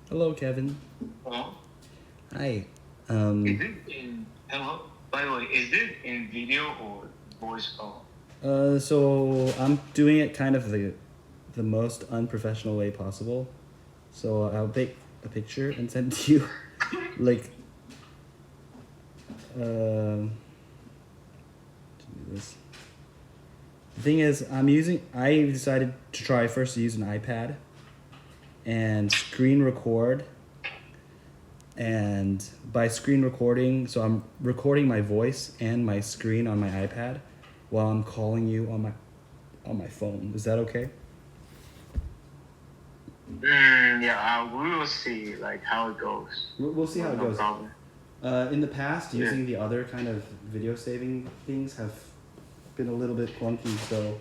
Hello, Kevin. Hello? Hi. Is it in hello? By the way, is it in video or voice call? So I'm doing it kind of the most unprofessional way possible. So I'll take a picture and send it to you. Like, to do this. The thing is, I decided to try first to use an iPad and screen record. And by screen recording, so I'm recording my voice and my screen on my iPad while I'm calling you on my phone. Is that okay? Yeah, we will see like how it goes. We'll see how it No goes. problem. In the past, Yeah. using the other kind of video saving things have been a little bit clunky, so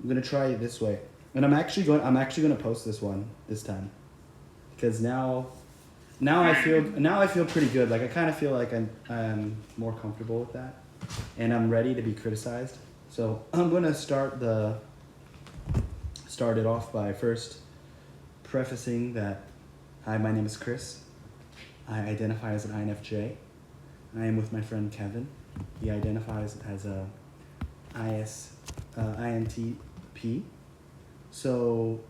I'm gonna try it this way. And I'm actually gonna post this one this time because now I feel pretty good. Like I kind of feel like I'm more comfortable with that, and I'm ready to be criticized. So I'm gonna start it off by first prefacing that, hi, my name is Chris. I identify as an INFJ. I am with my friend Kevin. He identifies as a INTP. So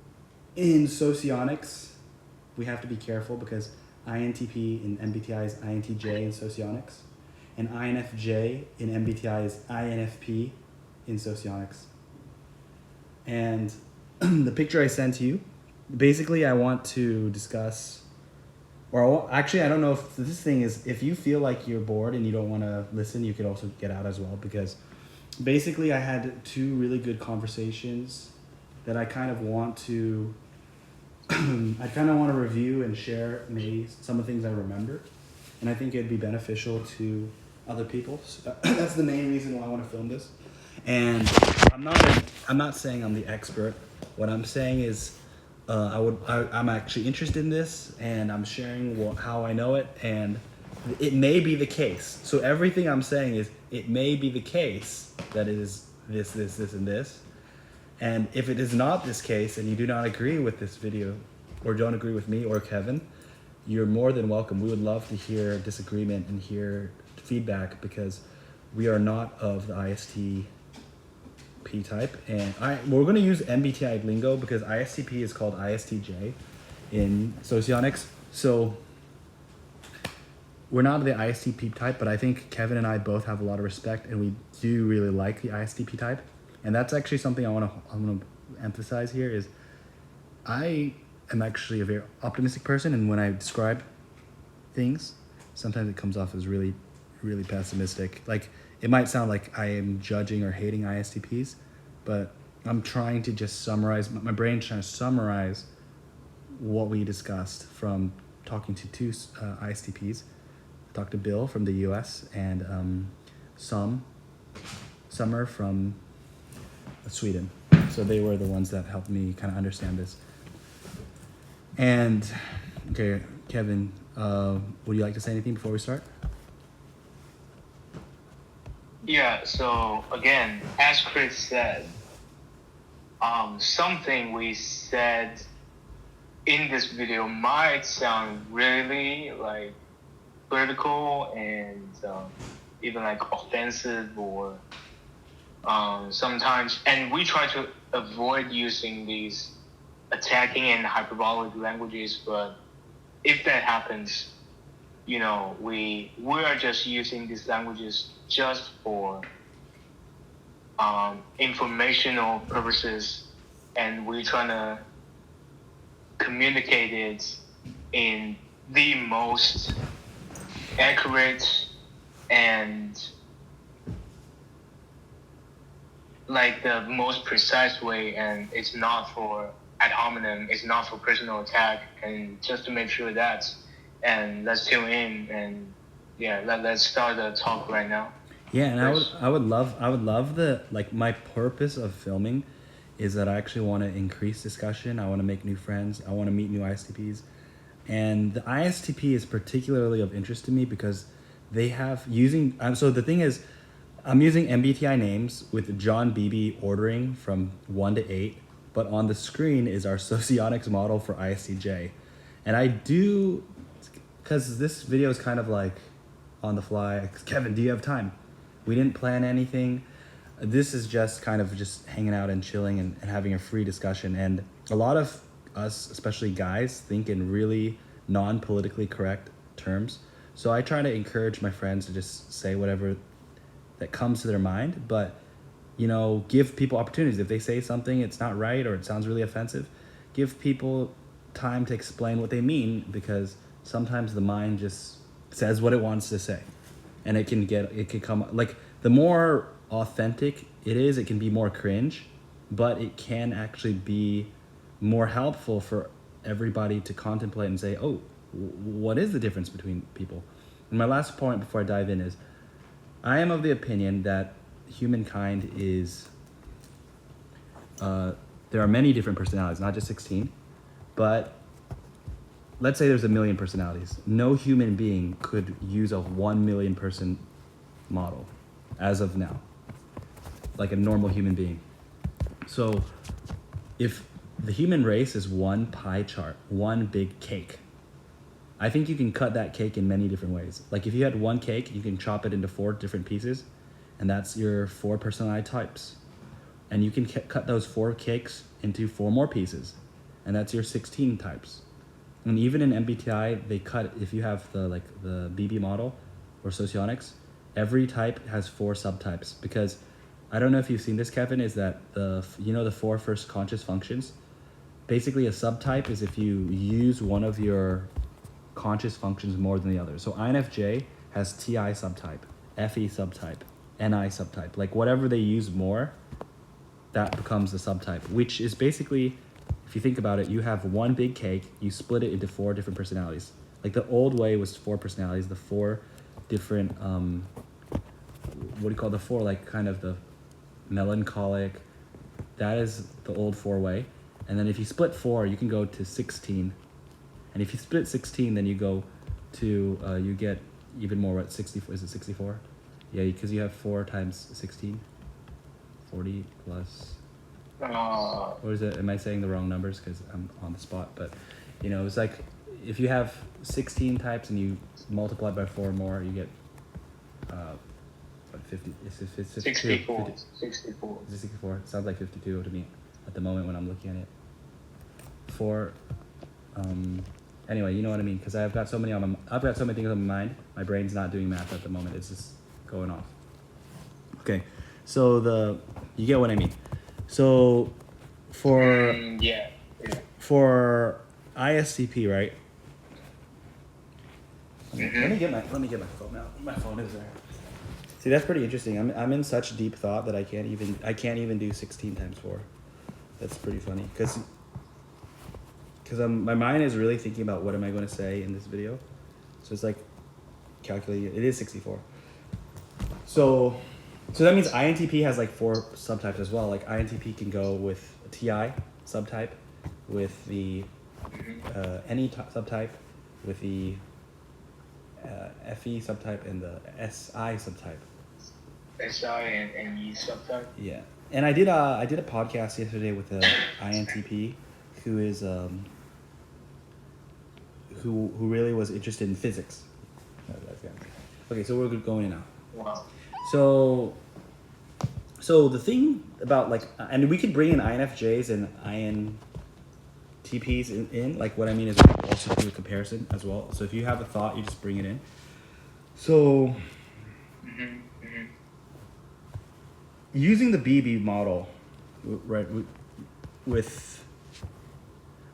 in socionics, we have to be careful because INTP in MBTI is INTJ in socionics, and INFJ in MBTI is INFP in socionics. And the picture I sent to you, basically, I want to discuss, actually, I don't know if this thing is, if you feel like you're bored and you don't want to listen, you could also get out as well, because basically, I had two really good conversations that I kind of want to, I kind of want to review and share maybe some of the things I remember, and I think it'd be beneficial to other people. So that's the main reason why I want to film this. And I'm not saying I'm the expert. What I'm saying is, I'm actually interested in this, and I'm sharing how I know it, and it may be the case. So everything I'm saying is, it may be the case that it is this, and this. And if it is not this case, and you do not agree with this video, or don't agree with me or Kevin, you're more than welcome. We would love to hear disagreement and hear feedback, because we are not of the ISTP type, and we're going to use MBTI lingo because ISTP is called ISTJ in socionics. So we're not the ISTP type, but I think Kevin and I both have a lot of respect, and we do really like the ISTP type. And that's actually something I want to emphasize here is, I am actually a very optimistic person, and when I describe things, sometimes it comes off as really, really pessimistic. Like, it might sound like I am judging or hating ISTPs, but I'm trying to just summarize, my brain's trying to summarize what we discussed from talking to two ISTPs. I talked to Bill from the US and Summer from Sweden. So they were the ones that helped me kind of understand this. And, okay, Kevin, would you like to say anything before we start? Yeah, so again, as Chris said, something we said in this video might sound really like critical and even like offensive or sometimes, and we try to avoid using these attacking and hyperbolic languages, but if that happens, we are just using these languages just for informational purposes, and we're trying to communicate it in the most accurate and like the most precise way, and it's not for ad hominem, it's not for personal attack, and just to make sure that, and let's tune in, and yeah, let's start the talk right now. Yeah, and Chris? I would love the, like, my purpose of filming is that I actually want to increase discussion. I want to make new friends. I want to meet new ISTPs. And the ISTP is particularly of interest to me because they have using so the thing is, I'm using MBTI names with John Beebe ordering from 1 to 8, but on the screen is our socionics model for ISTJ. And I do, because this video is kind of like on the fly. Kevin, do you have time? We didn't plan anything. This is just kind of just hanging out and chilling and having a free discussion. And a lot of us, especially guys, think in really non-politically correct terms. So I try to encourage my friends to just say whatever that comes to their mind, but you know, give people opportunities. If they say something it's not right or it sounds really offensive, give people time to explain what they mean, because sometimes the mind just says what it wants to say, and it can come like, the more authentic it is, it can be more cringe, but it can actually be more helpful for everybody to contemplate and say, oh, what is the difference between people? And my last point before I dive in is, I am of the opinion that humankind is, there are many different personalities, not just 16, but let's say there's 1 million personalities. No human being could use a 1 million person model as of now, like a normal human being. So if the human race is one pie chart, one big cake, I think you can cut that cake in many different ways. Like if you had one cake, you can chop it into 4 different pieces, and that's your 4 personality types. And you can cut those 4 cakes into 4 more pieces, and that's your 16 types. And even in MBTI, they cut, if you have the BB model or socionics, every type has 4 subtypes, because I don't know if you've seen this, Kevin, is that the 4 first conscious functions. Basically, a subtype is if you use one of your conscious functions more than the other. So INFJ has TI subtype, FE subtype, NI subtype. Like whatever they use more, that becomes the subtype, which is basically, if you think about it, you have one big cake, you split it into 4 different personalities. Like the old way was 4 personalities, the 4 different, what do you call the 4, like kind of the melancholic, that is the old 4 way. And then if you split 4, you can go to 16. And if you split 16, then you go to, you get even more, what, 64, is it 64? Yeah, because you have 4 times 16, 40 plus, or is it, am I saying the wrong numbers because I'm on the spot? But, you know, it's like, if you have 16 types and you multiply by 4 more, you get, what, 50, it's 64. 50, 64. is it 64? It sounds like 52 to me at the moment when I'm looking at it. 4, anyway, you know what I mean, because I've got so many things on my mind. My brain's not doing math at the moment. It's just going off. Okay, so you get what I mean. So for for ISTP, right? Mm-hmm. Let me get my phone out. My phone is there. See, that's pretty interesting. I'm in such deep thought that I can't even do 16 times 4. That's pretty funny because my mind is really thinking about what am I going to say in this video. So it's like calculating. It is 64. So that means INTP has like 4 subtypes as well. Like INTP can go with TI subtype, with the NE subtype, with the FE subtype, and the SI subtype. SI and E subtype. Yeah, and I did a podcast yesterday with an INTP who is who really was interested in physics. Okay, so we're going now. Wow. So the thing about like, and we could bring in INFJs and INTPs in. Like what I mean is we could also do a comparison as well. So if you have a thought, you just bring it in. So using the BB model, right? With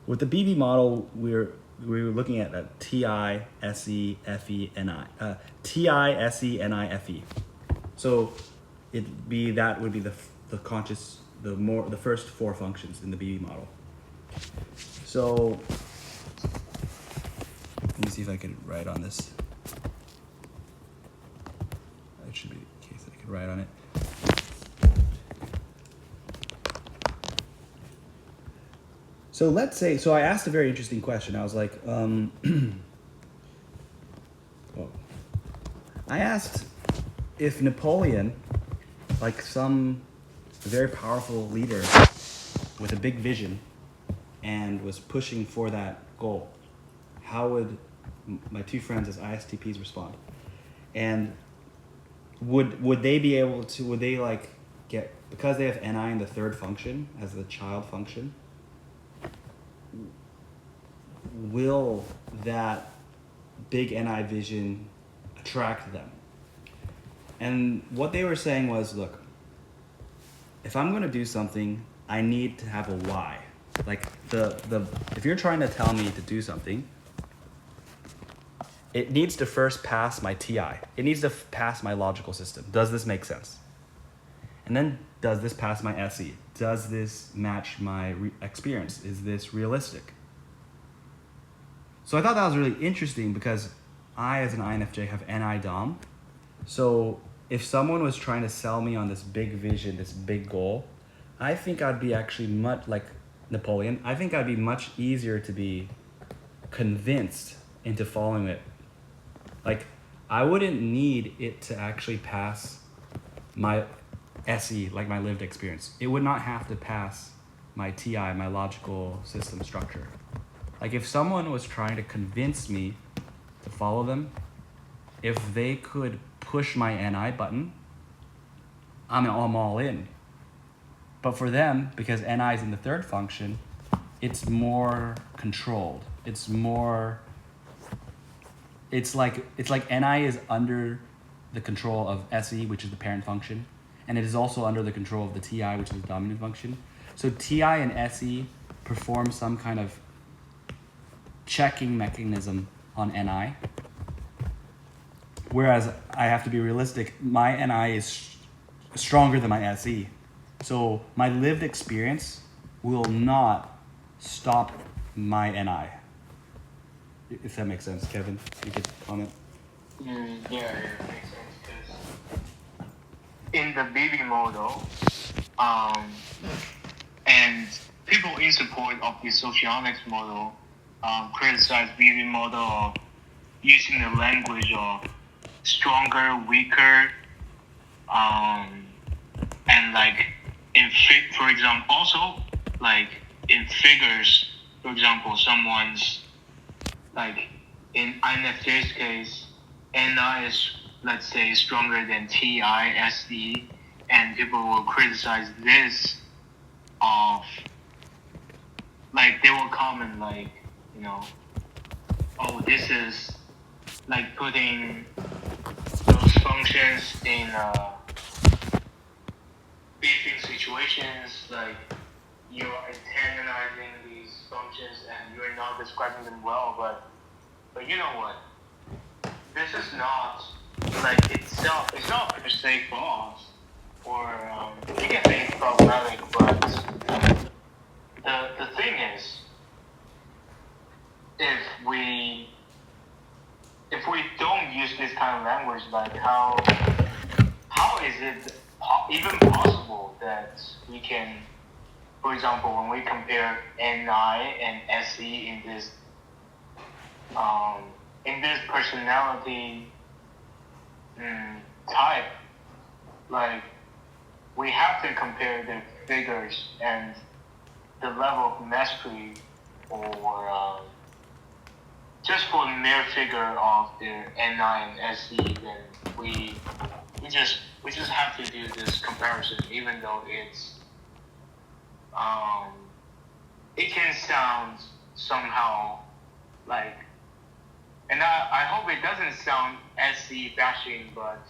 the BB model, we were looking at a TI, SE, FE, NI. TI, SE, NI, FE. So that would be the conscious, the first 4 functions in the BB model. So let me see if I can write on this. That should be the case that I could write on it. So let's say, so I asked a very interesting question. I was like, I asked if Napoleon, like some very powerful leader with a big vision and was pushing for that goal, how would my two friends as ISTPs respond? And would they be able to, would they like get, because they have NI in the third function as the child function, will that big NI vision attract them? And what they were saying was, look, if I'm going to do something, I need to have a why. Like if you're trying to tell me to do something, it needs to first pass my TI. It needs to pass my logical system. Does this make sense? And then, does this pass my SE? Does this match my experience? Is this realistic? So I thought that was really interesting because I, as an INFJ, have NI Dom. So if someone was trying to sell me on this big vision, this big goal, I think I'd be actually much like Napoleon. I think I'd be much easier to be convinced into following it. Like, I wouldn't need it to actually pass my SE, like my lived experience. It would not have to pass my TI, my logical system structure. Like, if someone was trying to convince me to follow them, if they could push my NI button, I'm all in. But for them, because NI is in the third function, it's more controlled. It's like NI is under the control of SE, which is the parent function, and it is also under the control of the TI, which is the dominant function. So TI and SE perform some kind of checking mechanism on NI, whereas I have to be realistic. My NI is stronger than my SE, so my lived experience will not stop my NI. If that makes sense, Kevin, you could comment. Yeah, it makes sense because in the BB model, and people in support of the socionics model criticize BB model of using the language of stronger, weaker, and like for example, also like in figures, for example, someone's like in INFJ's case, NI is, let's say, stronger than TI, SE, and people will criticize this of, like, they will comment, like, you know, oh, this is like putting those functions in beefing situations, like you're antagonizing these functions and you're not describing them well, but you know what? This is not like itself. It's not per se false, or you can say it's problematic. But the thing is, if we don't use this kind of language, like how is it even possible that we can, for example, when we compare NI and SE in this personality type, like we have to compare the figures and the level of mastery, or just for the mere figure of their NI and SE, then we just have to do this comparison, even though it can sound somehow like, and I hope it doesn't sound SE bashing, but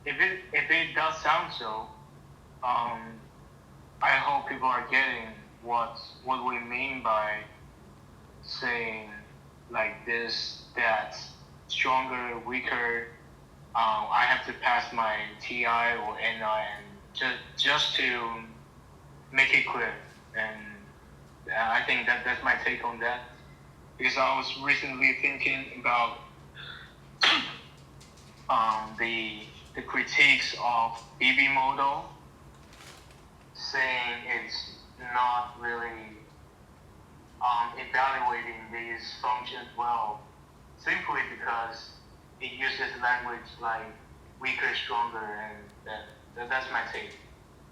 if it does sound so, I hope people are getting what we mean by saying like this, that stronger, weaker. I have to pass my TI or NI, and just to make it clear. And I think that's my take on that, because I was recently thinking about the critiques of BB model, saying it's not really evaluating these functions well, simply because it uses language like weaker, stronger, and that's my take.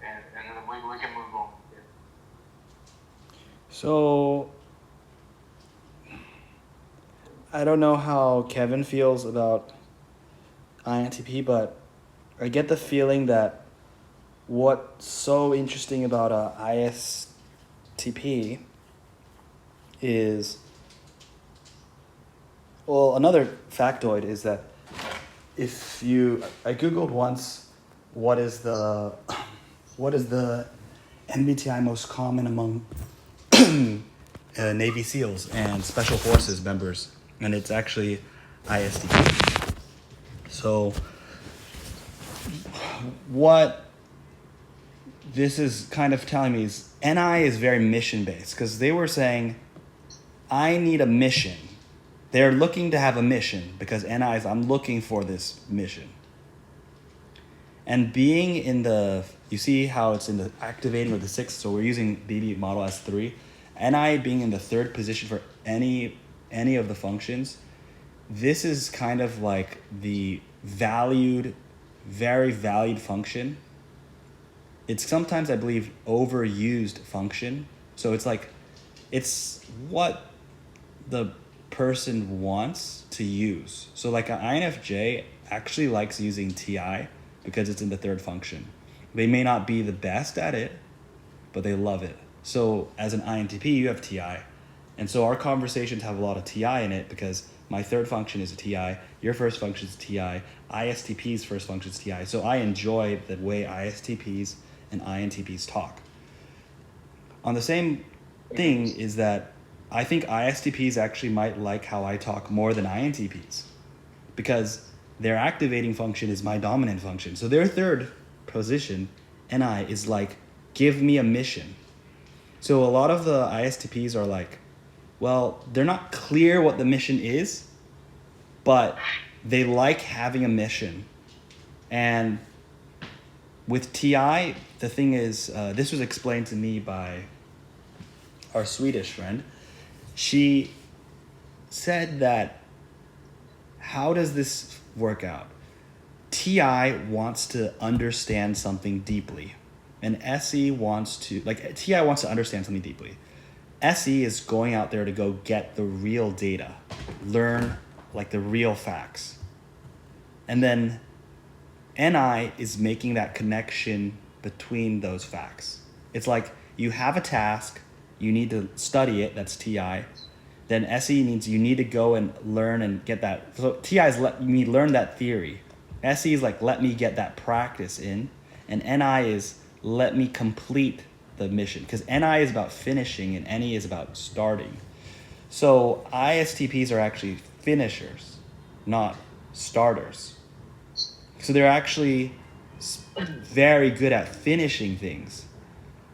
And we can move on. Yeah. So I don't know how Kevin feels about INTP, but I get the feeling that what's so interesting about a ISTP is, well, another factoid is that if you, I googled once, what is the MBTI most common among Navy SEALs and Special Forces members, and it's actually ISTP. So what this is kind of telling me is NI is very mission based, because they were saying, I need a mission. They're looking to have a mission because NI is, I'm looking for this mission. And being in the, you see how it's in the activating with the 6, so we're using BB model S3. NI being in the 3rd position for any of the functions, this is kind of like the valued, very valued function. It's sometimes, I believe, overused function. So it's like, it's what the person wants to use. So like an INFJ actually likes using TI because it's in the 3rd function. They may not be the best at it, but they love it. So as an INTP, you have TI. And so our conversations have a lot of TI in it because my 3rd function is a TI, your first function is TI, ISTP's first function is TI. So I enjoy the way ISTPs and INTPs talk. On the same thing is that I think ISTPs actually might like how I talk more than INTPs, because their activating function is my dominant function. So their 3rd position, NI, is like, give me a mission. So a lot of the ISTPs are like, well, they're not clear what the mission is, but they like having a mission. And with TI, the thing is, this was explained to me by our Swedish friend. She said that, how does this work out? TI wants to understand something deeply, and SE wants to, like, TI wants to understand something deeply. SE is going out there to go get the real data, learn like the real facts. And then NI is making that connection between those facts. It's like, you have a task, you need to study it, that's TI. Then SE means you need to go and learn and get that. So TI is let me learn that theory. SE is like, let me get that practice in. And NI is, let me complete the mission. Because NI is about finishing and NE is about starting. So ISTPs are actually finishers, not starters. So they're actually very good at finishing things.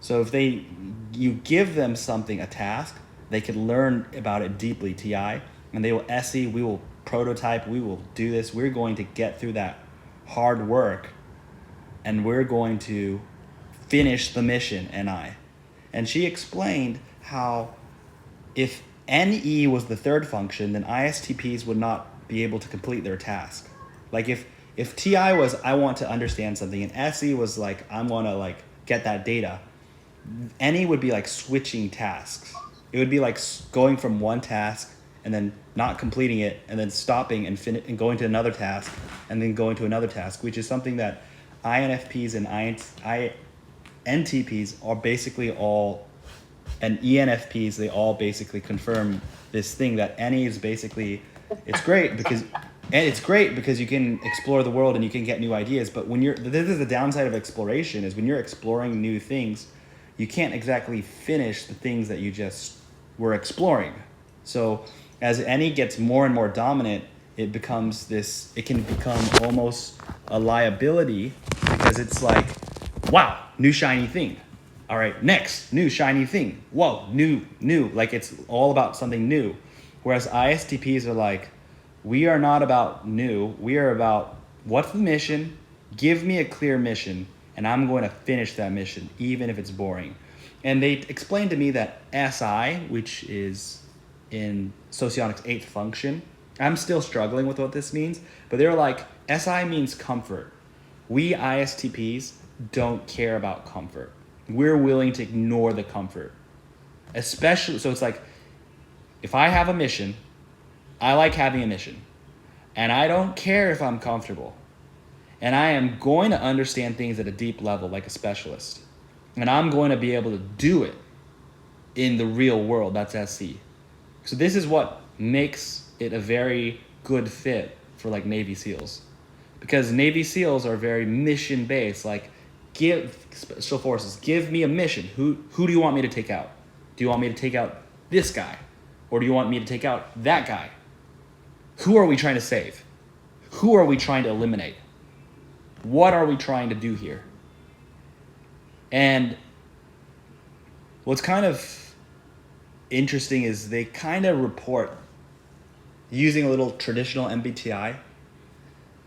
So if you give them something, a task, they can learn about it deeply, TI, and they will SE, we will prototype, we will do this, we're going to get through that hard work, and we're going to finish the mission, NI. And she explained how if NE was the 3rd function, then ISTPs would not be able to complete their task. Like if TI was, I want to understand something, and SE was like, I want to like get that data, NE would be like switching tasks. It would be like going from one task and then not completing it, and then stopping and going to another task, and then going to another task, which is something that INFPs and INTPs are basically all, and ENFPs, they all basically confirm this thing that NE is basically, it's great because you can explore the world and you can get new ideas, but this is the downside of exploration, is when you're exploring new things, you can't exactly finish the things that you just were exploring. So as NE gets more and more dominant, it can become almost a liability, because it's like, wow, new shiny thing. All right, next, new shiny thing. Whoa, new. Like, it's all about something new. Whereas ISTPs are like, we are not about new. We are about, what's the mission? Give me a clear mission, and I'm going to finish that mission, even if it's boring. And they explained to me that SI, which is in Socionics 8th function, I'm still struggling with what this means, but they're like, SI means comfort. We ISTPs don't care about comfort. We're willing to ignore the comfort. Especially, so it's like, if I have a mission, I like having a mission. And I don't care if I'm comfortable. And I am going to understand things at a deep level like a specialist. And I'm going to be able to do it in the real world. That's SC. So this is what makes it a very good fit for like Navy SEALs. Because Navy SEALs are very mission based. Like, give special forces, give me a mission. Who do you want me to take out? Do you want me to take out this guy? Or do you want me to take out that guy? Who are we trying to save? Who are we trying to eliminate? What are we trying to do here? And what's kind of interesting is they kind of report, using a little traditional MBTI,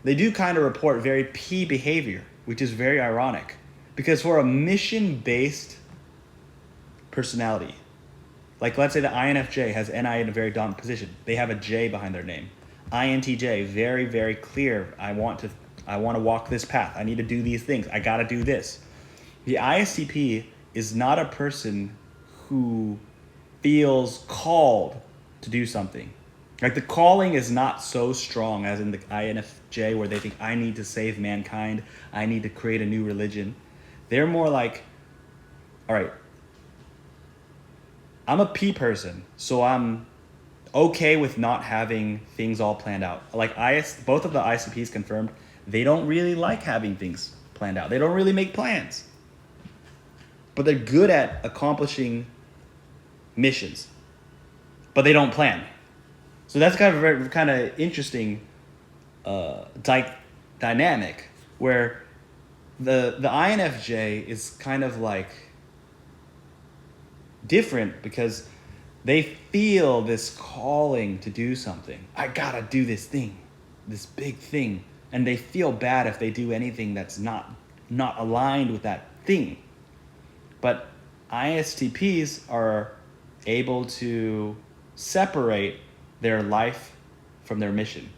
they do kind of report very P behavior, which is very ironic. Because for a mission-based personality, like let's say the INFJ has NI in a very dominant position. They have a J behind their name. INTJ, very, very clear. I want to walk this path. I need to do these things. I got to do this. The ISTP is not a person who feels called to do something. Like the calling is not so strong as in the INFJ where they think I need to save mankind. I need to create a new religion. They're more like, all right, I'm a P person, so I'm okay with not having things all planned out. Like both of the ISTPs confirmed they don't really like having things planned out. They don't really make plans. But they're good at accomplishing missions. But they don't plan. So that's kind of a very kind of interesting dynamic where the INFJ is kind of like different because they feel this calling to do something. I gotta do this thing, this big thing. And they feel bad if they do anything that's not aligned with that thing. But ISTPs are able to separate their life from their mission.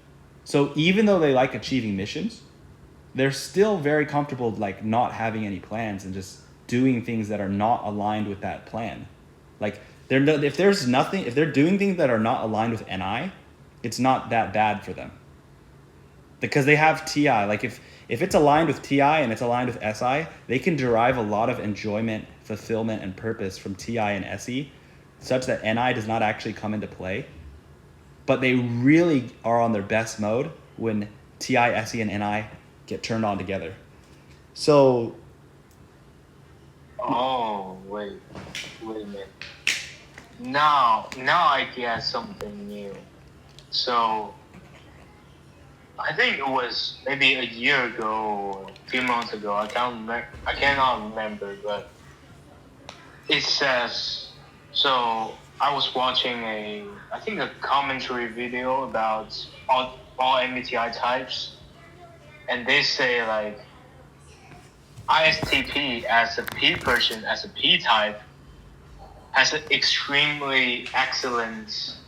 So even though they like achieving missions, they're still very comfortable like not having any plans and just doing things that are not aligned with that plan. Like if they're doing things that are not aligned with NI, it's not that bad for them. Because they have TI. Like if it's aligned with TI and it's aligned with SI, they can derive a lot of enjoyment, fulfillment, and purpose from TI and SE, such that NI does not actually come into play. But they really are on their best mode when TI, SE, and NI get turned on together. So. Oh, wait a minute. Now I get something new. So, I think it was maybe a year ago, or a few months ago. I cannot remember, but it says. So I was watching a commentary video about all MBTI types, and they say like ISTP as a P person, as a P type, has an extremely excellent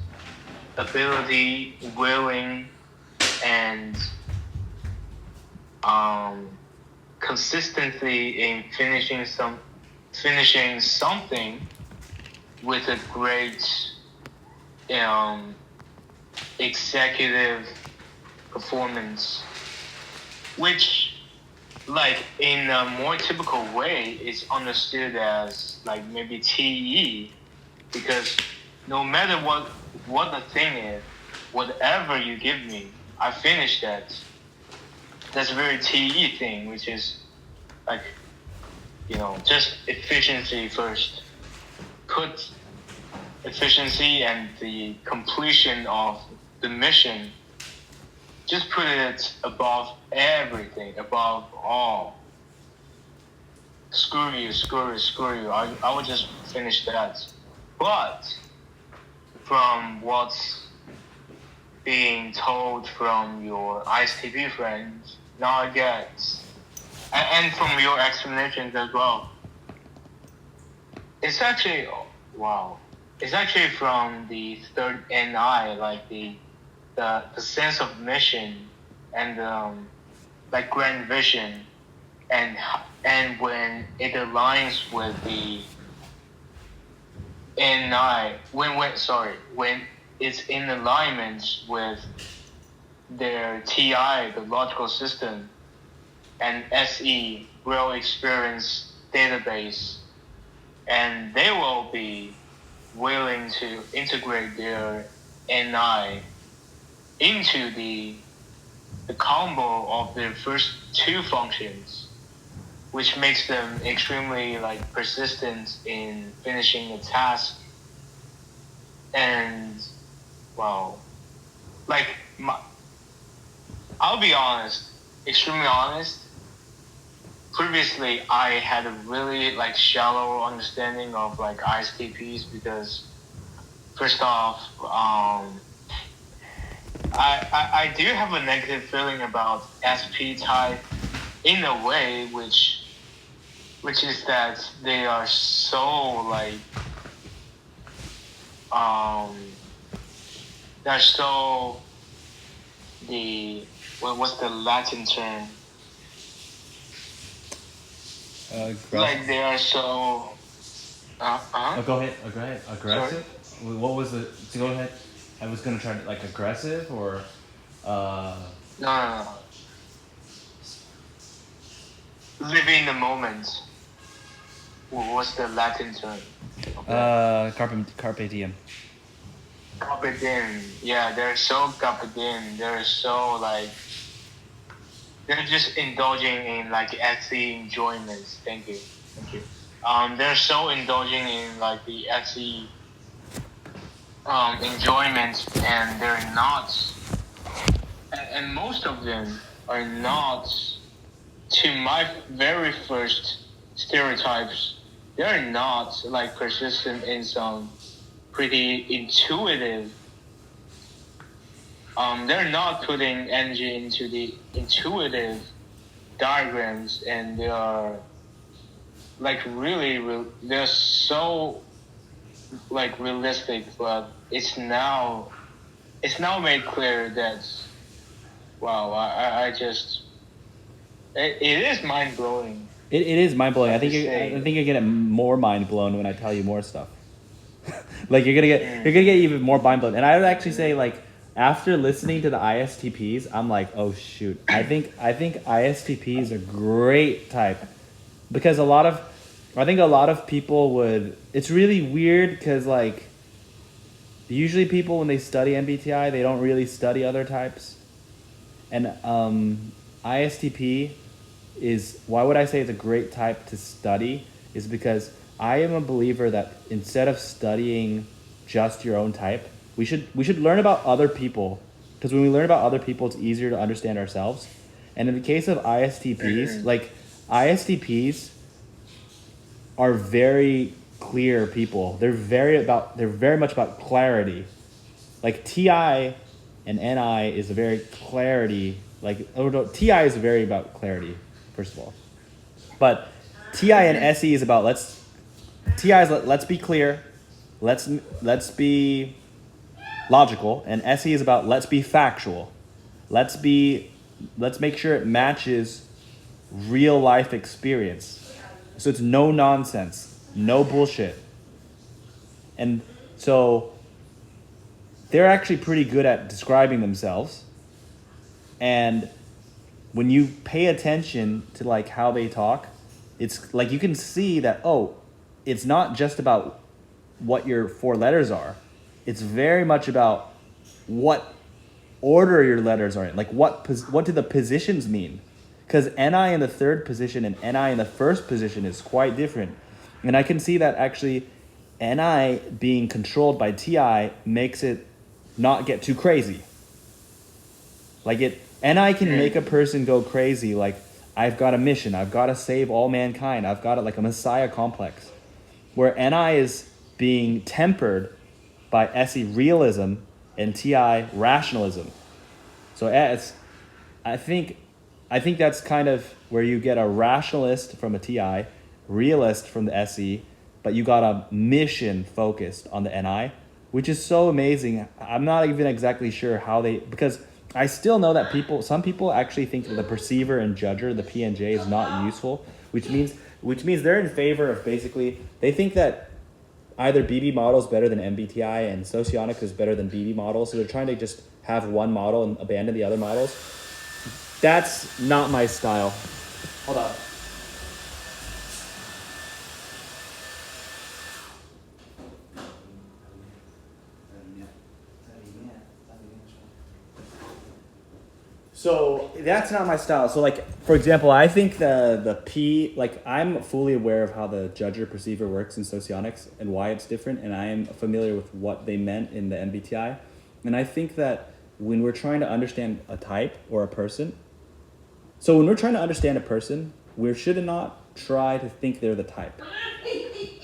ability, willing, and consistency in finishing something with a great executive performance, which like in a more typical way is understood as like maybe TE, because no matter what the thing is, whatever you give me, I finish that. That's a very TE thing, which is like, just efficiency first. Put efficiency and the completion of the mission, just put it above everything, above all. Screw you. I will just finish that. But from what's being told from your ISTP friends, now I get, and from your explanations as well, it's actually, wow. It's actually from the third NI, like the sense of mission and like grand vision, and when it aligns with the NI, when it's in alignment with their TI, the logical system, and SE, real experience database, and they will be willing to integrate their NI into the combo of their first two functions, which makes them extremely like persistent in finishing a task. And well, like I'll be honest, extremely honest. Previously, I had a really like shallow understanding of like ISTPs because first off, I do have a negative feeling about SP type in a way, which is that they are so like they're so what's the Latin term? Like they are so. Oh, go ahead. Aggressive. Sorry? What was the? So go ahead. I was gonna try to like aggressive or. No. Living in the moment. What's the Latin term? Carpe diem. Carpe diem. Yeah, they're so carpe diem. They're so like. They're just indulging in like SE enjoyments. Thank you. They're so indulging in like the SE enjoyments, and they're not. And most of them are not. To my very first stereotypes, they're not like persistent in some pretty intuitive. They're not putting energy into the intuitive diagrams, and they are like they're so like realistic, but it's now made clear that wow, I just it is mind blowing. It is mind blowing. I think you're gonna get more mind blown when I tell you more stuff. Like you're gonna get even more mind blown. And I would actually say like after listening to the ISTPs, I'm like, oh shoot. I think ISTP is a great type because I think a lot of people would. It's really weird because like usually people when they study MBTI, they don't really study other types, and ISTP is why would I say it's a great type to study is because I am a believer that instead of studying just your own type, we should learn about other people because when we learn about other people, it's easier to understand ourselves. And in the case of ISTPs, like ISTPs are very clear people. They're very much about clarity. Like TI and NI is a very clarity. TI is very about clarity, first of all. But TI and SE is about let's be clear, let's be logical, and SE is about let's be factual. Let's make sure it matches real life experience. So it's no nonsense, no bullshit. And so they're actually pretty good at describing themselves. And when you pay attention to like how they talk, it's like you can see that, oh, it's not just about what your four letters are. It's very much about what order your letters are in. Like what do the positions mean? Because NI in the third position and NI in the first position is quite different. And I can see that actually NI being controlled by TI makes it not get too crazy. Like NI can make a person go crazy, like, I've got a mission, I've got to save all mankind, I've got like a messiah complex. Where NI is being tempered by SE realism and TI rationalism. So I think that's kind of where you get a rationalist from a TI, realist from the SE, but you got a mission focused on the NI, which is so amazing. I'm not even exactly sure how because I still know that some people actually think that the perceiver and judger, the PNJ, is not useful, which means they're in favor of basically, they think that either BB model is better than MBTI and Socionics is better than BB model. So they're trying to just have one model and abandon the other models. That's not my style. Hold on. So that's not my style. So like, for example, I think the P, like I'm fully aware of how the judger perceiver works in Socionics and why it's different. And I am familiar with what they meant in the MBTI. And I think that when we're trying to understand a type or a person, so when we're trying to understand a person, we should not try to think they're the type.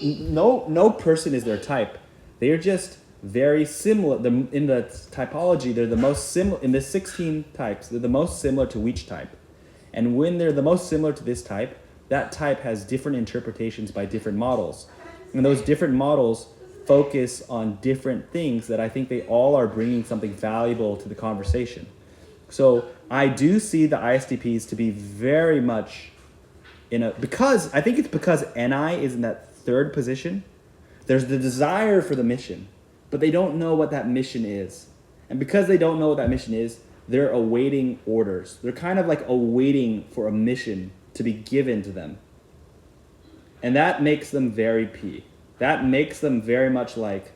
No person is their type. They are just very similar. In the typology, they're the most similar. In the 16 types, they're the most similar to each type. And when they're the most similar to this type, that type has different interpretations by different models. And those different models focus on different things that I think they all are bringing something valuable to the conversation. So I do see the ISTPs to be very much because I think it's because NI is in that third position. There's the desire for the mission, but they don't know what that mission is. And because they don't know what that mission is, they're awaiting orders. They're kind of like awaiting for a mission to be given to them. And that makes them very P. That makes them very much like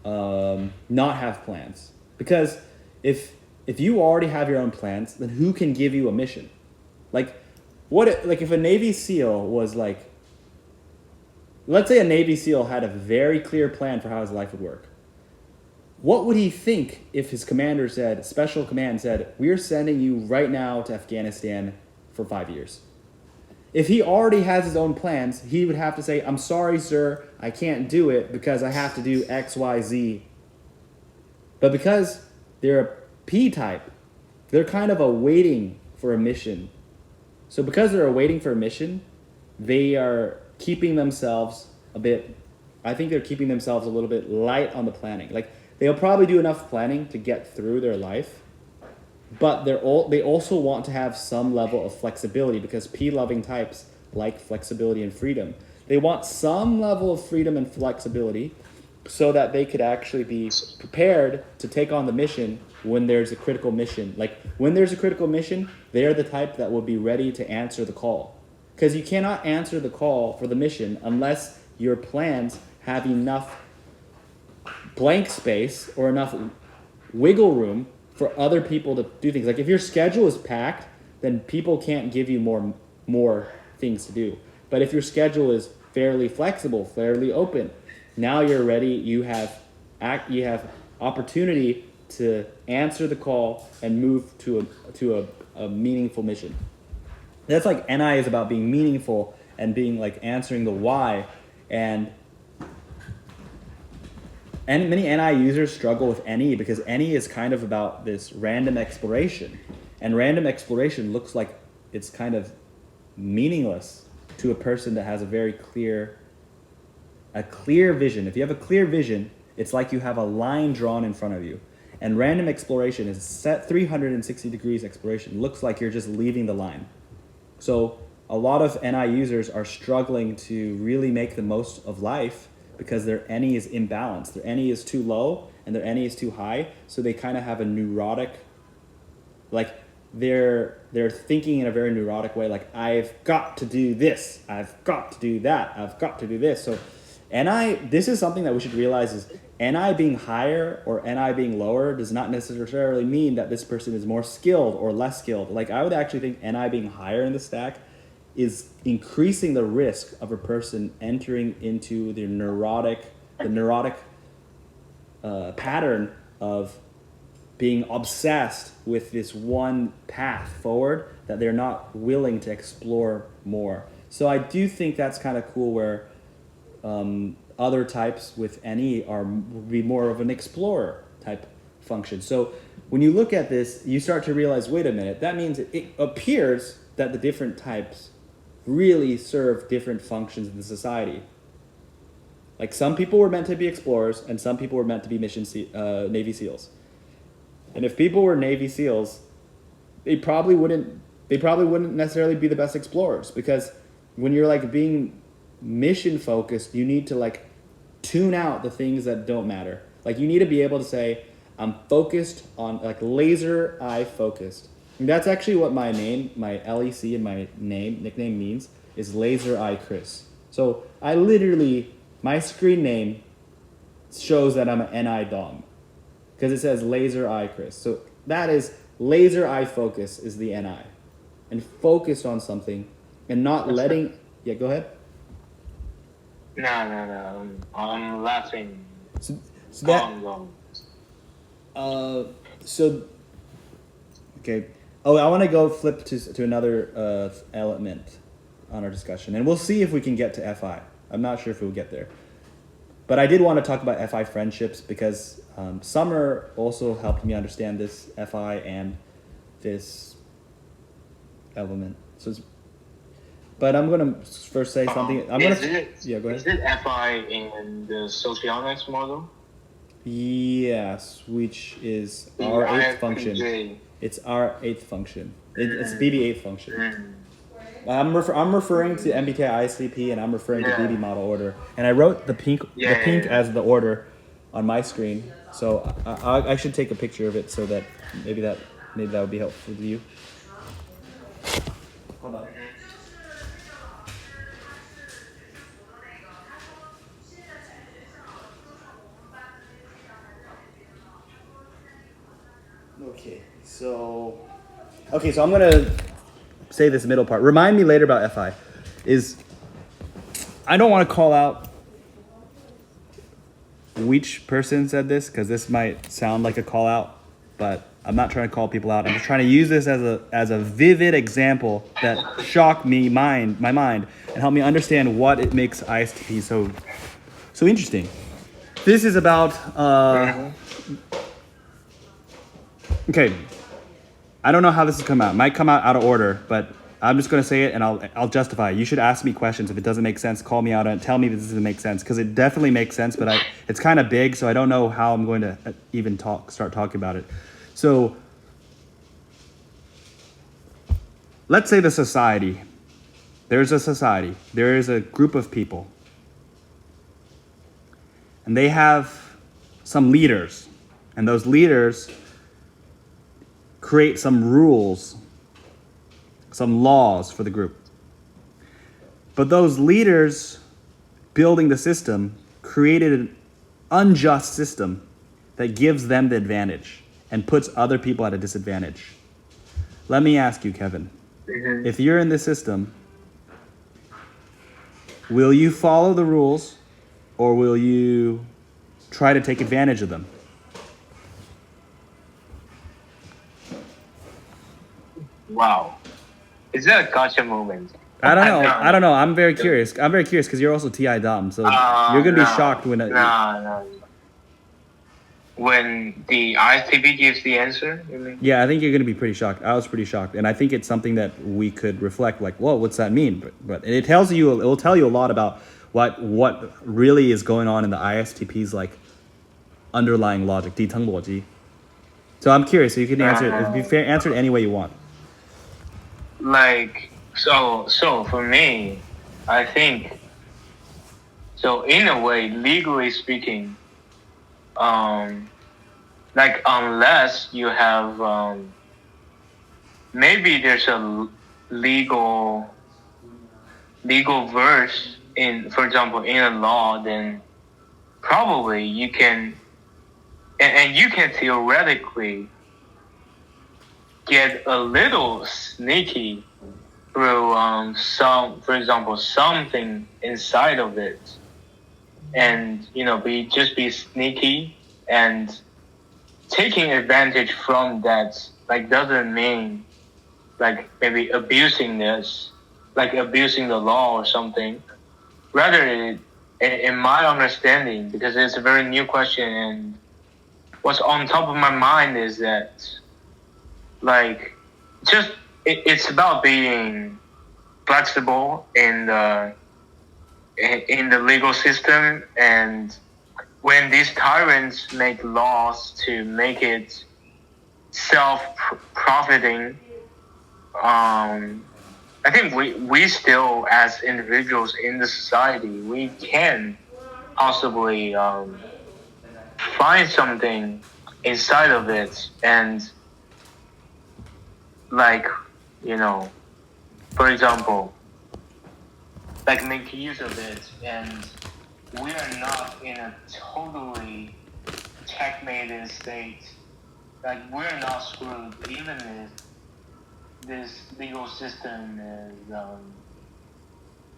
not have plans. Because if you already have your own plans, then who can give you a mission? Like if a Navy SEAL was like, let's say a Navy SEAL had a very clear plan for how his life would work. What would he think if his commander said, special command said, we're sending you right now to Afghanistan for 5 years? If he already has his own plans, he would have to say, I'm sorry, sir, I can't do it because I have to do X, Y, Z. But because they're a P type, they're kind of awaiting for a mission. So because they're awaiting for a mission, they are keeping themselves I think they're keeping themselves a little bit light on the planning. Like they'll probably do enough planning to get through their life, but they also want to have some level of flexibility because P-loving types like flexibility and freedom. They want some level of freedom and flexibility so that they could actually be prepared to take on the mission when there's a critical mission. Like when there's a critical mission, they're the type that will be ready to answer the call. Because you cannot answer the call for the mission unless your plans have enough blank space or enough wiggle room for other people to do things. Like if your schedule is packed, then people can't give you more things to do. But if your schedule is fairly flexible, fairly open, now you're ready. You have opportunity to answer the call and move to a meaningful mission. That's like NI is about being meaningful and being like answering the why. And many NI users struggle with NE because NE is kind of about this random exploration. And random exploration looks like it's kind of meaningless to a person that has a very clear vision. If you have a clear vision, it's like you have a line drawn in front of you. And random exploration is set 360 degrees exploration. Looks like you're just leaving the line. So a lot of NI users are struggling to really make the most of life because their NE is imbalanced. Their NE is too low and their NE is too high. So they kind of have a neurotic, like they're thinking in a very neurotic way, like I've got to do this, I've got to do that, I've got to do this. So this is something that we should realize is NI being higher or NI being lower does not necessarily mean that this person is more skilled or less skilled. Like I would actually think NI being higher in the stack is increasing the risk of a person entering into the neurotic pattern of being obsessed with this one path forward that they're not willing to explore more. So I do think that's kind of cool where other types with NE would be more of an explorer type function. So when you look at this, you start to realize, wait a minute, that means it appears that the different types really serve different functions in the society. Like some people were meant to be explorers and some people were meant to be Navy SEALs. And if people were Navy SEALs, they probably wouldn't necessarily be the best explorers because when you're like being mission focused, you need to like tune out the things that don't matter. Like you need to be able to say, I'm focused on, like laser eye focused. And that's actually what my name, my LEC and my nickname means, is laser eye Chris. So I literally, my screen name shows that I'm an NI Dom. Because it says laser eye Chris. So that is laser eye focus is the NI. And focused on something and not letting, yeah, go ahead. No. I'm laughing. So that, so, okay. Oh, I want to go flip to another element on our discussion, and we'll see if we can get to FI. I'm not sure if we'll get there, but I did want to talk about FI friendships because Summer also helped me understand this FI and this element. So, but I'm gonna first say something. Go ahead. Is it FI in the socionics model? Yes, which is our eighth function. It's our eighth function. It's BB eighth function. I'm referring to MBTI ISTP and I'm referring to BB model order. And I wrote the pink as the order on my screen. So I should take a picture of it so that maybe that would be helpful to you. Hold on. Okay, so I'm gonna say this middle part. Remind me later about FI. I don't want to call out which person said this because this might sound like a call out, but I'm not trying to call people out. I'm just trying to use this as a vivid example that shocked my mind, and help me understand what it makes ISTP so interesting. This is about okay. I don't know how this has come out. It might come out of order, but I'm just going to say it and I'll justify it. You should ask me questions. If it doesn't make sense, call me out and tell me this doesn't make sense because it definitely makes sense, but it's kind of big, so I don't know how I'm going to even start talking about it. So let's say the society. There's a society. There is a group of people. And they have some leaders. And those leaders create some rules, some laws for the group. But those leaders building the system created an unjust system that gives them the advantage and puts other people at a disadvantage. Let me ask you, Kevin, if you're in this system, will you follow the rules or will you try to take advantage of them? Wow. Is that a gotcha moment? I don't know. I'm very curious because you're also TI Dom, so you're gonna be shocked when when the ISTP gives the answer. You mean? Yeah, I think you're gonna be pretty shocked. I was pretty shocked, and I think it's something that we could reflect. Like, whoa, what's that mean? But it tells you. It will tell you a lot about what really is going on in the ISTP's like underlying logic, 底层逻辑. So I'm curious. So you can answer it. You can answer it any way you want. Like so for me, I think so in a way, legally speaking, like unless you have maybe there's a legal verse in, for example, in a law, then probably you can and you can theoretically get a little sneaky through for example, something inside of it, and be sneaky and taking advantage from that. Like doesn't mean like maybe abusing this, like abusing the law or something. Rather, in my understanding, because it's a very new question, and what's on top of my mind is that like just it's about being flexible in the legal system, and when these tyrants make laws to make it self-profiting, I think we still as individuals in the society, we can possibly find something inside of it and like, you know, for example, like make use of it, and we are not in a totally checkmated state. Like we're not screwed, even if this legal system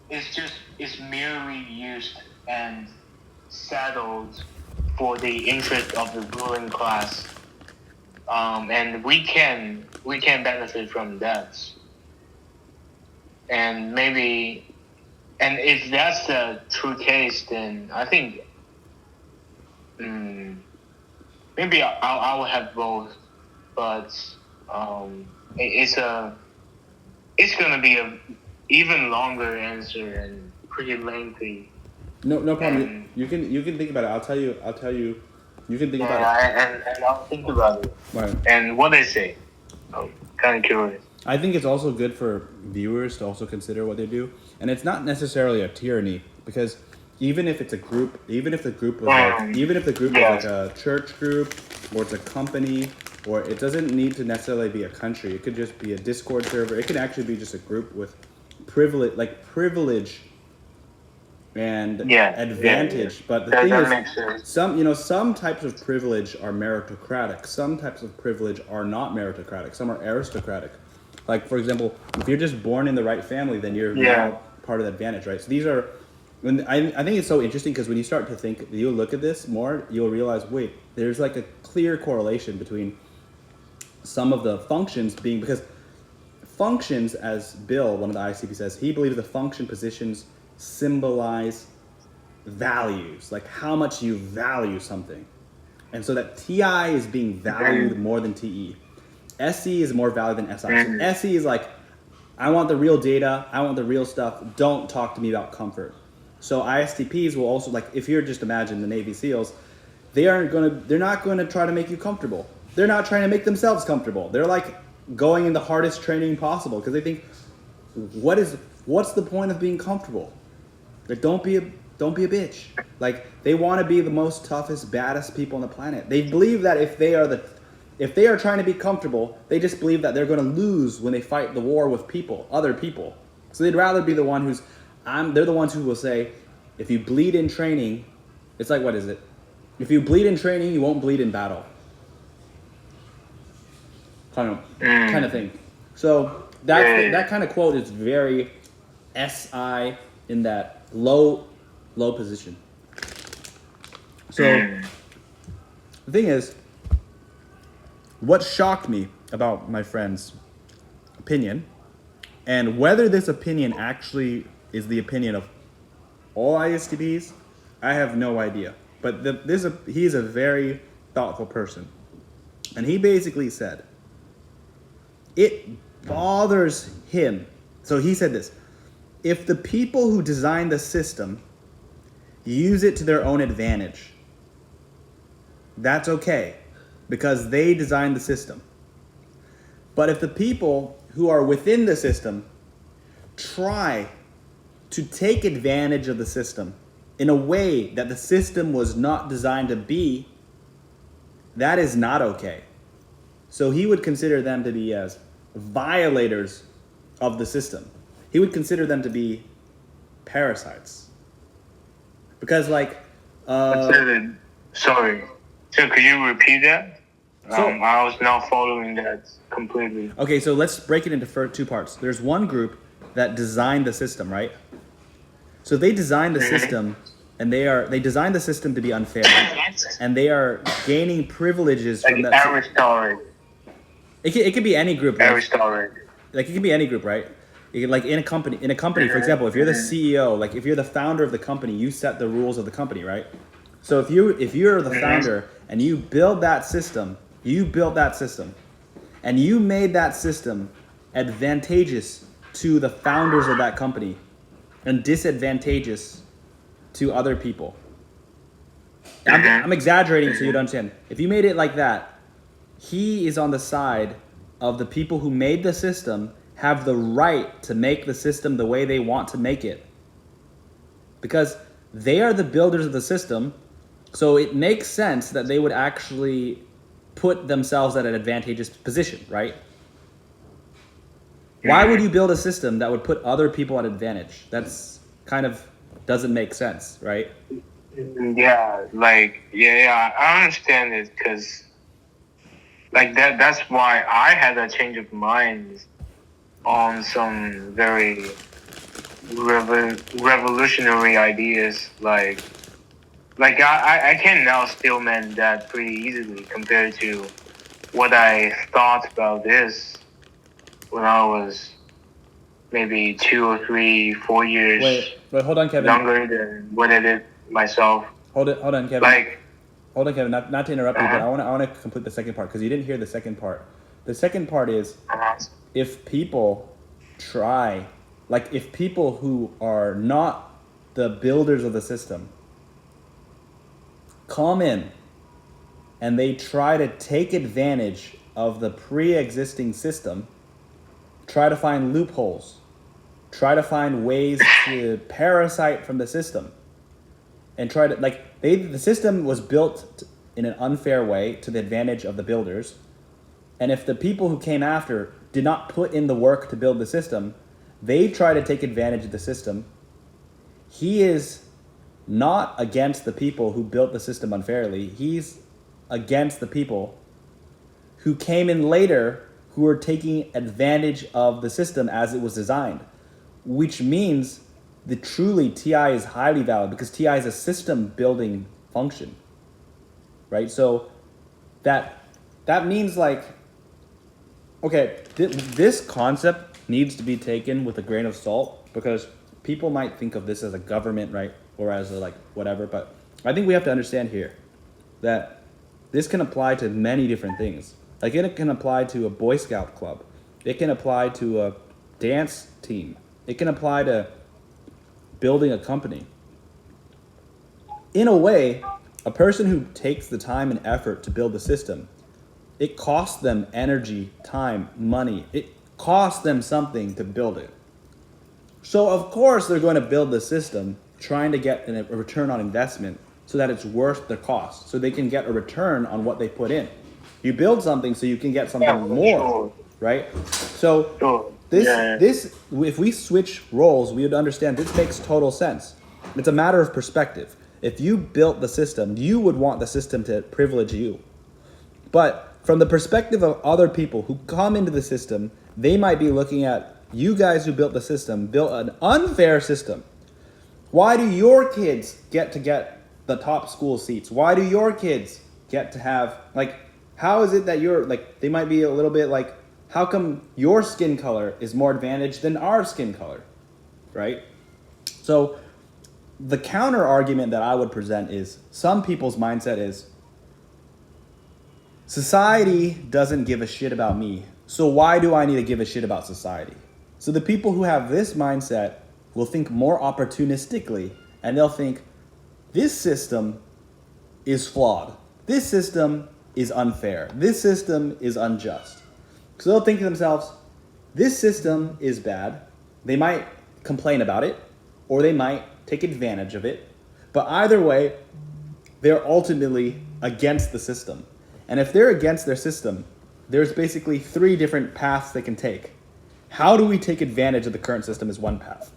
is it's merely used and settled for the interest of the ruling class, and we can benefit from that, and maybe, and if that's the true case, then I think maybe I will have both, but it's gonna be a even longer answer and pretty lengthy. No problem. And, You can think about it. I'll tell you. You can think about and I'll think about it. it. Right. And what they say, I'm kind of curious. I think it's also good for viewers to also consider what they do, and it's not necessarily a tyranny because even if it's a group, even if the group is like a church group or it's a company, or it doesn't need to necessarily be a country. It could just be a Discord server. It could actually be just a group with privilege and advantage. Yeah. But the That thing makes is, sense. some types of privilege are meritocratic. Some types of privilege are not meritocratic. Some are aristocratic. Like for example, if you're just born in the right family, then you're now part of the advantage, right? So these are. I think it's so interesting because when you start to think, you look at this more, you'll realize, wait, there's like a clear correlation between some of the functions being, because functions, as Bill, one of the ISTP says, he believes the function positions symbolize values, like how much you value something. And so that TI is being valued more than TE. SE is more valued than SI. So SE is like, I want the real data, I want the real stuff, don't talk to me about comfort. So ISTPs will also, like, if you're just imagine the Navy SEALs, they're not gonna try to make you comfortable. They're not trying to make themselves comfortable. They're like going in the hardest training possible because they think, what's the point of being comfortable? Like, don't be a bitch. Like, they want to be the most toughest, baddest people on the planet. They believe that if they are trying to be comfortable, they just believe that they're going to lose when they fight the war with other people. So they'd rather be the one they're the ones who will say, if you bleed in training, it's like, what is it? If you bleed in training, you won't bleed in battle. Kind of thing. So that kind of quote is very SI in that low position. So the thing is, what shocked me about my friend's opinion, and whether this opinion actually is the opinion of all ISTPs, I have no idea. But he's a very thoughtful person. And he basically said, it bothers him. So he said this: if the people who design the system use it to their own advantage, that's okay, because they designed the system. But if the people who are within the system try to take advantage of the system in a way that the system was not designed to be, that is not okay. So he would consider them to be as violators of the system. He would consider them to be parasites. Because sorry. So could you repeat that? So, I was not following that completely. okay, so let's break it into two parts. There's one group that designed the system, right? So they designed the system, and they designed the system to be unfair, and they are gaining privileges from that. Aristotle. It could be any group. Aristotle. Like it could be any group, right? You could, like in a company, for example, if you're the CEO, like if you're the founder of the company, you set the rules of the company, right? So if you're the founder and you build that system, and you made that system advantageous to the founders of that company and disadvantageous to other people. I'm exaggerating so you'd understand. If you made it like that, he is on the side of the people who made the system have the right to make the system the way they want to make it. Because they are the builders of the system, so it makes sense that they would actually put themselves at an advantageous position, right? Why would you build a system that would put other people at advantage? That's kind of doesn't make sense, right? Yeah, I understand it because like that's why I had a change of mind on some very revolutionary ideas. I can now still man that pretty easily compared to what I thought about this when I was maybe 2 or 3, 4 years Wait, hold on, Kevin. younger than what I did myself. Hold on, Kevin. Like, Hold on, Kevin. Not to interrupt you, but Uh-huh. I want to complete the second part because you didn't hear the second part. The second part is if people try, like if people who are not the builders of the system come in and they try to take advantage of the pre-existing system, try to find loopholes, try to find ways to parasite from the system, and try to the system was built in an unfair way to the advantage of the builders, and if the people who came after did not put in the work to build the system, they try to take advantage of the system. He is not against the people who built the system unfairly. He's against the people who came in later who are taking advantage of the system as it was designed, which means that truly TI is highly valid because TI is a system building function, right? So that means okay, this concept needs to be taken with a grain of salt because people might think of this as a government, right? Or as a whatever, but I think we have to understand here that this can apply to many different things. Like it can apply to a Boy Scout club. It can apply to a dance team. It can apply to building a company. In a way, a person who takes the time and effort to build the system, it costs them energy, time, money. It costs them something to build it. So of course they're going to build the system trying to get a return on investment so that it's worth the cost, so they can get a return on what they put in. You build something so you can get something more, sure. right? So Sure. this if we switch roles, we would understand this makes total sense. It's a matter of perspective. If you built the system, you would want the system to privilege you. But from the perspective of other people who come into the system, they might be looking at you guys who built the system, built an unfair system. Why do your kids get the top school seats? Why do your kids get to have, how is it that you're, they might be a little bit how come your skin color is more advantaged than our skin color, right? So the counter argument that I would present is some people's mindset is society doesn't give a shit about me, so why do I need to give a shit about society? So the people who have this mindset will think more opportunistically, and they'll think this system is flawed. This system is unfair. This system is unjust. So they'll think to themselves, this system is bad. They might complain about it, or they might take advantage of it. But either way, they're ultimately against the system. And if they're against their system, there's basically 3 different paths they can take. How do we take advantage of the current system is one path.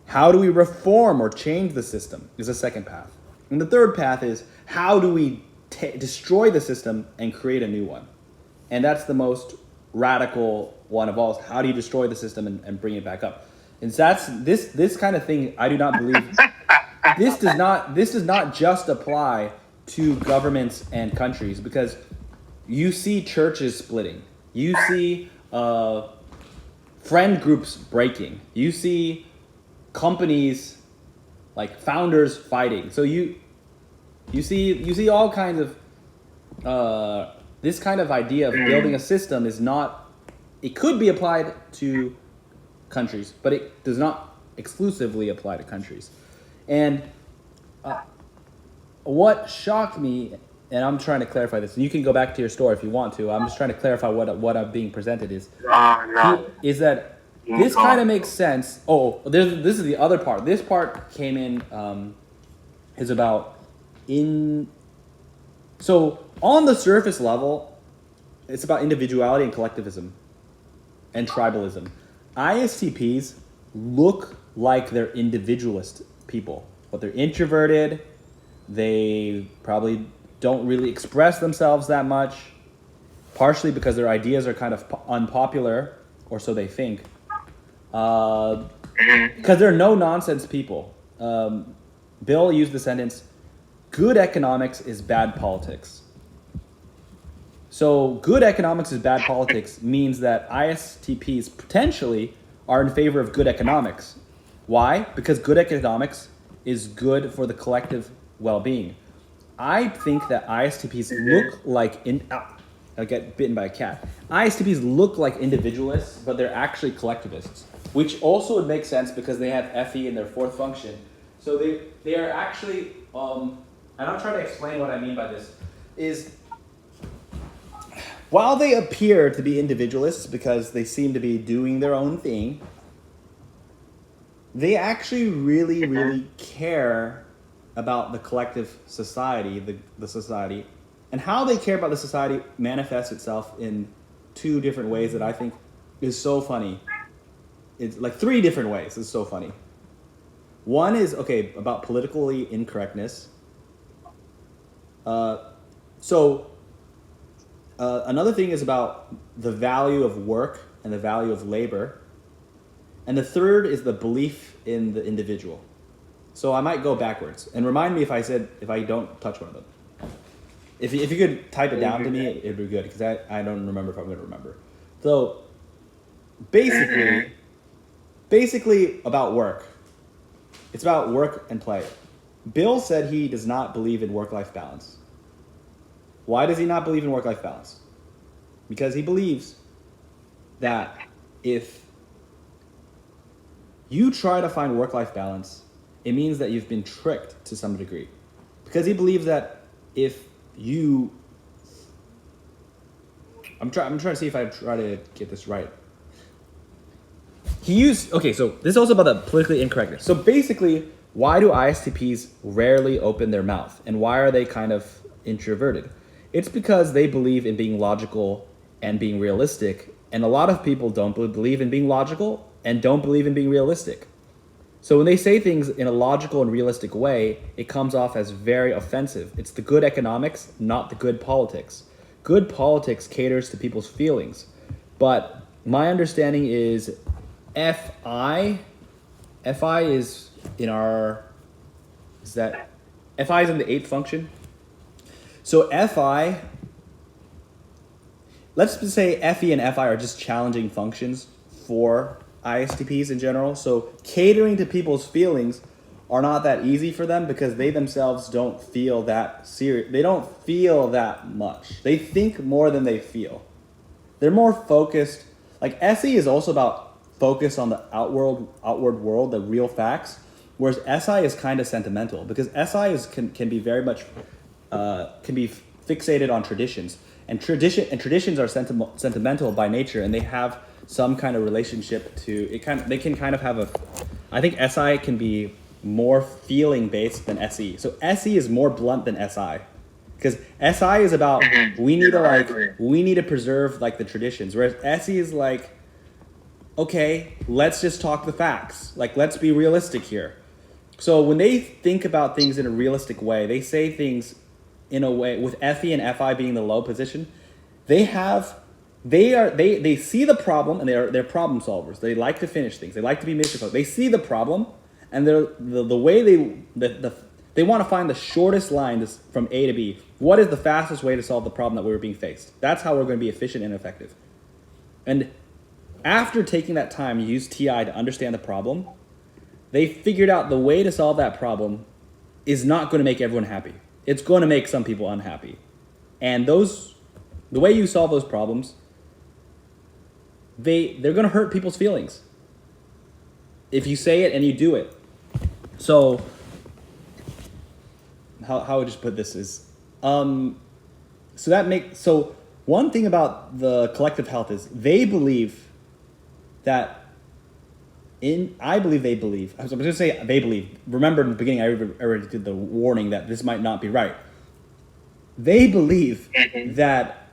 How do we reform or change the system is a second path. And the third path is how do we destroy the system and create a new one? And that's the most radical one of all. How do you destroy the system and bring it back up? And so that's this kind of thing. I do not believe this does not just apply to governments and countries, because you see churches splitting, you see friend groups breaking, you see companies founders fighting. So you see all kinds of this kind of idea of building a system is not. It could be applied to countries, but it does not exclusively apply to countries. And what shocked me, and I'm trying to clarify this, and you can go back to your story if you want to. I'm just trying to clarify what I'm being presented is. No. Is that this kind of makes sense. Oh, this is the other part. This part came in is about so on the surface level, it's about individuality and collectivism and tribalism. ISTPs look like they're individualist people, but they're introverted. They probably don't really express themselves that much, partially because their ideas are kind of unpopular, or so they think. Because they're no nonsense people. Bill used the sentence, good economics is bad politics. So good economics is bad politics means that ISTPs potentially are in favor of good economics. Why? Because good economics is good for the collective well-being. I think that ISTPs look like I get bitten by a cat. ISTPs look like individualists, but they're actually collectivists, which also would make sense because they have FE in their fourth function. So they are actually, and I'm trying to explain what I mean by this, is while they appear to be individualists because they seem to be doing their own thing, they actually really, really care about the collective society, the society. And how they care about the society manifests itself in two different ways that I think is so funny. It's like three different ways. It's so funny. One is, about politically incorrectness. Another thing is about the value of work and the value of labor. And the third is the belief in the individual. So I might go backwards. And remind me if I don't touch one of them. If you could type it down to me, it'd be good, because I don't remember if I'm going to remember. So basically about work. It's about work and play. Bill said he does not believe in work-life balance. Why does he not believe in work-life balance? Because he believes that if you try to find work-life balance, it means that you've been tricked to some degree. Because he believes that if you... I'm trying to see if I try to get this right. So this is also about the politically incorrectness. So basically, why do ISTPs rarely open their mouth? And why are they kind of introverted? It's because they believe in being logical and being realistic. And a lot of people don't believe in being logical and don't believe in being realistic. So when they say things in a logical and realistic way, it comes off as very offensive. It's the good economics, not the good politics. Good politics caters to people's feelings. But my understanding is FI is in FI is in the eighth function. So FI, let's just say FE and FI are just challenging functions for ISTPs in general. So catering to people's feelings are not that easy for them because they themselves don't feel that serious. They don't feel that much. They think more than they feel. They're more focused. Like SE is also about focus on the outward world, the real facts, whereas SI is kind of sentimental because SI can be very much can be fixated on traditions, and traditions are sentimental by nature, and they have some kind of relationship to it. They can kind of have I think SI can be more feeling based than SE. So SE is more blunt than SI. Because SI is about we need to preserve like the traditions, whereas SE is like, okay, let's just talk the facts. Like, let's be realistic here. So when they think about things in a realistic way, they say things in a way with FE and FI being the low position. They see the problem and they're problem solvers. They like to finish things. They like to be mystical. They see the problem and the way they want to find the shortest line from A to B. What is the fastest way to solve the problem that we were being faced? That's how we're going to be efficient and effective. And after taking that time to use TI to understand the problem, they figured out the way to solve that problem is not going to make everyone happy. It's going to make some people unhappy. And the way you solve those problems, they're going to hurt people's feelings if you say it and you do it. So how I would just put this is, so one thing about the collective health is they believe that I believe they believe. I was going to say they believe. Remember in the beginning, I already did the warning that this might not be right. They believe that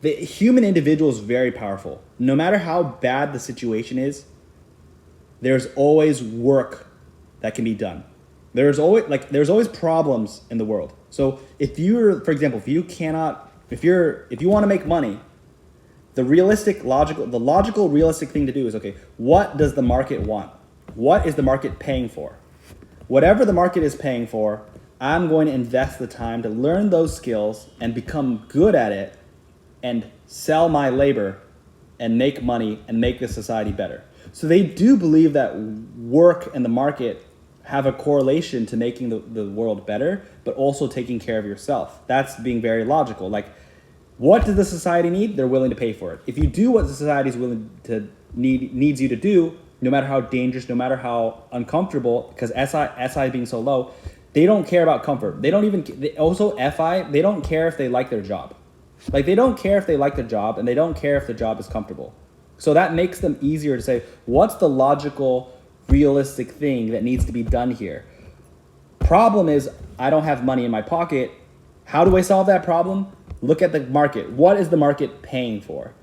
the human individual is very powerful. No matter how bad the situation is, there's always work that can be done. There's always problems in the world. So if you're, for example, if you want to make money, the logical, realistic thing to do is, okay, what does the market want? What is the market paying for? Whatever the market is paying for, I'm going to invest the time to learn those skills and become good at it and sell my labor and make money and make the society better. So they do believe that work and the market have a correlation to making the world better, but also taking care of yourself. That's being very logical. Like, what does the society need? They're willing to pay for it. If you do what the society is willing to needs you to do, no matter how dangerous, no matter how uncomfortable, because SI being so low, they don't care about comfort. They don't even, also FI, they don't care if they like their job. Like, they don't care if they like the job, and they don't care if the job is comfortable. So that makes them easier to say, what's the logical, realistic thing that needs to be done here? Problem is, I don't have money in my pocket. How do I solve that problem? Look at the market. What is the market paying for?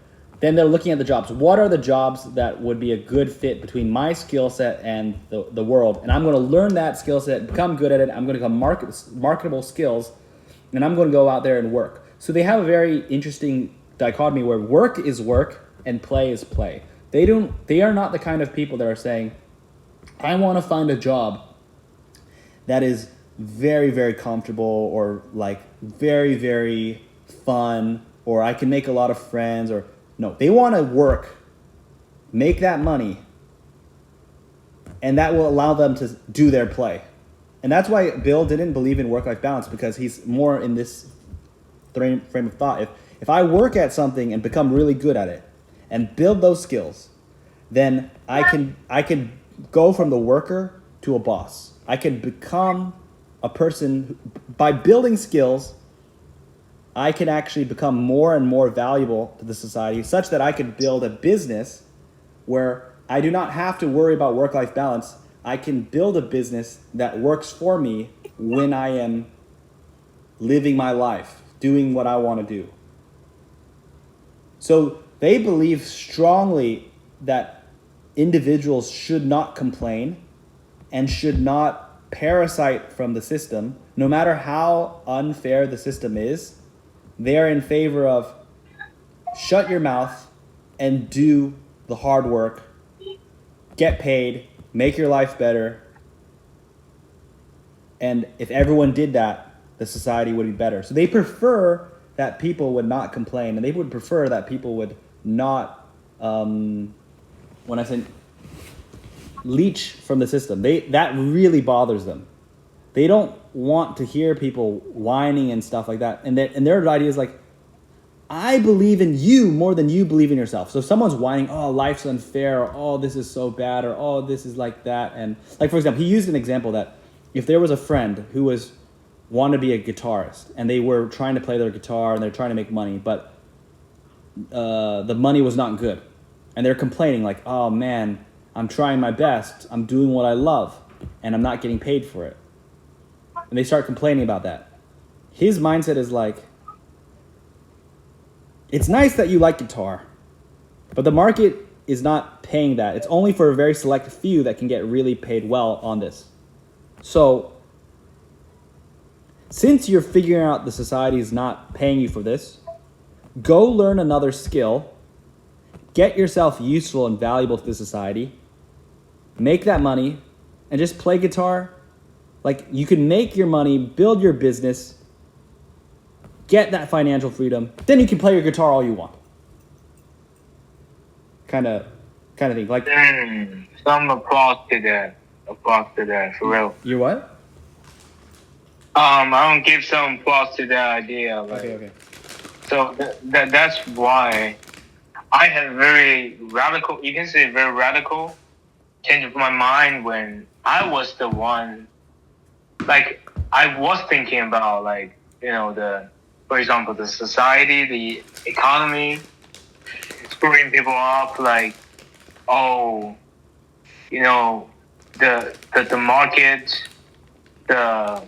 Then they're looking at the jobs. What are the jobs that would be a good fit between my skill set and the world? And I'm going to learn that skill set, become good at it. I'm going to become marketable skills, and I'm going to go out there and work. So they have a very interesting dichotomy where work is work and play is play. They are not the kind of people that are saying, I want to find a job that is very, very comfortable, or like very, very fun, or I can make a lot of friends, or no, they want to work, make that money, and that will allow them to do their play. And that's why Bill didn't believe in work-life balance, because he's more in this frame of thought. If I work at something and become really good at it and build those skills, then I can go from the worker to a boss. I can become a person by building skills. I can actually become more and more valuable to the society, such that I could build a business where I do not have to worry about work-life balance. I can build a business that works for me when I am living my life, doing what I want to do. So they believe strongly that individuals should not complain and should not parasite from the system, no matter how unfair the system is. They are in favor of shut your mouth and do the hard work, get paid, make your life better. And if everyone did that, the society would be better. So they prefer that people would not complain, and they would prefer that people would not, when I say leech from the system, that really bothers them. They don't want to hear people whining and stuff like that. And their idea is like, I believe in you more than you believe in yourself. So if someone's whining, oh, life's unfair, or oh, this is so bad, or oh, this is like that. And like, for example, he used an example that if there was a friend who wanted to be a guitarist, and they were trying to play their guitar and they're trying to make money, but the money was not good. And they're complaining like, oh man, I'm trying my best. I'm doing what I love, and I'm not getting paid for it. And they start complaining about that. His mindset is like, it's nice that you like guitar, but the market is not paying that. It's only for a very select few that can get really paid well on this. So since you're figuring out the society is not paying you for this, go learn another skill, get yourself useful and valuable to the society, make that money, and just play guitar. Like, you can make your money, build your business, get that financial freedom, then you can play your guitar all you want. Kind of thing. Like, some applause to that. Applause to that, for real. You're what? I don't give some applause to that idea. Like, Okay. So that's why I had very radical, you can say very radical, change of my mind when I was the one, like, I was thinking about, like, for example, the society, the economy, screwing people up, like, oh, you know, the market, the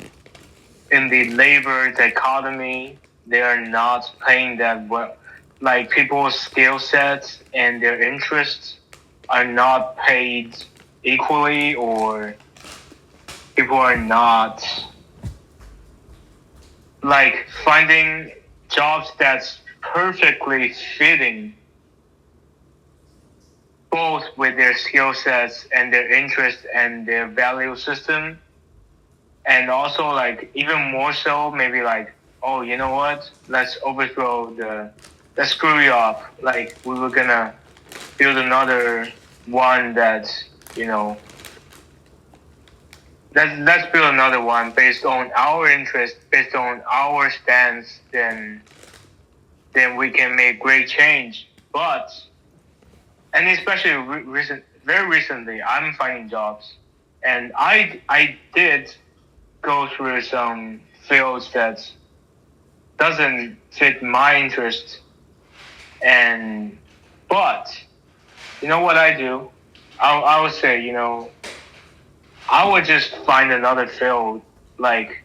in the labor, the economy, they are not paying that well. Like people's skill sets and their interests are not paid equally, or people are not like finding jobs that's perfectly fitting both with their skill sets and their interests and their value system. And also like even more so maybe like, oh, you know what, let's screw you up, like we were gonna build another one that's, you know, let's build another one based on our interest, based on our stance, then we can make great change. But and especially very recently I'm finding jobs, and I did go through some fields that doesn't fit my interest. And but you know what I do? I would say, you know, I would just find another field, like,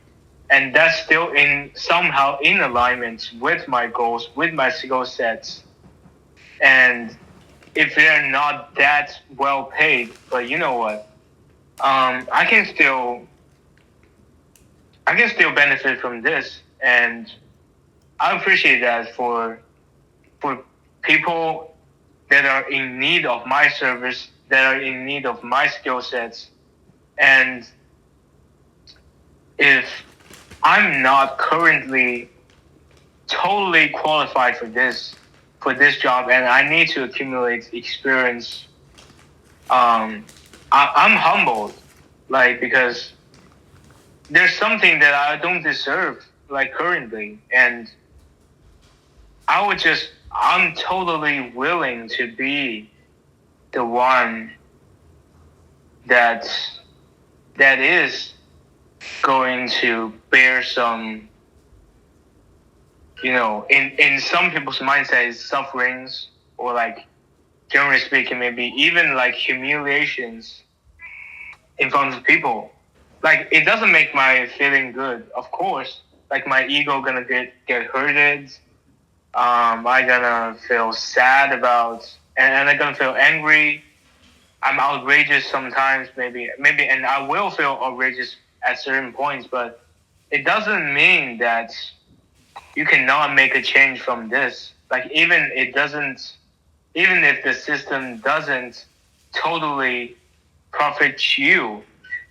and that's still in somehow in alignment with my goals, with my skill sets. And if they're not that well paid, but you know what? I can still benefit from this, and I appreciate that for people that are in need of my service, that are in need of my skill sets. And if I'm not currently totally qualified for this job, and I need to accumulate experience, I'm humbled, like because there's something that I don't deserve, like currently, and I'm totally willing to be the one that that is going to bear some, you know, in some people's mindset, sufferings, or like generally speaking, maybe even like humiliations in front of people. Like it doesn't make my feeling good, of course. Like my ego gonna get hurted. I gonna feel sad about, and I'm gonna feel angry. I'm outrageous sometimes, maybe, and I will feel outrageous at certain points. But it doesn't mean that you cannot make a change from this. Like even if the system doesn't totally profit you,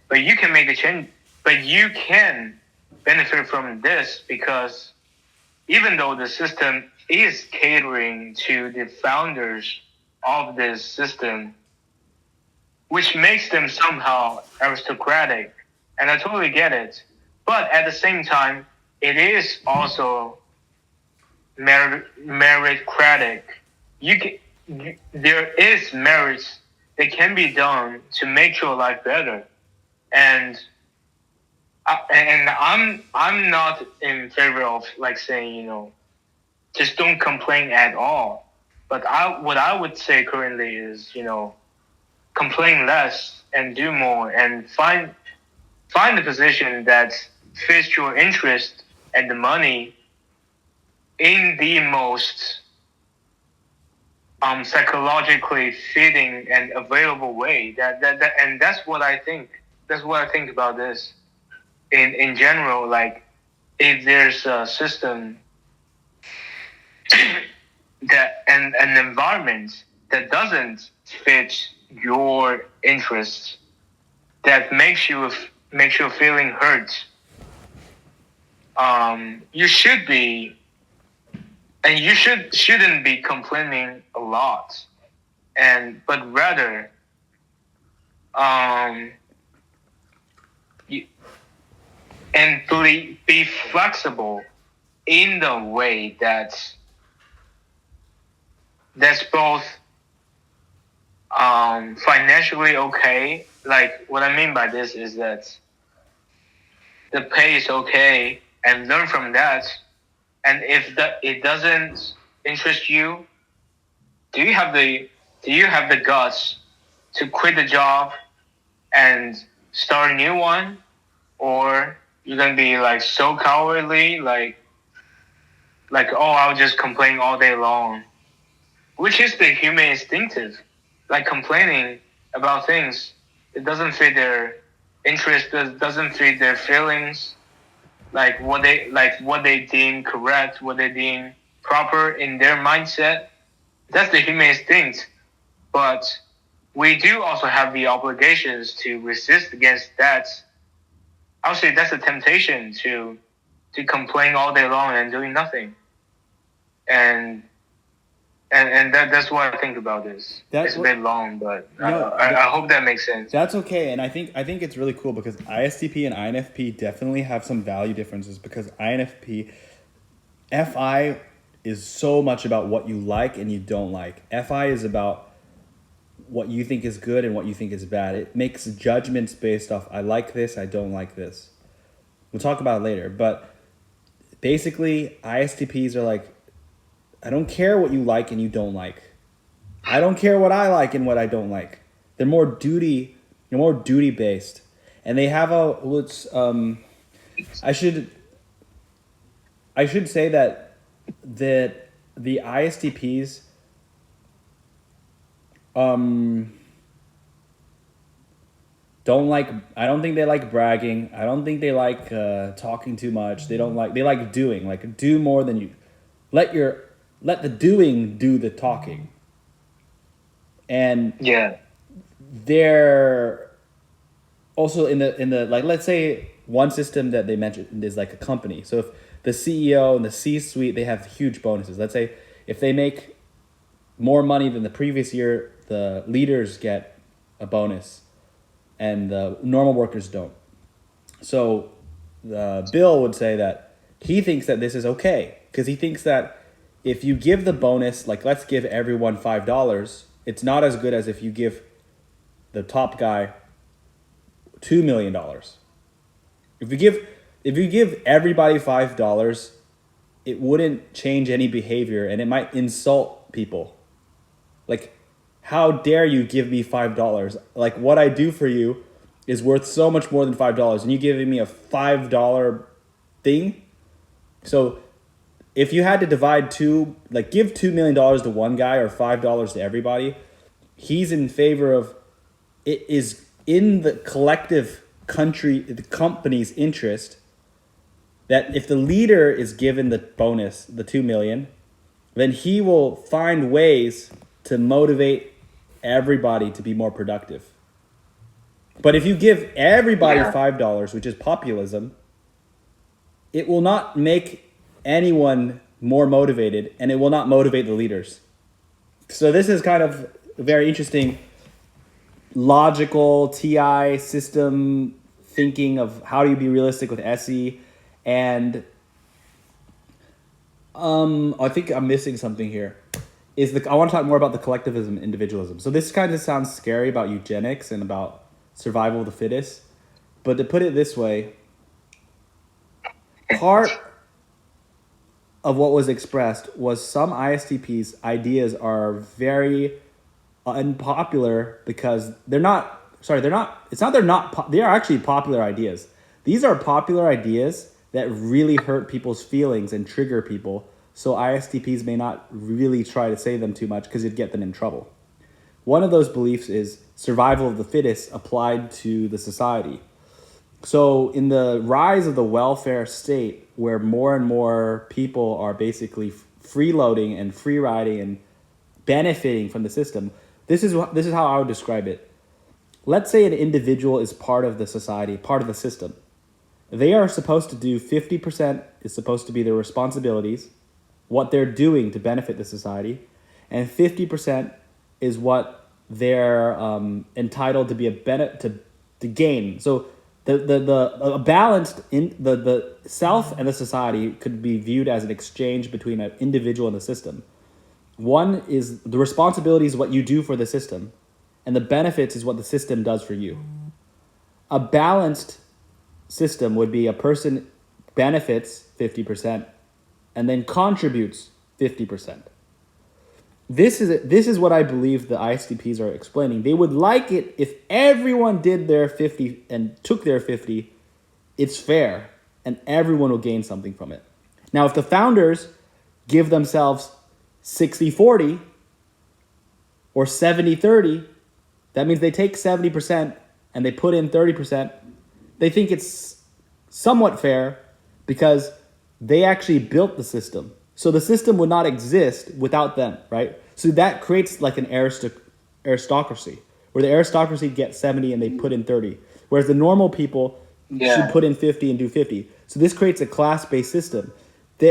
but you can make a change. But you can benefit from this, because even though the system is catering to the founders of this system, which makes them somehow aristocratic, and I totally get it. But at the same time, it is also meritocratic. There is merits that can be done to make your life better, and I'm not in favor of like saying, you know, just don't complain at all. But what I would say currently is, you know, complain less and do more, and find the position that fits your interest and the money in the most psychologically fitting and available way. And that's what I think. That's what I think about this. In general, like if there's a system that and an environment that doesn't fit your interests, that makes you feeling hurt, you should be, and you shouldn't be complaining a lot, but rather um you, and be flexible in the way that's both financially okay. Like what I mean by this is that the pay is okay, and learn from that. And if it doesn't interest you, do you have the guts to quit the job and start a new one, or you're gonna be like so cowardly, like oh, I'll just complain all day long, which is the human instinctive, like complaining about things. It doesn't fit their interest, doesn't fit their feelings, what they deem correct, what they deem proper in their mindset. That's the human instinct. But we do also have the obligations to resist against that. I would say that's a temptation to complain all day long and doing nothing. And that's what I think about this. It's a bit long, but I hope that makes sense. That's okay, and I think it's really cool because ISTP and INFP definitely have some value differences because FI is so much about what you like and you don't like. FI is about what you think is good and what you think is bad. It makes judgments based off, I like this, I don't like this. We'll talk about it later, but basically ISTPs are like, I don't care what you like and you don't like. I don't care what I like and what I don't like. They're more duty based. And they have I should say that the ISTPs I don't think they like bragging. I don't think they like talking too much. They like doing, like do more than you let the doing do the talking. And yeah, they're also in the like, let's say one system that they mentioned is like a company. So if the CEO and the C-suite, they have huge bonuses. Let's say if they make more money than the previous year, the leaders get a bonus and the normal workers don't. So Bill would say that he thinks that this is okay because he thinks that if you give the bonus, like let's give everyone $5, it's not as good as if you give the top guy $2 million. If you give everybody $5, it wouldn't change any behavior and it might insult people. Like, how dare you give me $5? Like, what I do for you is worth so much more than $5 and you giving me a $5 thing? So if you had to divide give $2 million to one guy or $5 to everybody, he's in favor of it is in the collective the company's interest that if the leader is given the bonus, the 2 million, then he will find ways to motivate everybody to be more productive. But if you give everybody $5, which is populism, it will not make anyone more motivated and it will not motivate the leaders. So this is kind of a very interesting logical TI system thinking of how do you be realistic with SE. And I think I'm missing something here. I want to talk more about the collectivism, individualism. So this kind of sounds scary about eugenics and about survival of the fittest. But to put it this way, part of what was expressed was some ISTPs' ideas are very unpopular because they are actually popular ideas. These are popular ideas that really hurt people's feelings and trigger people. So ISTPs may not really try to say them too much because it'd get them in trouble. One of those beliefs is survival of the fittest applied to the society. So in the rise of the welfare state, where more and more people are basically freeloading and free riding and benefiting from the system, this is how I would describe it. Let's say an individual is part of the society, part of the system. They are supposed to do 50% is supposed to be their responsibilities, what they're doing to benefit the society, and 50% is what they're entitled to be to gain. So a balanced in the self and the society could be viewed as an exchange between an individual and the system. One is the responsibility is what you do for the system, and the benefits is what the system does for you. A balanced system would be a person benefits 50% and then contributes 50%. this is what I believe the ISTPs are explaining. They would like it if everyone did their 50 and took their 50. It's fair, and everyone will gain something from it. Now, if the founders give themselves 60-40 or 70-30, that means they take 70% and they put in 30%. They think it's somewhat fair because they actually built the system. So the system would not exist without them, right? So that creates like an aristocracy, where the aristocracy gets 70 and they put in 30, whereas the normal people should put in 50 and do 50. So this creates a class-based system.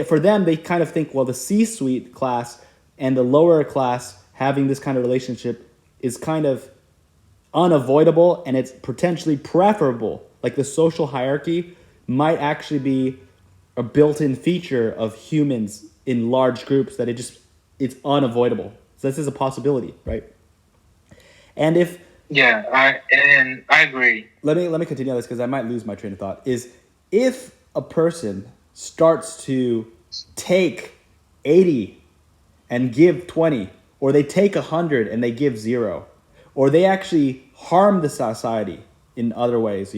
For them, they kind of think, well, the C-suite class and the lower class having this kind of relationship is kind of unavoidable, and it's potentially preferable. Like the social hierarchy might actually be a built-in feature of humans in large groups, that it's unavoidable. So this is a possibility, right? And if I agree. let me continue this because I might lose my train of thought. Is if a person starts to take 80 and give 20, or they take 100 and they give 0, or they actually harm the society in other ways,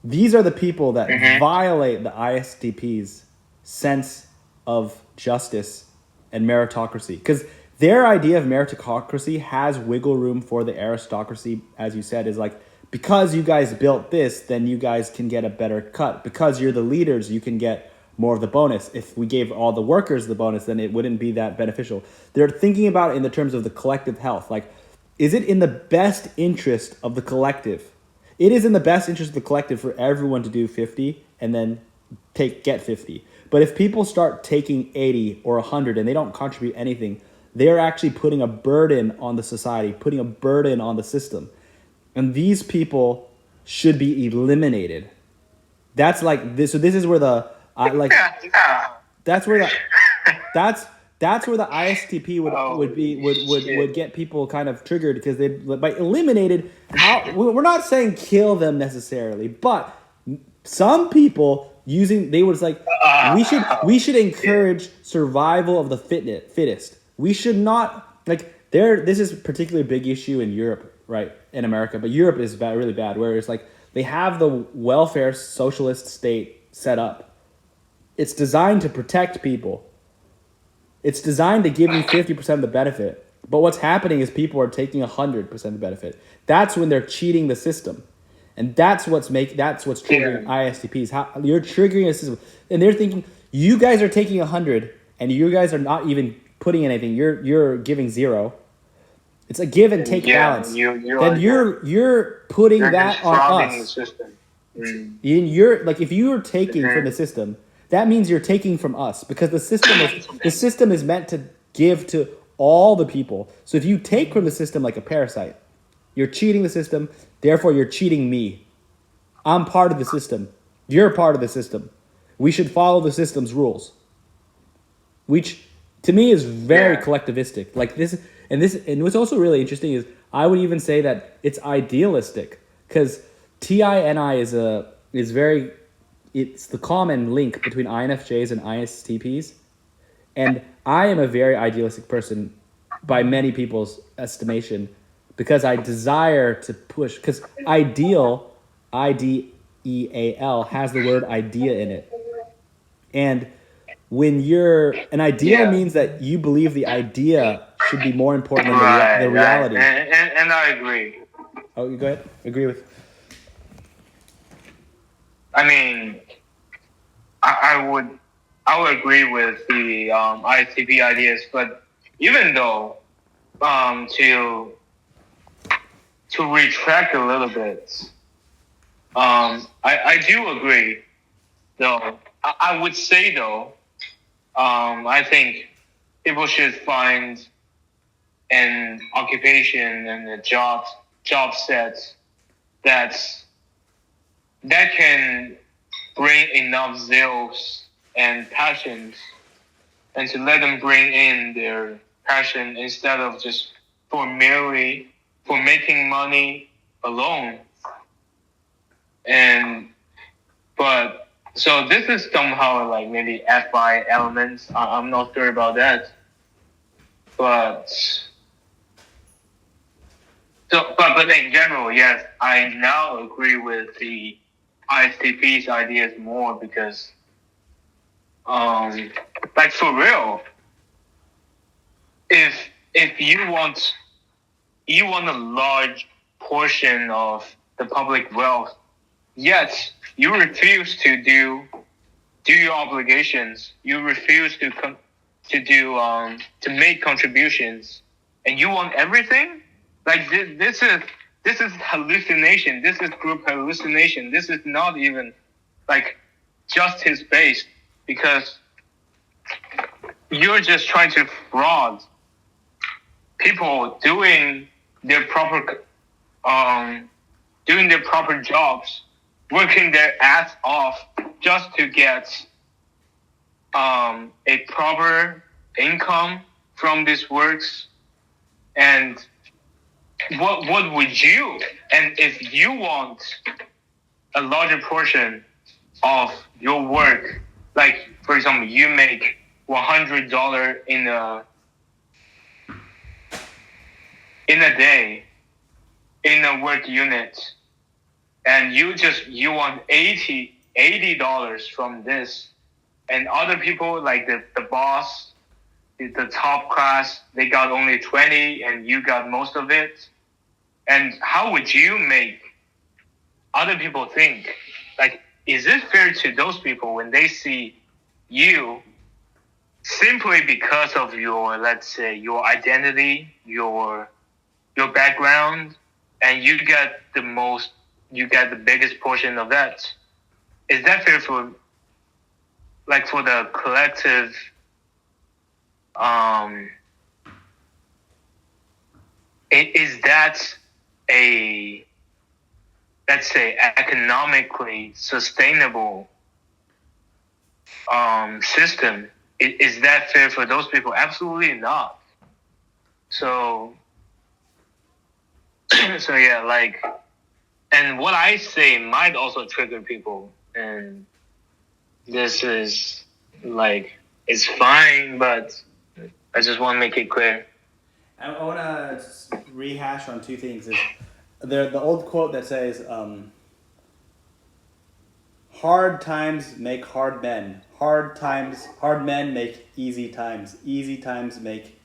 these are the people that violate the ISTP's sense of justice and meritocracy. Because their idea of meritocracy has wiggle room for the aristocracy, as you said, is like, because you guys built this, then you guys can get a better cut. Because you're the leaders, you can get more of the bonus. If we gave all the workers the bonus, then it wouldn't be that beneficial. They're thinking about it in the terms of the collective health. Like, is it in the best interest of the collective? It is in the best interest of the collective for everyone to do 50 and then get 50. But if people start taking 80 or 100 and they don't contribute anything, they're actually putting a burden on the society, putting a burden on the system. And these people should be eliminated. That's like this. So this is where that's where the ISTP would get people kind of triggered, because they, by eliminated, we're not saying kill them necessarily, but some people they was like, we should encourage survival of the fittest. We should not, like, this is a particularly big issue in Europe, right? In America, but Europe is really bad, where it's like they have the welfare socialist state set up. It's designed to protect people. It's designed to give you 50% of the benefit. But what's happening is people are taking 100% of the benefit. That's when they're cheating the system. And that's what's triggering ISTPs. You're triggering a system. And they're thinking, you guys are taking 100 and you guys are not even putting anything. You're giving 0. It's a give and take balance. You're putting that on us. The system. If you're taking from the system, that means you're taking from us, because the system is meant to give to all the people. So if you take from the system like a parasite, you're cheating the system. Therefore, you're cheating me. I'm part of the system. You're part of the system. We should follow the system's rules, which to me is very collectivistic. Like this, and what's also really interesting is I would even say that it's idealistic, because TINI is very. It's the common link between INFJs and ISTPs. And I am a very idealistic person by many people's estimation, because I desire to push, because ideal, IDEAL, has the word idea in it. And when an ideal means that you believe the idea should be more important than the reality. And I agree. Oh, you go ahead. Agree with. I mean, I would agree with the ISTP ideas, but even though to retract a little bit, I do agree. Though I would say though, I think people should find an occupation and a job set that can bring enough zeals and passions, and to let them bring in their passion instead of just for making money alone. So this is somehow like maybe FI elements. I'm not sure about that. but but in general, yes, I now agree with the ISTP's ideas more because like for real, if you want a large portion of the public wealth, yet you refuse to do your obligations. You refuse to make contributions, and you want everything. Like this is hallucination. This is group hallucination. This is not even like justice based because you're just trying to fraud people their proper um doing their proper jobs, working their ass off just to get a proper income from these works. And what would you, and if you want a larger portion of your work, like for example you make $100 in a day in a work unit, and you want $80 from this, and other people like the boss, the top class, they got only 20 and you got most of it. And how would you make other people think? Like, is it fair to those people when they see you simply because of your, let's say, your identity, your background, and you get the biggest portion of that? Is that fair for the collective is that a, let's say, economically sustainable system? Is that fair for those people? Absolutely not. So so yeah, like, and what I say might also trigger people, and this is like, it's fine, but I just want to make it clear. I want to rehash on two things. Is there the old quote that says, "Hard times make hard men. Hard men make easy times. Easy times make."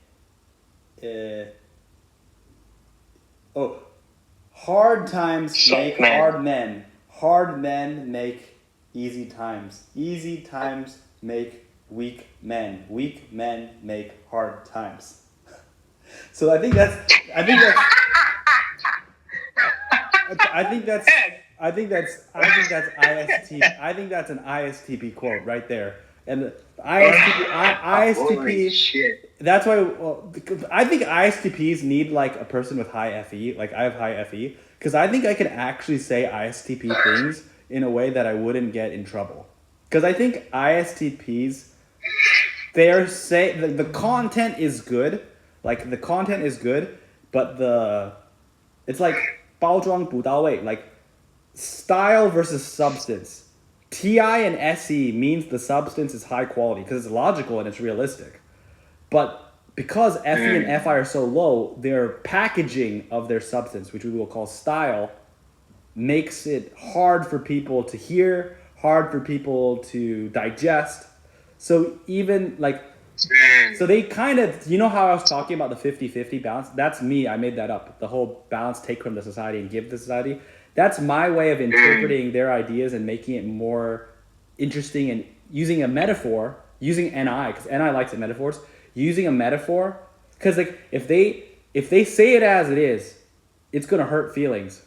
Hard times make hard men. Hard men make easy times. Easy times make weak men. Weak men make hard times. So I think that's an ISTP quote right there. And Holy shit. that's why, I think ISTPs need like a person with high FE. Like I have high FE because I think I can actually say ISTP things in a way that I wouldn't get in trouble. Because I think ISTPs, the content is good. Like the content is good, but it's like 包装不到位, like style versus substance. TI and SE means the substance is high quality because it's logical and it's realistic. But because FE and FI are so low, their packaging of their substance, which we will call style, makes it hard for people to hear, hard for people to digest. So even like, so they kind of, you know how I was talking about the 50-50 balance? That's me. I made that up. The whole balance, take from the society and give to the society. That's my way of interpreting their ideas and making it more interesting, and using a metaphor, using NI, because NI likes it, metaphors, using a metaphor, because like if they say it as it is, it's going to hurt feelings.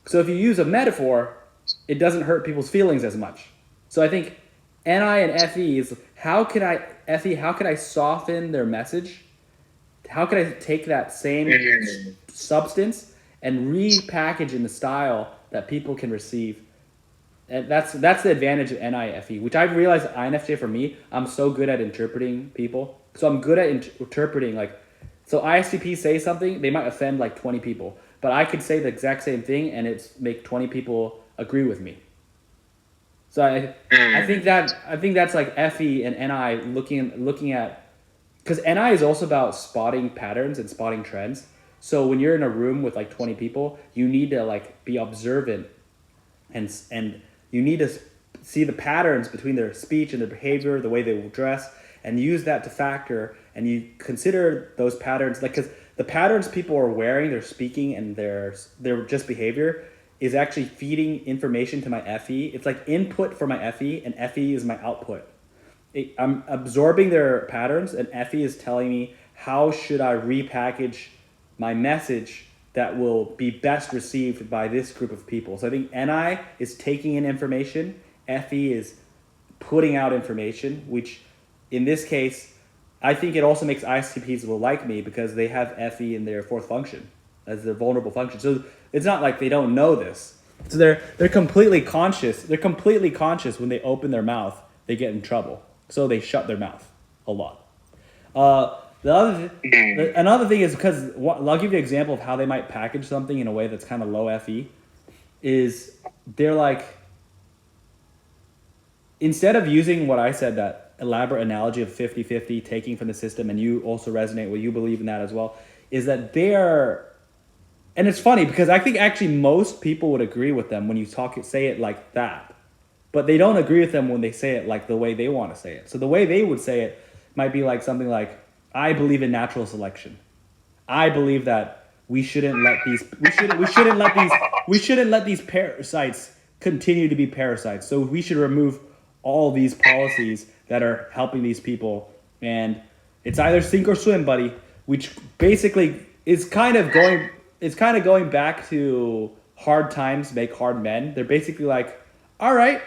So if you use a metaphor, it doesn't hurt people's feelings as much. So I think NI and FE is how can I soften their message? How can I take that same substance and repackage in the style that people can receive? And that's the advantage of NIFE, which I've realized INFJ for me, I'm so good at interpreting people. So I'm good at interpreting, like, so ISTP say something, they might offend like 20 people, but I could say the exact same thing and it's make 20 people agree with me. So I think that's like FE and NI looking at because NI is also about spotting patterns and spotting trends. So when you're in a room with like 20 people, you need to like be observant, and you need to see the patterns between their speech and their behavior, the way they will dress, and use that to factor. And you consider those patterns, like, because the patterns people are wearing, their speaking, and their just behavior is actually feeding information to my FE. It's like input for my FE, and FE is my output. I'm absorbing their patterns, and FE is telling me how should I repackage my message that will be best received by this group of people. So I think NI is taking in information, FE is putting out information, which in this case, I think it also makes ISTPs will like me because they have FE in their fourth function as their vulnerable function. So it's not like they don't know this. So they're completely conscious. They're completely conscious when they open their mouth, they get in trouble. So they shut their mouth a lot. Another thing is because I'll give you an example of how they might package something in a way that's kind of low FE. Is they're like, instead of using what I said, that elaborate analogy of 50-50 taking from the system, and you also resonate with, you believe in that as well, is that they are, and it's funny because I think actually most people would agree with them when you say it like that, but they don't agree with them when they say it like the way they want to say it. So the way they would say it might be like something like, I believe in natural selection. I believe that we shouldn't let these parasites continue to be parasites. So we should remove all these policies that are helping these people, and it's either sink or swim, buddy. Which basically is kind of going back to hard times make hard men. They're basically like, all right,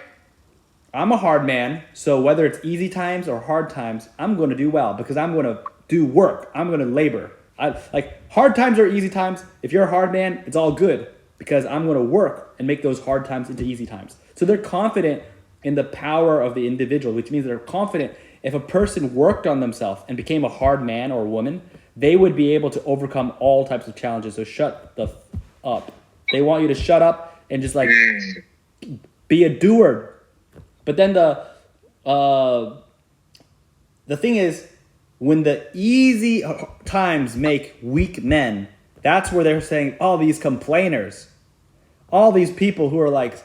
I'm a hard man, so whether it's easy times or hard times, I'm going to do well because I'm going to do work. I'm going to labor. Like hard times or easy times. If you're a hard man, it's all good because I'm going to work and make those hard times into easy times. So they're confident in the power of the individual, which means they're confident if a person worked on themselves and became a hard man or woman, they would be able to overcome all types of challenges. So shut the up. They want you to shut up and just like be a doer. But then the thing is, when the easy times make weak men, that's where they're saying, all these complainers, all these people who are like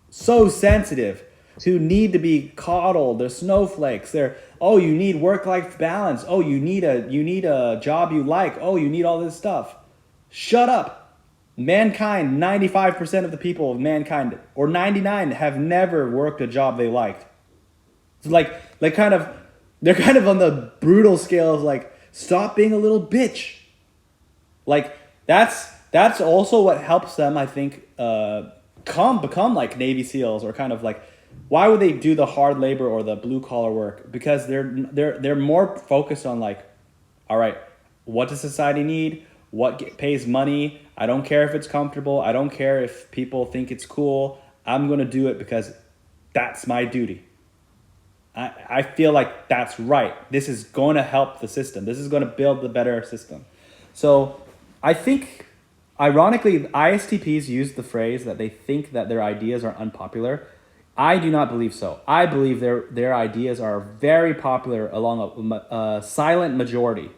so sensitive, who need to be coddled, they're snowflakes, they're, oh, you need work-life balance, oh, you need a job you like, oh, you need all this stuff. Shut up. Mankind, 95% of the people of mankind, or 99, have never worked a job they liked. So they're kind of on the brutal scale of like, stop being a little bitch. Like that's also what helps them, I think, become like Navy SEALs, or kind of like, why would they do the hard labor or the blue collar work? Because they're more focused on like, all right, what does society need? What pays money? I don't care if it's comfortable. I don't care if people think it's cool. I'm going to do it because that's my duty. I feel like that's right. This is going to help the system. This is going to build the better system. So I think, ironically, ISTPs use the phrase that they think that their ideas are unpopular. I do not believe so. I believe their ideas are very popular along a silent majority.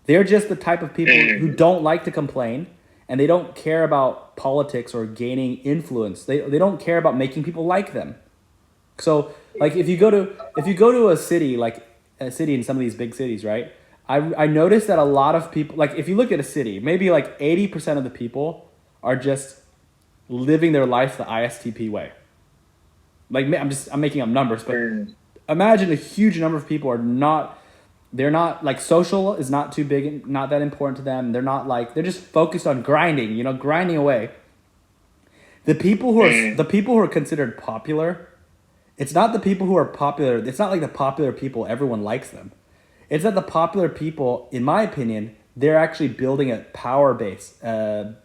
They're just the type of people who don't like to complain, and they don't care about politics or gaining influence. They don't care about making people like them. So like if you go to a city, like a city in some of these big cities, right? I noticed that a lot of people, like if you look at a city, maybe like 80% of the people are just living their life the ISTP way. Like I'm making up numbers, but imagine a huge number of people they're not like, social is not too big, not that important to them. They're not like, they're just focused on grinding, grinding away. The people who are considered popular, it's not the people who are popular. It's not like the popular people, everyone likes them. It's that the popular people, in my opinion, they're actually building a power base, a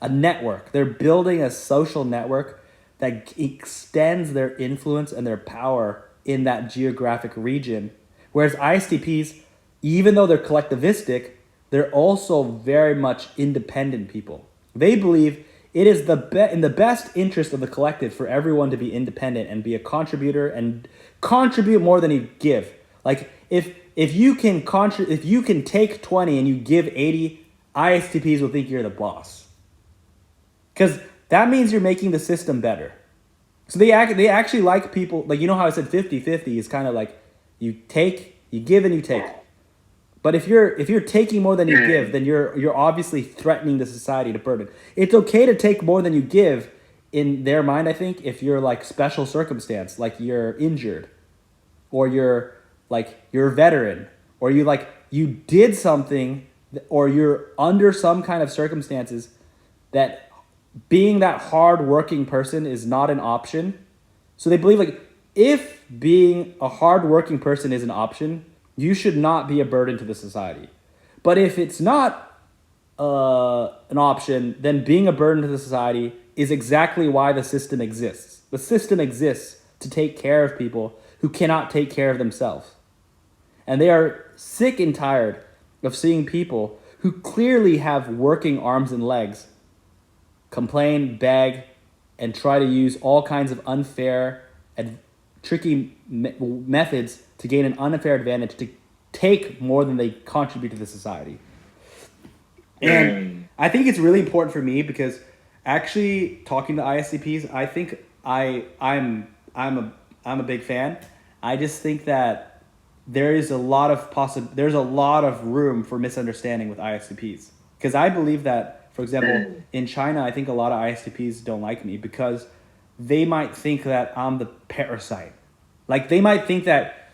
network. They're building a social network that extends their influence and their power in that geographic region. Whereas ISTPs, even though they're collectivistic, they're also very much independent people. They believe it is in the best interest of the collective for everyone to be independent and be a contributor and contribute more than you give. Like if you can if you can take 20 and you give 80, ISTPs will think you're the boss. Because that means you're making the system better. So they actually like people, like, you know how I said 50-50 is kind of like you give and you take. But if you're taking more than you give, then you're obviously threatening the society to burden. It's okay to take more than you give in their mind, I think, if you're like special circumstance, like you're injured, or you're a veteran, or you did something, or you're under some kind of circumstances that being that hard-working person is not an option. So they believe, like, if being a hard-working person is an option, you should not be a burden to the society. But if it's not an option, then being a burden to the society is exactly why the system exists. The system exists to take care of people who cannot take care of themselves. And they are sick and tired of seeing people who clearly have working arms and legs complain, beg, and try to use all kinds of unfair and tricky methods to gain an unfair advantage to take more than they contribute to the society. And I think it's really important for me because actually talking to ISTPs, I think I'm a big fan. I just think that there's a lot of room for misunderstanding with ISTPs, because I believe that, for example, in China, I think a lot of ISTPs don't like me because they might think that I'm the parasite. Like, they might think that,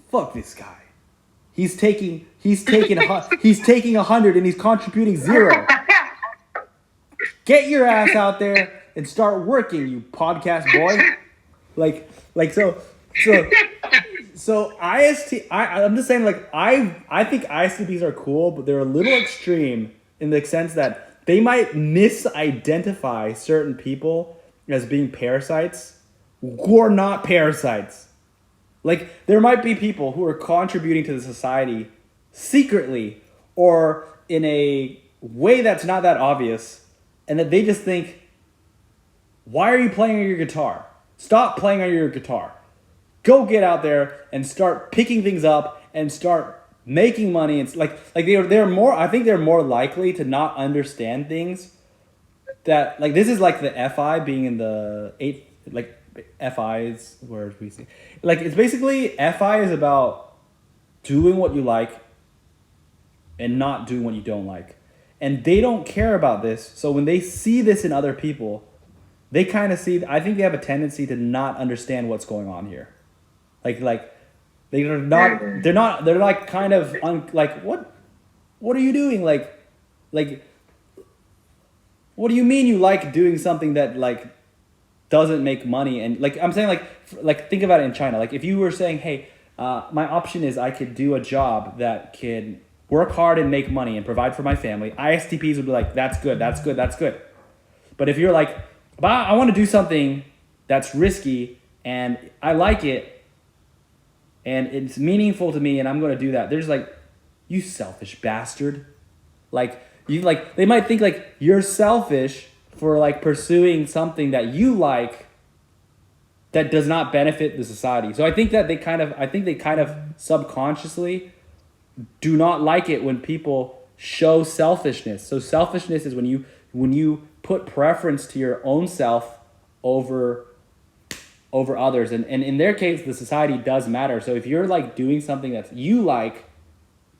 fuck this guy. He's taking 100 and he's contributing 0. Get your ass out there and start working, you podcast boy. I'm just saying, like, I think ISTPs are cool, but they're a little extreme in the sense that they might misidentify certain people as being parasites who are not parasites. Like, there might be people who are contributing to the society secretly or in a way that's not that obvious, and that they just think, why are you playing on your guitar? Stop playing on your guitar. Go get out there and start picking things up and start making money. It's like they're more, I think they're more likely to not understand things that, like, this is like the FI being in the 8th, like, FI's where we see, like, it's basically, FI is about doing what you like and not doing what you don't like, and they don't care about this. So when they see this in other people, they kind of see, I think they have a tendency to not understand what's going on here. Like they're like kind of like, what are you doing? Like what do you mean you like doing something that, like, doesn't make money? And, like, I'm saying, like think about it in China. Like, if you were saying, hey, my option is I could do a job that can work hard and make money and provide for my family, ISTPs would be like, that's good. But if you're like, but I want to do something that's risky and I like it and it's meaningful to me and I'm going to do that, there's like, you selfish bastard. Like, you, like, they might think like you're selfish for, like, pursuing something that you like that does not benefit the society. So I think that they kind of subconsciously do not like it when people show selfishness. So selfishness is when you put preference to your own self over others. And in their case, the society does matter. So if you're, like, doing something that you like,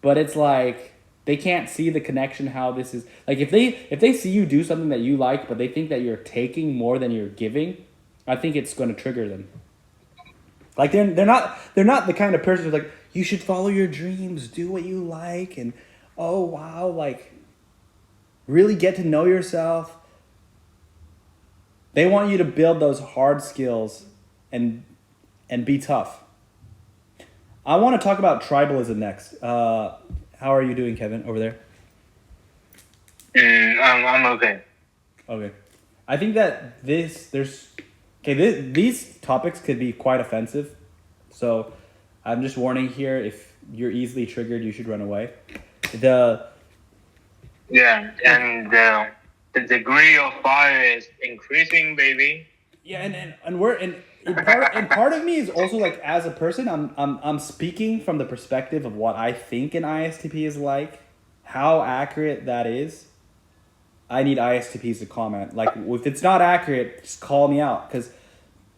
but it's like they can't see the connection, how this is, like, if they see you do something that you like, but they think that you're taking more than you're giving, I think it's going to trigger them. Like, they're not the kind of person who's like, you should follow your dreams, do what you like, and, oh wow, like, really get to know yourself. They want you to build those hard skills and be tough. I want to talk about tribalism next. How are you doing, Kevin, over there? I'm okay. Okay. I think that these topics could be quite offensive. So I'm just warning here, if you're easily triggered, you should run away. And the degree of fire is increasing, baby. Yeah, and part of me is also like, as a person, I'm speaking from the perspective of what I think an ISTP is like. How accurate that is, I need ISTPs to comment. Like, if it's not accurate, just call me out, because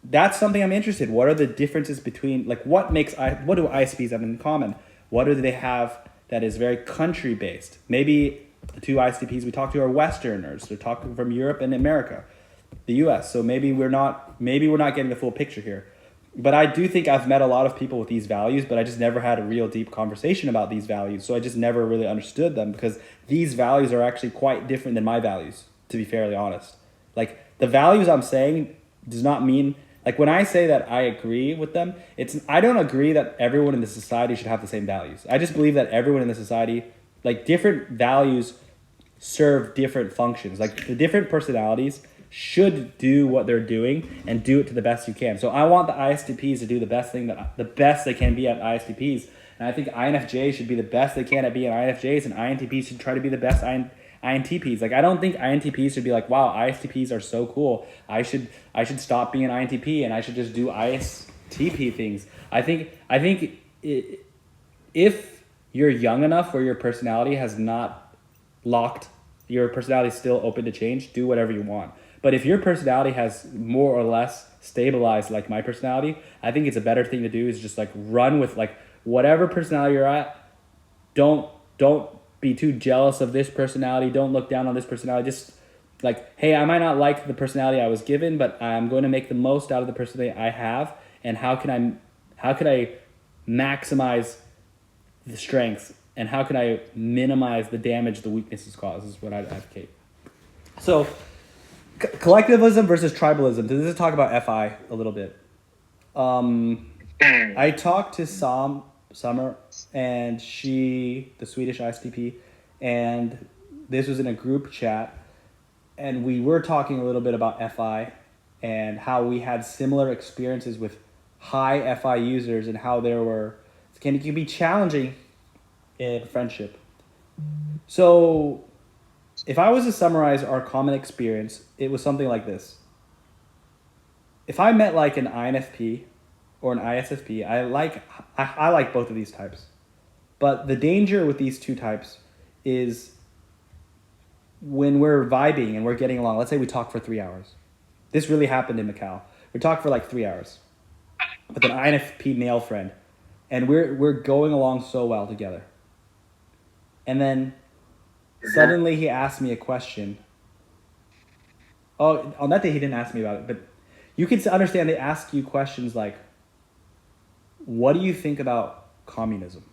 that's something I'm interested in. What are the differences between, like, what do ISPs have in common? What do they have that is very country based? Maybe the two ISTPs we talk to are Westerners. They're talking from Europe and America, the US. So maybe we're not getting the full picture here. But I do think I've met a lot of people with these values, but I just never had a real deep conversation about these values. So I just never really understood them, because these values are actually quite different than my values, to be fairly honest. Like, the values I'm saying does not mean, like, when I say that I agree with them, I don't agree that everyone in the society should have the same values. I just believe that everyone in the society, like, different values serve different functions. Like, the different personalities should do what they're doing and do it to the best you can. So I want the ISTPs to do the best they can be at ISTPs, and I think INFJs should be the best they can at being INFJs, and INTPs should try to be the best INTPs. Like, I don't think INTPs should be like, wow, ISTPs are so cool, I should stop being an INTP and I should just do ISTP things. I think if you're young enough where your personality has not locked, your personality is still open to change, do whatever you want. But if your personality has more or less stabilized, like my personality, I think it's a better thing to do is just, like, run with, like, whatever personality you're at. Don't be too jealous of this personality. Don't look down on this personality. Just, like, hey, I might not like the personality I was given, but I'm going to make the most out of the personality I have. And how can I maximize the strengths, and how can I minimize the damage the weaknesses cause, is what I'd advocate. So, collectivism versus tribalism. This is talk about FI a little bit. I talked to Summer, and the Swedish ISTP, and this was in a group chat, and we were talking a little bit about FI and how we had similar experiences with high FI users, and how it can be challenging in friendship. So, if I was to summarize our common experience, it was something like this. If I met, like, an INFP or an ISFP, I like both of these types. But the danger with these two types is when we're vibing and we're getting along. Let's say we talk for 3 hours. This really happened in Macau. We talked for like 3 hours with an INFP male friend, and we're going along so well together. And then suddenly he asked me a question. Oh, on that day he didn't ask me about it, but you can understand they ask you questions like, what do you think about communism?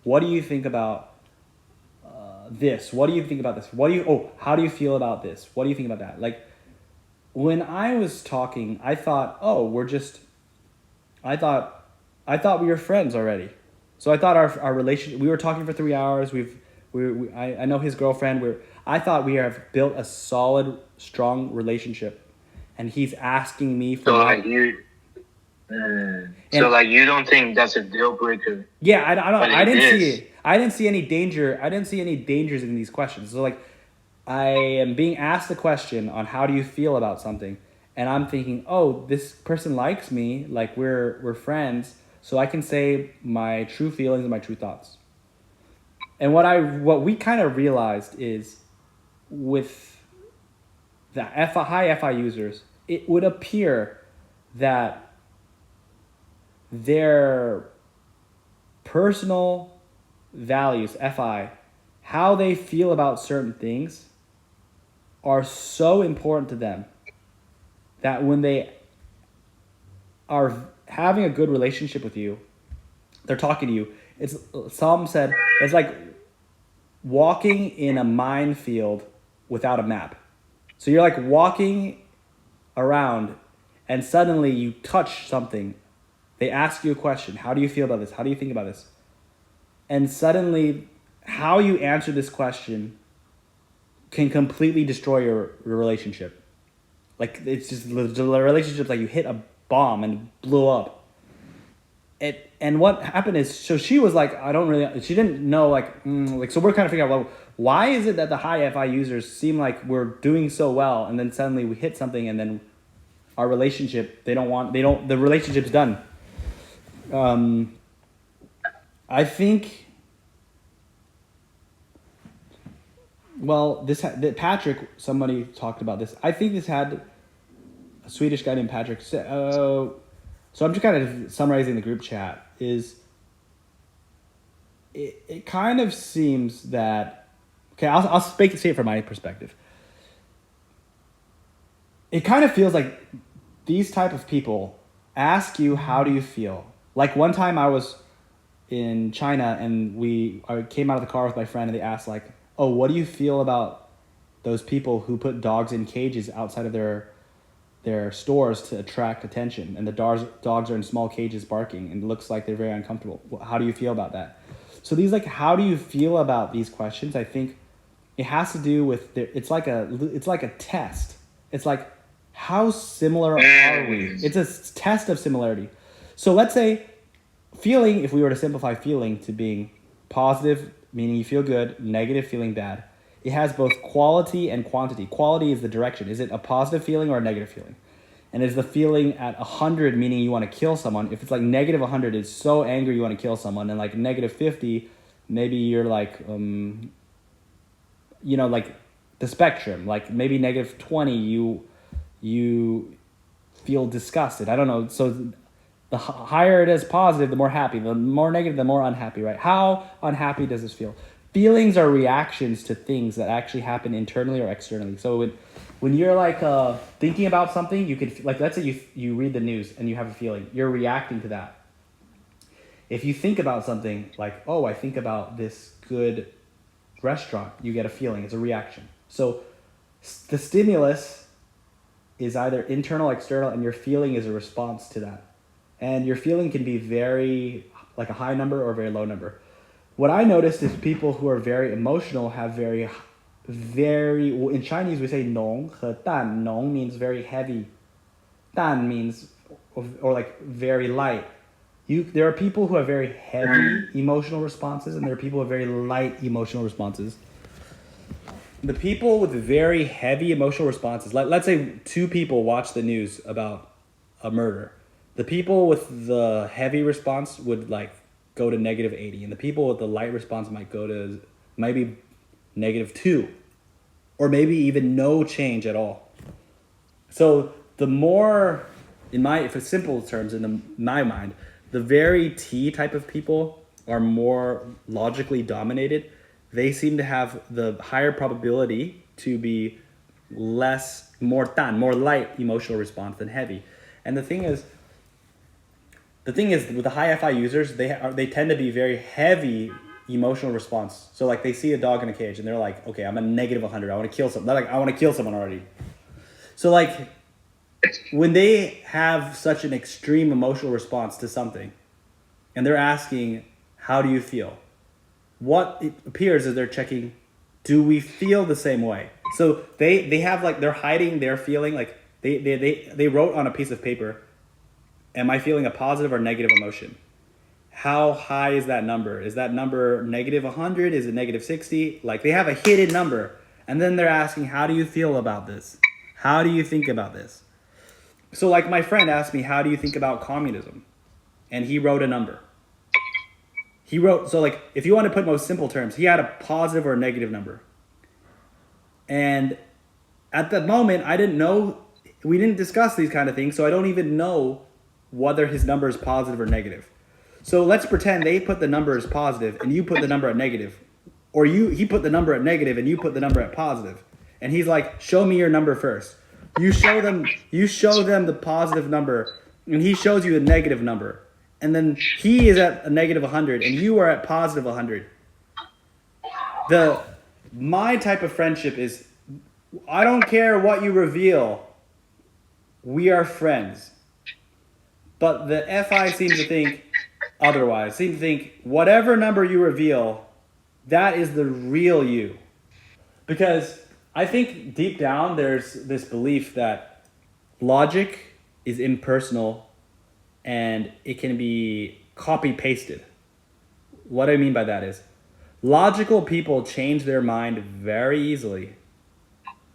What do you think about this? What do you think about this? How do you feel about this? What do you think about that? Like, when I was talking, I thought, I thought we were friends already. So I thought our relationship, we were talking for 3 hours. I know his girlfriend. I thought we have built a solid, strong relationship, and he's asking me for. So like you don't think that's a deal breaker? Yeah, I didn't see any danger. I didn't see any dangers in these questions. So, like, I am being asked a question on how do you feel about something, and I'm thinking, oh, this person likes me. Like, we're friends, so I can say my true feelings and my true thoughts. And what we kind of realized is, with the high FI users, it would appear that their personal values, FI, how they feel about certain things, are so important to them that when they are having a good relationship with you, they're talking to you. Some said it's like walking in a minefield without a map. So you're like walking around, and suddenly you touch something. They ask you a question. How do you feel about this? How do you think about this? And suddenly, how you answer this question can completely destroy your relationship. Like, it's just the relationship, like you hit a bomb and blew up. And what happened is, so she was like, she didn't know, so we're kind of figuring out, well, why is it that the high FI users seem like we're doing so well, and then suddenly we hit something, and then our relationship, the relationship's done. I think, well, Patrick, somebody talked about this. I think this had a Swedish guy named Patrick. So I'm just kind of summarizing the group chat. It kind of seems that, okay, I'll say it from my perspective. It kind of feels like these type of people ask you, how do you feel? Like one time I was in China and I came out of the car with my friend and they asked like, oh, what do you feel about those people who put dogs in cages outside of their stores to attract attention, and the dogs are in small cages barking and it looks like they're very uncomfortable. How do you feel about that? So these like, how do you feel about these questions? I think it has to do with it's like a test. It's like, how similar are we? It's a test of similarity. So let's say feeling, if we were to simplify feeling to being positive, meaning you feel good, negative, feeling bad, it has both quality and quantity. Quality is the direction. Is it a positive feeling or a negative feeling? And is the feeling at 100, meaning you want to kill someone? If it's like negative 100, it's so angry you want to kill someone. And like negative 50, maybe you're like, like the spectrum. Like maybe negative 20, you feel disgusted. I don't know. So the higher it is positive, the more happy. The more negative, the more unhappy, right? How unhappy does this feel? Feelings are reactions to things that actually happen internally or externally. So when you're like thinking about something, you could, like, let's say you read the news and you have a feeling, you're reacting to that. If you think about something like, oh, I think about this good restaurant, you get a feeling. It's a reaction. So the stimulus is either internal or external, and your feeling is a response to that. And your feeling can be very, like a high number or a very low number. What I noticed is people who are very emotional have very, in Chinese we say 浓 和淡. 浓 means very heavy. 淡 means, or like very light. There are people who have very heavy emotional responses, and there are people who have very light emotional responses. The people with very heavy emotional responses, let's say two people watch the news about a murder. The people with the heavy response would like go to negative 80, and the people with the light response might go to maybe negative 2, or maybe even no change at all. So the more, for simple terms, my mind, the very T type of people are more logically dominated. They seem to have the higher probability to be more light emotional response than heavy. And the thing is with the high FI users, they tend to be very heavy emotional response. So like they see a dog in a cage and they're like, okay, I'm a negative 100. I want to kill someone. They're like, I want to kill someone already. So like when they have such an extreme emotional response to something and they're asking, how do you feel? What it appears is they're checking, do we feel the same way? So they have like, they're hiding their feeling. Like they wrote on a piece of paper, am I feeling a positive or negative emotion? How high is that number? Is that number negative 100? Is it negative 60? Like they have a hidden number. And then they're asking, how do you feel about this? How do you think about this? So like my friend asked me, how do you think about communism? And he wrote a number. So like, if you want to put most simple terms, he had a positive or a negative number. And at the moment, I didn't know, we didn't discuss these kind of things, so I don't even know whether his number is positive or negative. So let's pretend they put the number as positive and you put the number at negative. Or he put the number at negative and you put the number at positive. And he's like, show me your number first. You show them the positive number and he shows you the negative number. And then he is at a negative 100 and you are at positive 100. My type of friendship is, I don't care what you reveal, we are friends. But the FI seems to think otherwise. Seems to think whatever number you reveal, that is the real you. Because I think deep down there's this belief that logic is impersonal and it can be copy-pasted. What I mean by that is, logical people change their mind very easily.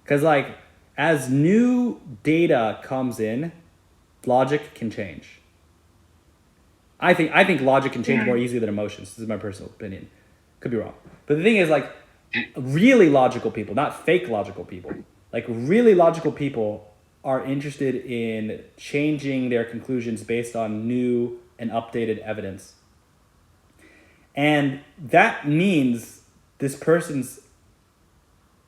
Because like, as new data comes in, logic can change. I think logic can change more easily than emotions. This is my personal opinion. Could be wrong. But the thing is, like, really logical people, not fake logical people, like really logical people are interested in changing their conclusions based on new and updated evidence. And that means this person's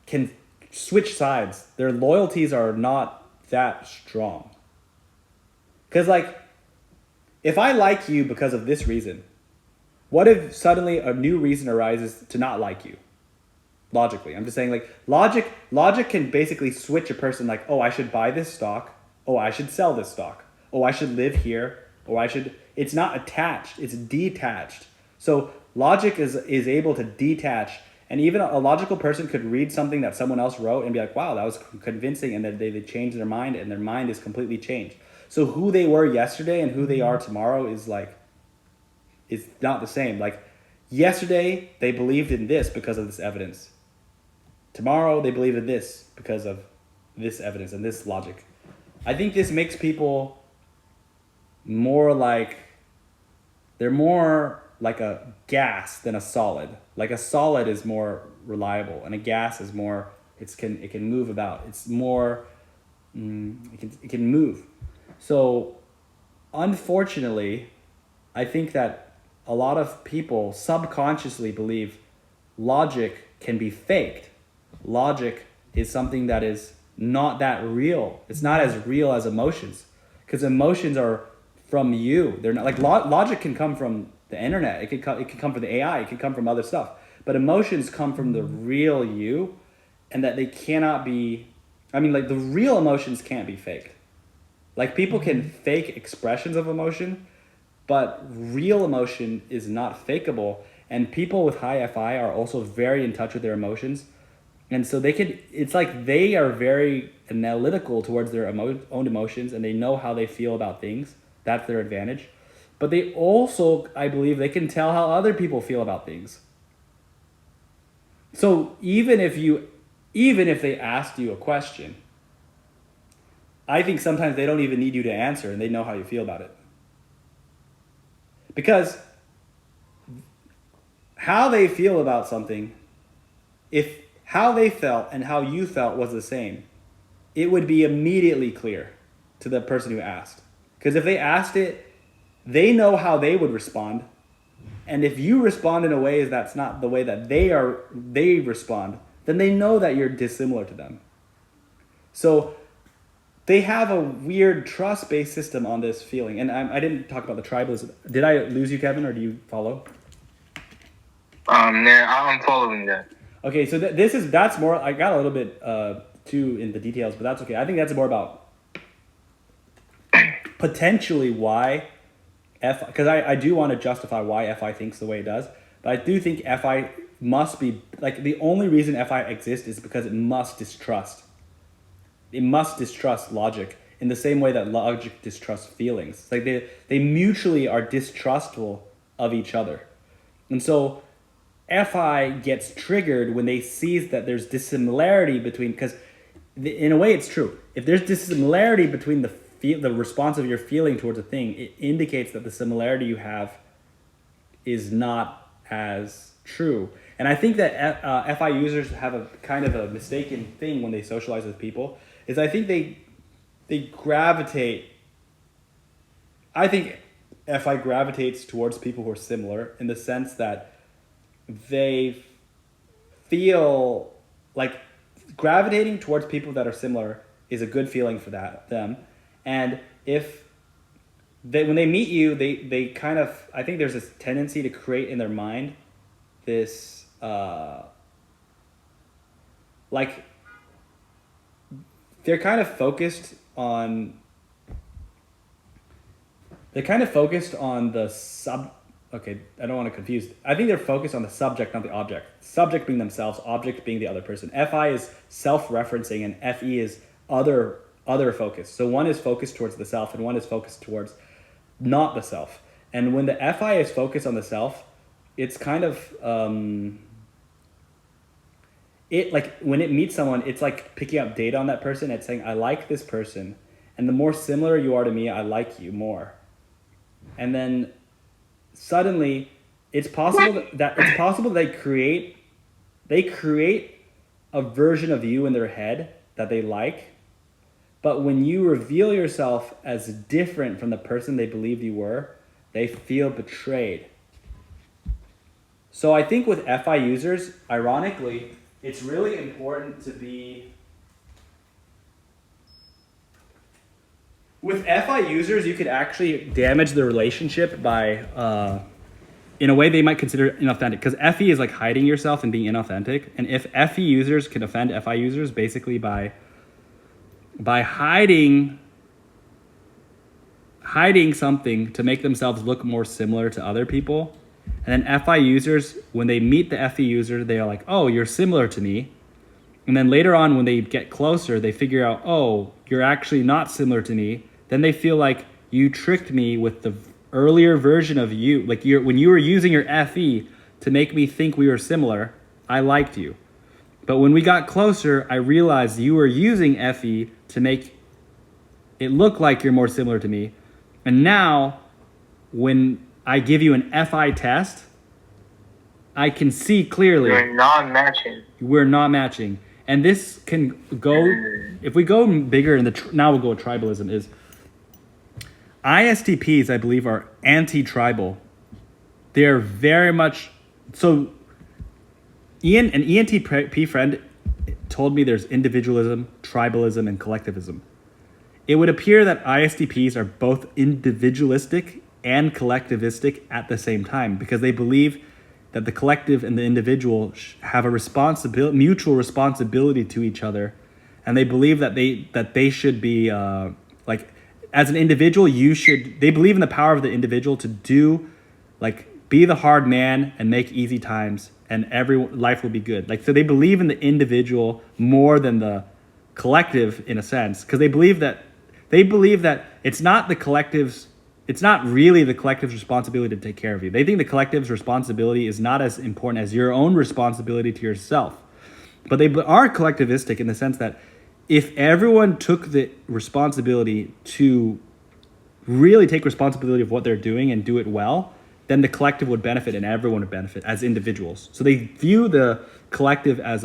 can switch sides. Their loyalties are not that strong. Because, like, if I like you because of this reason, what if suddenly a new reason arises to not like you? Logically, I'm just saying, like, logic can basically switch a person, like, oh, I should buy this stock, oh, I should sell this stock, oh, I should live here, oh, I should. It's not attached, it's detached. So logic is able to detach, and even a logical person could read something that someone else wrote and be like, wow, that was convincing, and then they change their mind, and their mind is completely changed. So who they were yesterday and who they are tomorrow is not the same. Like, yesterday they believed in this because of this evidence. Tomorrow they believe in this because of this evidence and this logic. I think this makes people more like, they're more like a gas than a solid. Like, a solid is more reliable, and a gas is more, it can move about. It's more, it can move. So unfortunately, I think that a lot of people subconsciously believe logic can be faked. Logic is something that is not that real. It's not as real as emotions, because emotions are from you. They're not like logic can come from the internet. It could come from the AI. It could come from other stuff. But emotions come from the real you, and that they cannot be. I mean, like, the real emotions can't be faked. Like, people can fake expressions of emotion, but real emotion is not fakeable. And people with high FI are also very in touch with their emotions. And so it's like they are very analytical towards their own emotions, and they know how they feel about things. That's their advantage. But they also, I believe, they can tell how other people feel about things. So even if they asked you a question, I think sometimes they don't even need you to answer, and they know how you feel about it. Because how they feel about something, if how they felt and how you felt was the same, it would be immediately clear to the person who asked. Because if they asked it, they know how they would respond. And if you respond in a way that's not the way that they respond, then they know that you're dissimilar to them. So they have a weird trust-based system on this feeling. And I didn't talk about the tribalism. Did I lose you, Kevin, or do you follow? I'm following that. Okay, so that's more. I got a little bit too in the details, but that's okay. I think that's more about potentially why because I do want to justify why FI thinks the way it does, but I do think FI must be, like, the only reason FI exists is because it must distrust. It must distrust logic in the same way that logic distrusts feelings. Like, they mutually are distrustful of each other. And so FI gets triggered when they see that there's dissimilarity between, because in a way it's true. If there's dissimilarity between the response of your feeling towards a thing, it indicates that the similarity you have is not as true. And I think that FI users have a kind of a mistaken thing when they socialize with people, is I think they gravitate, I think FI gravitates towards people who are similar in the sense that they feel like gravitating towards people that are similar is a good feeling for them. And when they meet you, they kind of, I think there's this tendency to create in their mind this, like, they're kind of focused on the okay, I don't want to confuse. I think they're focused on the subject, not the object. Subject being themselves, object being the other person. FI is self-referencing, and FE is other focus. So one is focused towards the self, and one is focused towards not the self. And when the FI is focused on the self, it's kind of it like when it meets someone, it's like picking up data on that person. It's saying, I like this person, and the more similar you are to me, I like you more. And then suddenly, it's possible that they create a version of you in their head that they like, but when you reveal yourself as different from the person they believed you were, they feel betrayed. So I think with FI users, ironically, it's really important to be... With FI users, you could actually damage the relationship by, in a way they might consider inauthentic. Because FE is like hiding yourself and being inauthentic. And if FE users can offend FI users basically by hiding something to make themselves look more similar to other people. And then FI users, when they meet the FE user, they are like, oh, you're similar to me. And then later on, when they get closer, they figure out, oh, you're actually not similar to me. Then they feel like you tricked me with the earlier version of you. Like when you were using your FE to make me think we were similar, I liked you. But when we got closer, I realized you were using FE to make it look like you're more similar to me. And now, when I give you an FI test, I can see clearly We're not matching. we're not matching. And this can go, if we go bigger in now we'll go with tribalism, is ISTPs, I believe, are anti-tribal. They're very much, so an ENTP friend told me there's individualism, tribalism, and collectivism. It would appear that ISTPs are both individualistic and collectivistic at the same time because they believe that the collective and the individual have a mutual responsibility to each other, and they believe that they should be like, as an individual, they believe in the power of the individual to do, like, be the hard man and make easy times, and life will be good. Like, so they believe in the individual more than the collective in a sense, because they believe that it's not really the collective's responsibility to take care of you. They think the collective's responsibility is not as important as your own responsibility to yourself. But they are collectivistic in the sense that if everyone took the responsibility to really take responsibility of what they're doing and do it well, then the collective would benefit and everyone would benefit as individuals. So they view the collective as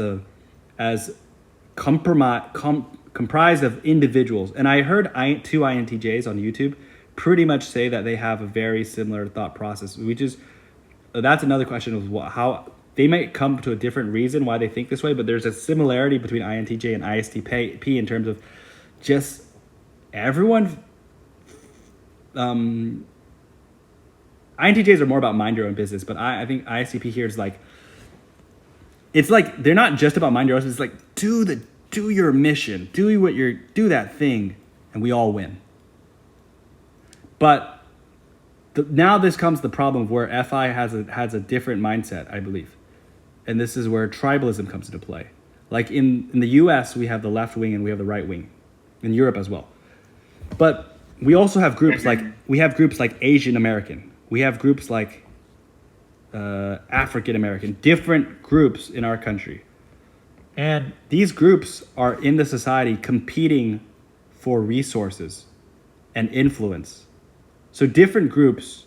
comprised of individuals. And I heard two INTJs on YouTube pretty much say that they have a very similar thought process, that's another question of how they might come to a different reason why they think this way, but there's a similarity between INTJ and ISTP in terms of just everyone. INTJs are more about mind your own business, but I think ISTP here is like, it's like they're not just about mind your own business. It's like do your mission, do that thing, and we all win. But now this comes the problem where FI has a different mindset, I believe. And this is where tribalism comes into play. Like in the US, we have the left wing and we have the right wing. In Europe as well. But we also have groups like Asian American. We have groups like African American, different groups in our country. And these groups are in the society competing for resources and influence. So different groups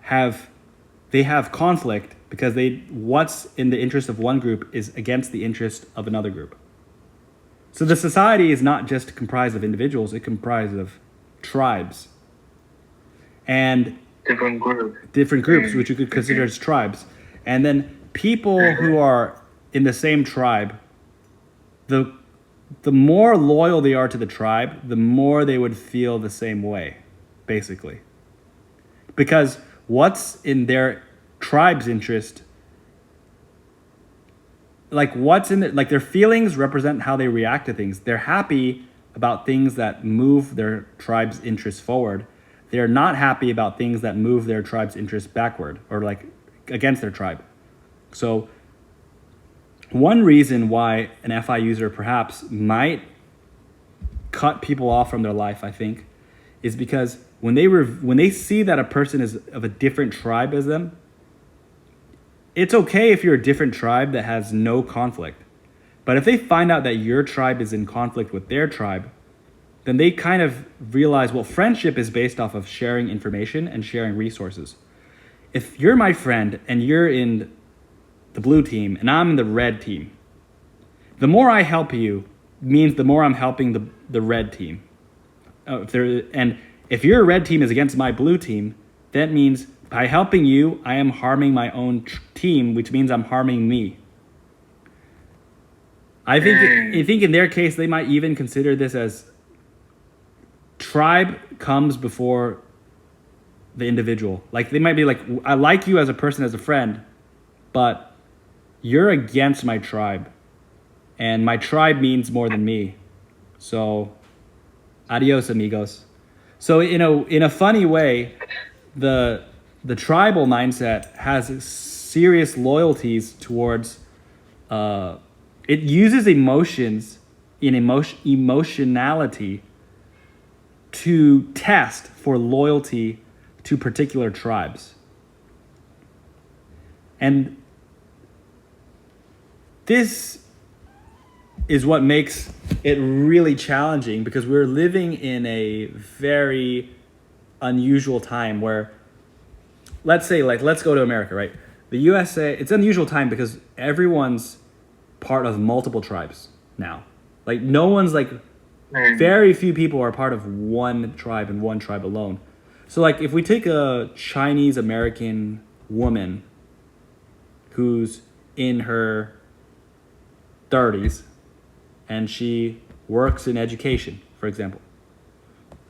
have conflict because what's in the interest of one group is against the interest of another group. So the society is not just comprised of individuals, it comprises of tribes. And Different groups, which you could consider as tribes. And then people who are in the same tribe, the more loyal they are to the tribe, the more they would feel the same way, basically. Because what's in their tribe's interest, like their feelings represent how they react to things. They're happy about things that move their tribe's interests forward. They're not happy about things that move their tribe's interests backward or like against their tribe. So one reason why an FI user perhaps might cut people off from their life, I think, is because when they see that a person is of a different tribe as them, it's okay if you're a different tribe that has no conflict. But if they find out that your tribe is in conflict with their tribe, then they kind of realize, well, friendship is based off of sharing information and sharing resources. If you're my friend and you're in the blue team and I'm in the red team, the more I help you means the more I'm helping the red team. And if your red team is against my blue team, that means by helping you, I am harming my own team, which means I'm harming me. I think in their case, they might even consider this as tribe comes before the individual. Like they might be like, I like you as a person, as a friend, but you're against my tribe. And my tribe means more than me. So, adios, amigos. So, in a funny way, the tribal mindset has serious loyalties towards. It uses emotions in emotionality to test for loyalty to particular tribes. And this is what makes it really challenging, because we're living in a very unusual time where, let's go to America, right? The USA, it's an unusual time because everyone's part of multiple tribes now. Like no one's like, very few people are part of one tribe and one tribe alone. So like if we take a Chinese American woman who's in her 30s and she works in education, for example.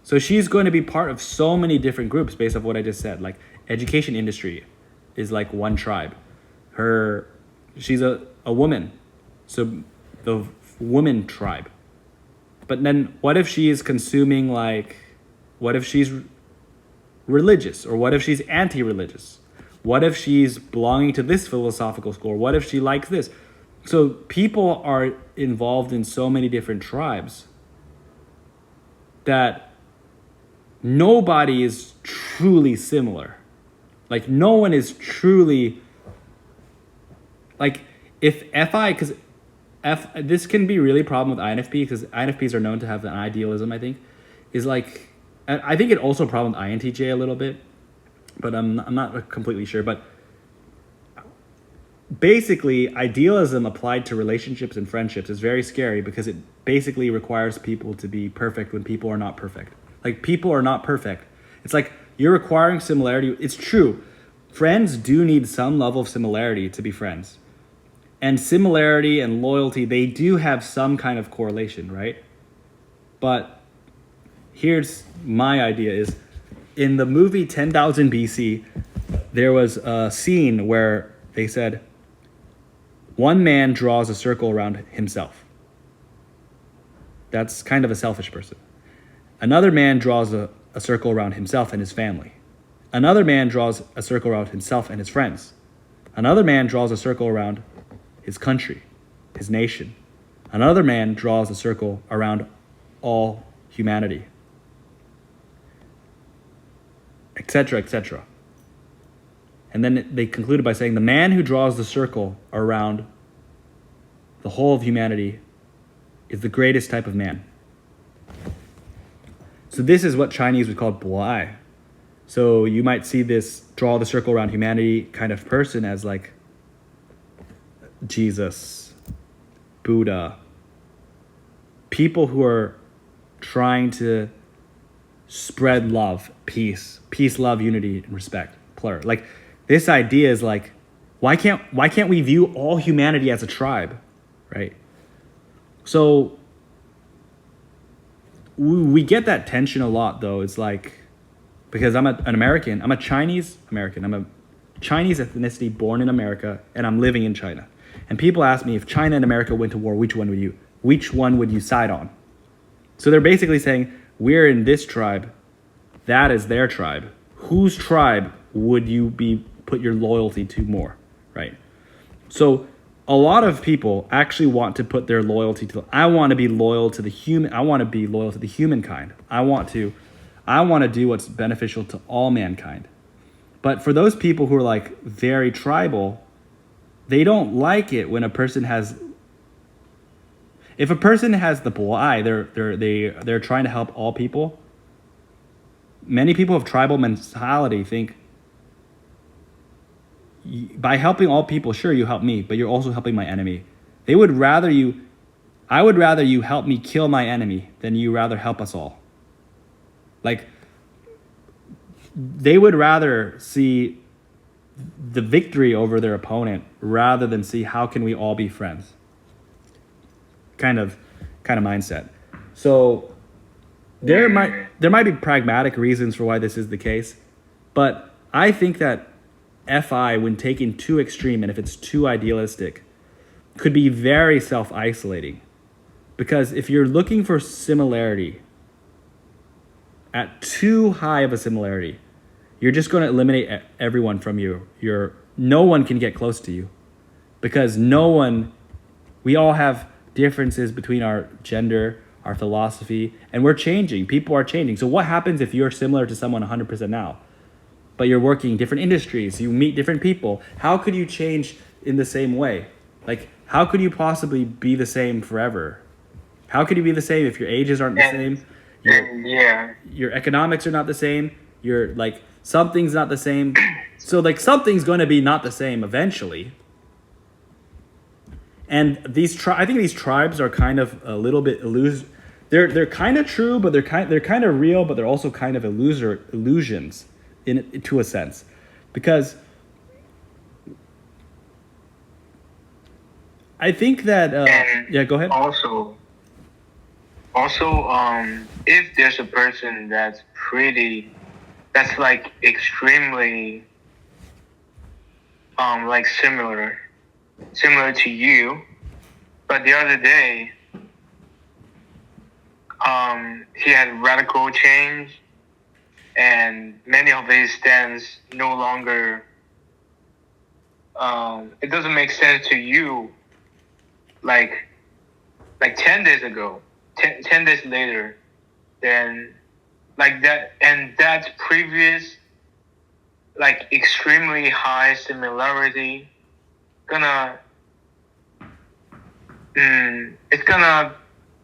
So she's going to be part of so many different groups based off what I just said. Like education industry is like one tribe. She's a woman, so the woman tribe. But then what if she is consuming what if she's religious, or what if she's anti-religious? What if she's belonging to this philosophical school? What if she likes this? So people are involved in so many different tribes that nobody is truly similar. Like no one is truly like because this can be really a problem with INFP, because INFPs are known to have an idealism, I think, is like, I think it also a problem with INTJ a little bit, but I'm not completely sure. But basically, idealism applied to relationships and friendships is very scary because it basically requires people to be perfect when people are not perfect. Like people are not perfect. It's like you're requiring similarity. It's true. Friends do need some level of similarity to be friends. And similarity and loyalty, they do have some kind of correlation, right? But here's my idea is, in the movie 10,000 BC, there was a scene where they said, one man draws a circle around himself. That's kind of a selfish person. Another man draws a circle around himself and his family. Another man draws a circle around himself and his friends. Another man draws a circle around his country, his nation. Another man draws a circle around all humanity, etc., etc. And then they concluded by saying the man who draws the circle around the whole of humanity is the greatest type of man. So this is what Chinese would call 博爱. So you might see this draw the circle around humanity kind of person as like Jesus, Buddha, people who are trying to spread love, peace, love, unity, and respect, plural. Like this idea is like, why can't we view all humanity as a tribe, right? So we get that tension a lot, though. It's like, because I'm an American, I'm a Chinese American, I'm a Chinese ethnicity born in America, and I'm living in China. And people ask me, if China and America went to war, which one would you side on? So they're basically saying, we're in this tribe, that is their tribe. Whose tribe would you put your loyalty to more, right? So a lot of people actually want to put their loyalty to, I want to be loyal to the human, I want to be loyal to the humankind. I want to do what's beneficial to all mankind. But for those people who are like very tribal, they don't like it when a person has. If a person has the lie, they're trying to help all people. Many people of tribal mentality think by helping all people, sure, you help me, but you're also helping my enemy. They would rather you. I would rather you help me kill my enemy than you rather help us all. Like, they would rather see the victory over their opponent rather than see how can we all be friends. Kind of mindset. So there might be pragmatic reasons for why this is the case, but I think that FI, when taken too extreme and if it's too idealistic, could be very self-isolating. Because if you're looking for similarity at too high of a similarity, you're just going to eliminate everyone from you. No one can get close to you because we all have differences between our gender, our philosophy, and we're changing. People are changing. So what happens if you're similar to someone 100% now, but you're working different industries, you meet different people? How could you change in the same way? Like, how could you possibly be the same forever? How could you be the same if your ages aren't the same? Your economics are not the same. Your something's not the same. So something's going to be not the same eventually. And I think these tribes are kind of a little bit They're kind of true, but they're kind of real, but they're also kind of illusions to a sense, because I think that yeah, go ahead. Also, if there's a person that's extremely similar to you, but the other day he had radical change and many of his stands no longer it doesn't make sense to you like 10 days ago, 10 days later, then that, and that previous extremely high similarity it's gonna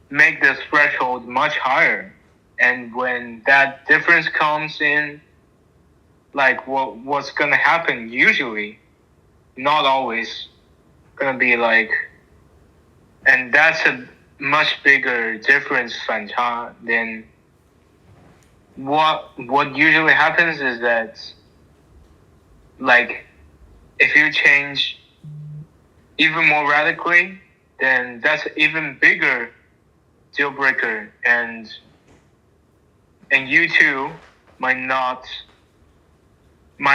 make the threshold much higher. And when that difference comes in, what's gonna happen usually, not always, gonna be and that's a much bigger difference, Fancha, than what usually happens is that if you change even more radically, then that's an even bigger deal breaker, and you two might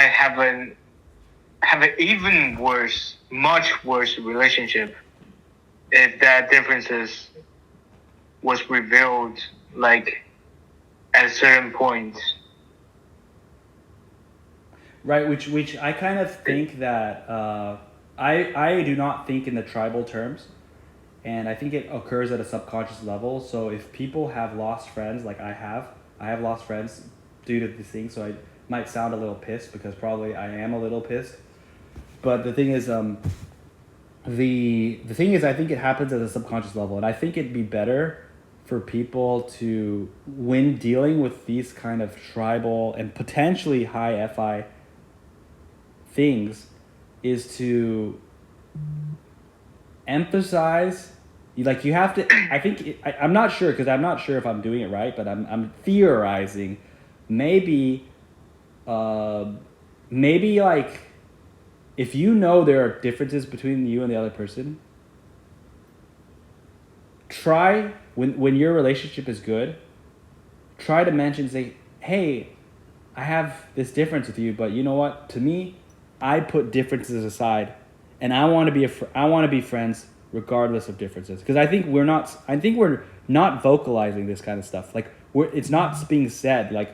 have an even worse, much worse relationship if that differences was revealed at a certain point. Right, which I kind of think that I do not think in the tribal terms, and I think it occurs at a subconscious level. So if people have lost friends, like I have lost friends due to this thing, so I might sound a little pissed because probably I am a little pissed. But the thing is, the thing is, I think it happens at a subconscious level, and I think it'd be better for people to, when dealing with these kind of tribal and potentially high FI things, is to emphasize, you have to, I think, I'm not sure, because I'm not sure if I'm doing it right, but I'm theorizing, maybe if you know there are differences between you and the other person, try, when your relationship is good, try to mention, say, hey, I have this difference with you, but you know what? To me, I put differences aside, and I want to be friends regardless of differences. Because I think we're not vocalizing this kind of stuff. It's not being said.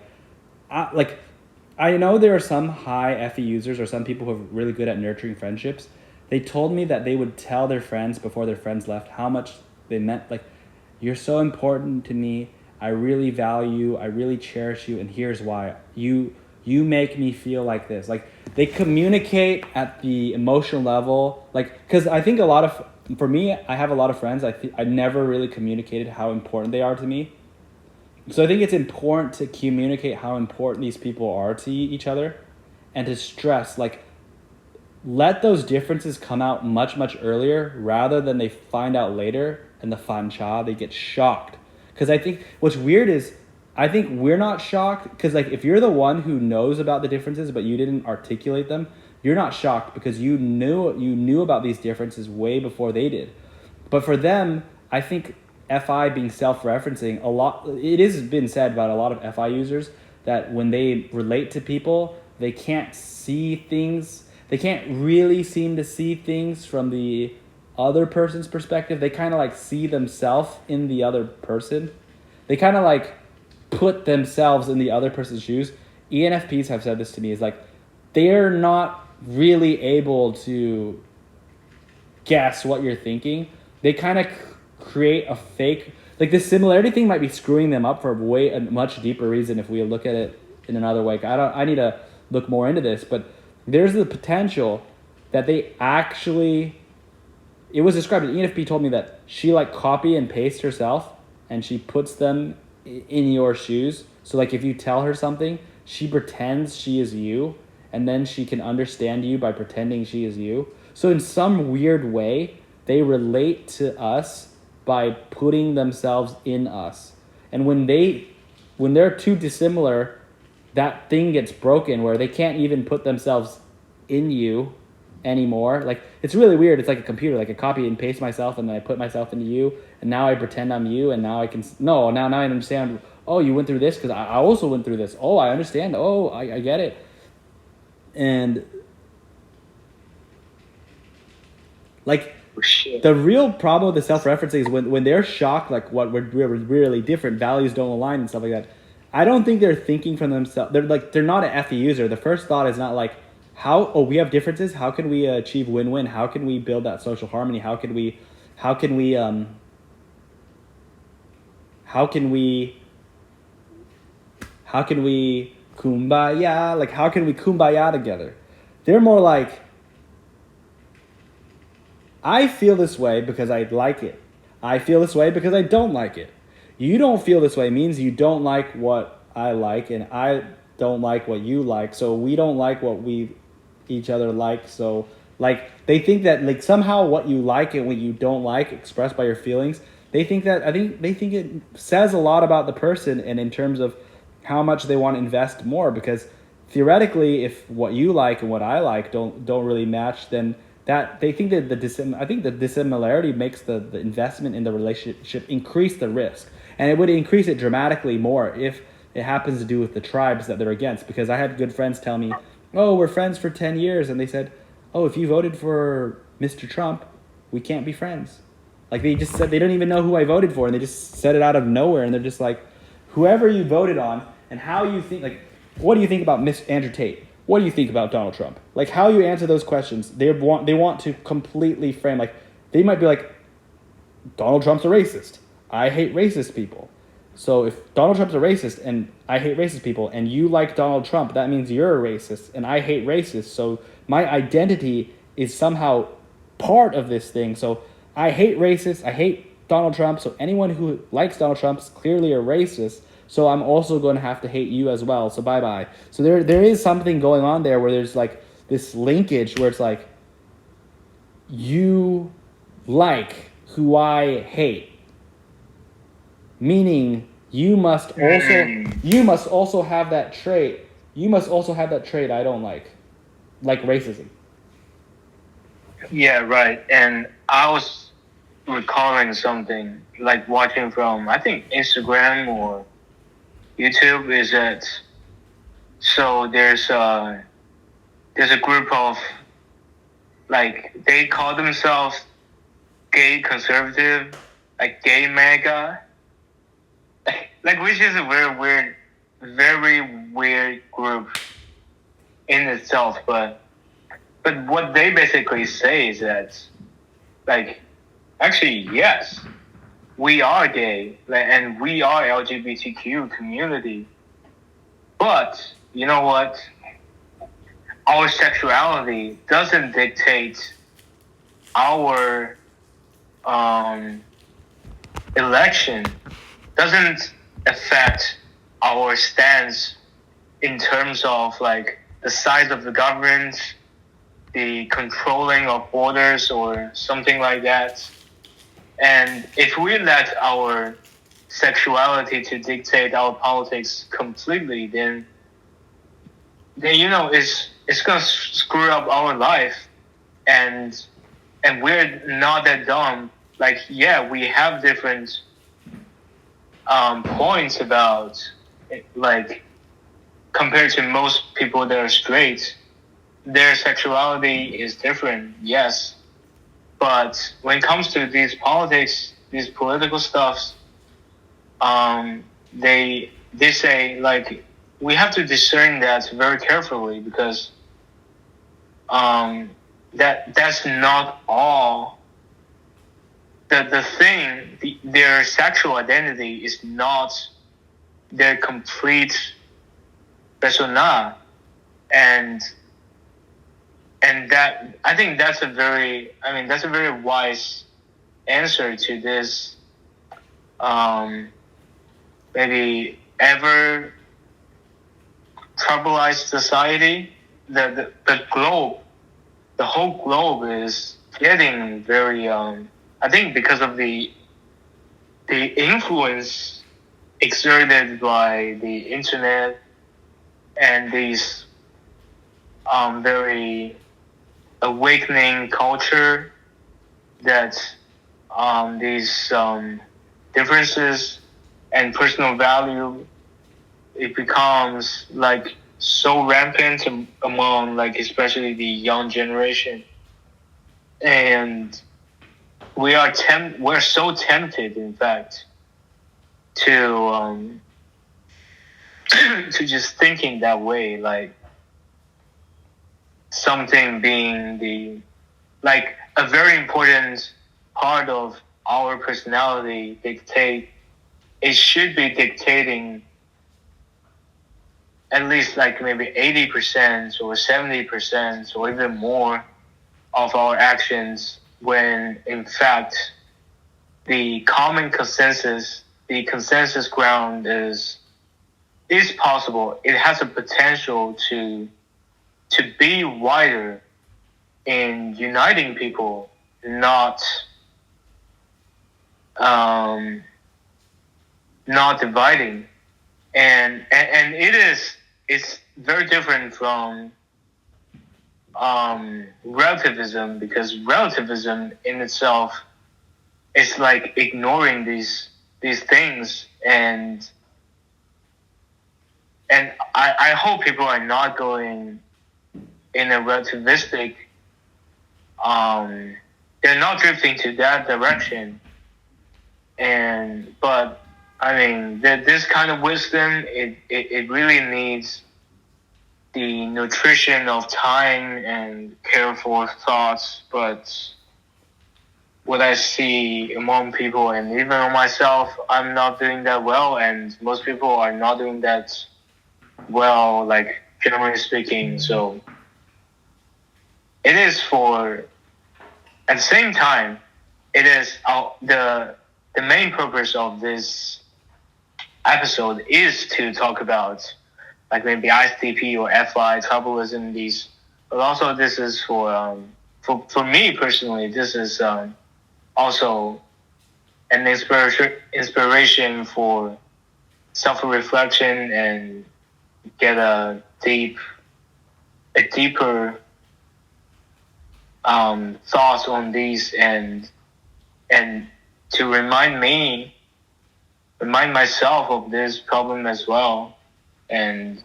I know there are some high FE users or some people who are really good at nurturing friendships. They told me that they would tell their friends before their friends left how much they meant. You're so important to me. I really value you. I really cherish you. And here's why. You you make me feel like this. Like they communicate at the emotional level. Like, because I think for me, I have a lot of friends. I never really communicated how important they are to me. So I think it's important to communicate how important these people are to each other, and to stress, like, let those differences come out much, much earlier rather than they find out later and the fan cha, they get shocked. Because I think what's weird is I think we're not shocked because, like, if you're the one who knows about the differences but you didn't articulate them, you're not shocked because you knew about these differences way before they did. But for them, I think FI being self-referencing, it has been said about a lot of FI users that when they relate to people, they can't see things. They can't really seem to see things from the other person's perspective. They kind of like see themselves in the other person. They kind of like put themselves in the other person's shoes. ENFPs have said this to me, is like they're not really able to guess what you're thinking. They kind of create a fake, like the similarity thing might be screwing them up for a much deeper reason if we look at it in another way. I need to look more into this, but there's the potential that they actually, it was described, an ENFP told me that she like copy and paste herself and she puts them in your shoes. So like if you tell her something, she pretends she is you, and then she can understand you by pretending she is you. So in some weird way, they relate to us by putting themselves in us. And when they're too dissimilar, that thing gets broken where they can't even put themselves in you anymore. Like, it's really weird. It's like a computer. Like, I copy and paste myself, and then I put myself into you, and now I pretend I'm you, and now I can... No, now I understand. Oh, you went through this because I also went through this. Oh, I understand. Oh, I get it. And... like... the real problem with the self-referencing is when they're shocked, like what we're really different, values don't align and stuff like that. I don't think they're thinking from themselves. They're not an FE user. The first thought is not like, we have differences. How can we achieve win-win? How can we build that social harmony? How can we kumbaya? Like, how can we kumbaya together? They're more like, I feel this way because I like it. I feel this way because I don't like it. You don't feel this way means you don't like what I like, and I don't like what you like. So we don't like what we each other like. So like they think that like somehow what you like and what you don't like expressed by your feelings, they think it says a lot about the person, and in terms of how much they want to invest more, because theoretically if what you like and what I like don't really match, then that they think that the dissimilarity makes the investment in the relationship increase the risk. And it would increase it dramatically more if it happens to do with the tribes that they're against. Because I had good friends tell me, oh, we're friends for 10 years. And they said, oh, if you voted for Mr. Trump, we can't be friends. Like, they just said, they don't even know who I voted for. And they just said it out of nowhere. And they're just like, whoever you voted on and how you think, like, what do you think about Miss Andrew Tate? What do you think about Donald Trump? Like, how you answer those questions, they want to completely frame, like, they might be like, Donald Trump's a racist. I hate racist people. So if Donald Trump's a racist and I hate racist people, and you like Donald Trump, that means you're a racist and I hate racists. So my identity is somehow part of this thing. So I hate racists. I hate Donald Trump. So anyone who likes Donald Trump is clearly a racist. So I'm also going to have to hate you as well. So bye-bye. So there is something going on there where there's like this linkage where it's like, you like who I hate. Meaning you must also have that trait. You must also have that trait I don't like racism. Yeah, right. And I was recalling something, like watching from, I think, Instagram or YouTube, is that, so there's a group of, like, they call themselves gay conservative, like gay MAGA, like, which is a very weird group in itself. But what they basically say is that, like, actually, yes, we are gay, and we are LGBTQ community, but you know what? Our sexuality doesn't dictate our election, doesn't affect our stance in terms of like the size of the government, the controlling of borders, or something like that. And if we let our sexuality to dictate our politics completely, then it's gonna screw up our life, and we're not that dumb. Like, yeah, we have different points about like compared to most people that are straight, their sexuality is different. Yes, but when it comes to these politics, these political stuffs, they say like we have to discern that very carefully because that's not all. The thing, their sexual identity is not their complete persona, and that I think that's a very wise answer to this maybe ever troubleized society. The globe, the whole globe is getting very I think because of the influence exerted by the internet and these very awakening culture that these differences and personal value, it becomes like so rampant among like especially the young generation, and we're so tempted in fact to to just thinking that way, like something being the like a very important part of our personality dictate, it should be dictating at least like maybe 80% or 70% or even more of our actions, when in fact the common consensus, the consensus ground is possible. It has a potential to be wider in uniting people, not not dividing. And it's very different from relativism, because relativism in itself is like ignoring these things, and I hope people are not going in a relativistic they're not drifting to that direction. But I mean, this kind of wisdom, it really needs the nutrition of time and careful thoughts. But what I see among people and even on myself, I'm not doing that well, and most people are not doing that well, like generally speaking. So it is at the same time, it is the main purpose of this episode is to talk about like maybe ISTP or FI, tribalism, these. But also this is for me personally, this is also an inspiration for self-reflection and get a deeper thoughts on these, and to remind myself of this problem as well, and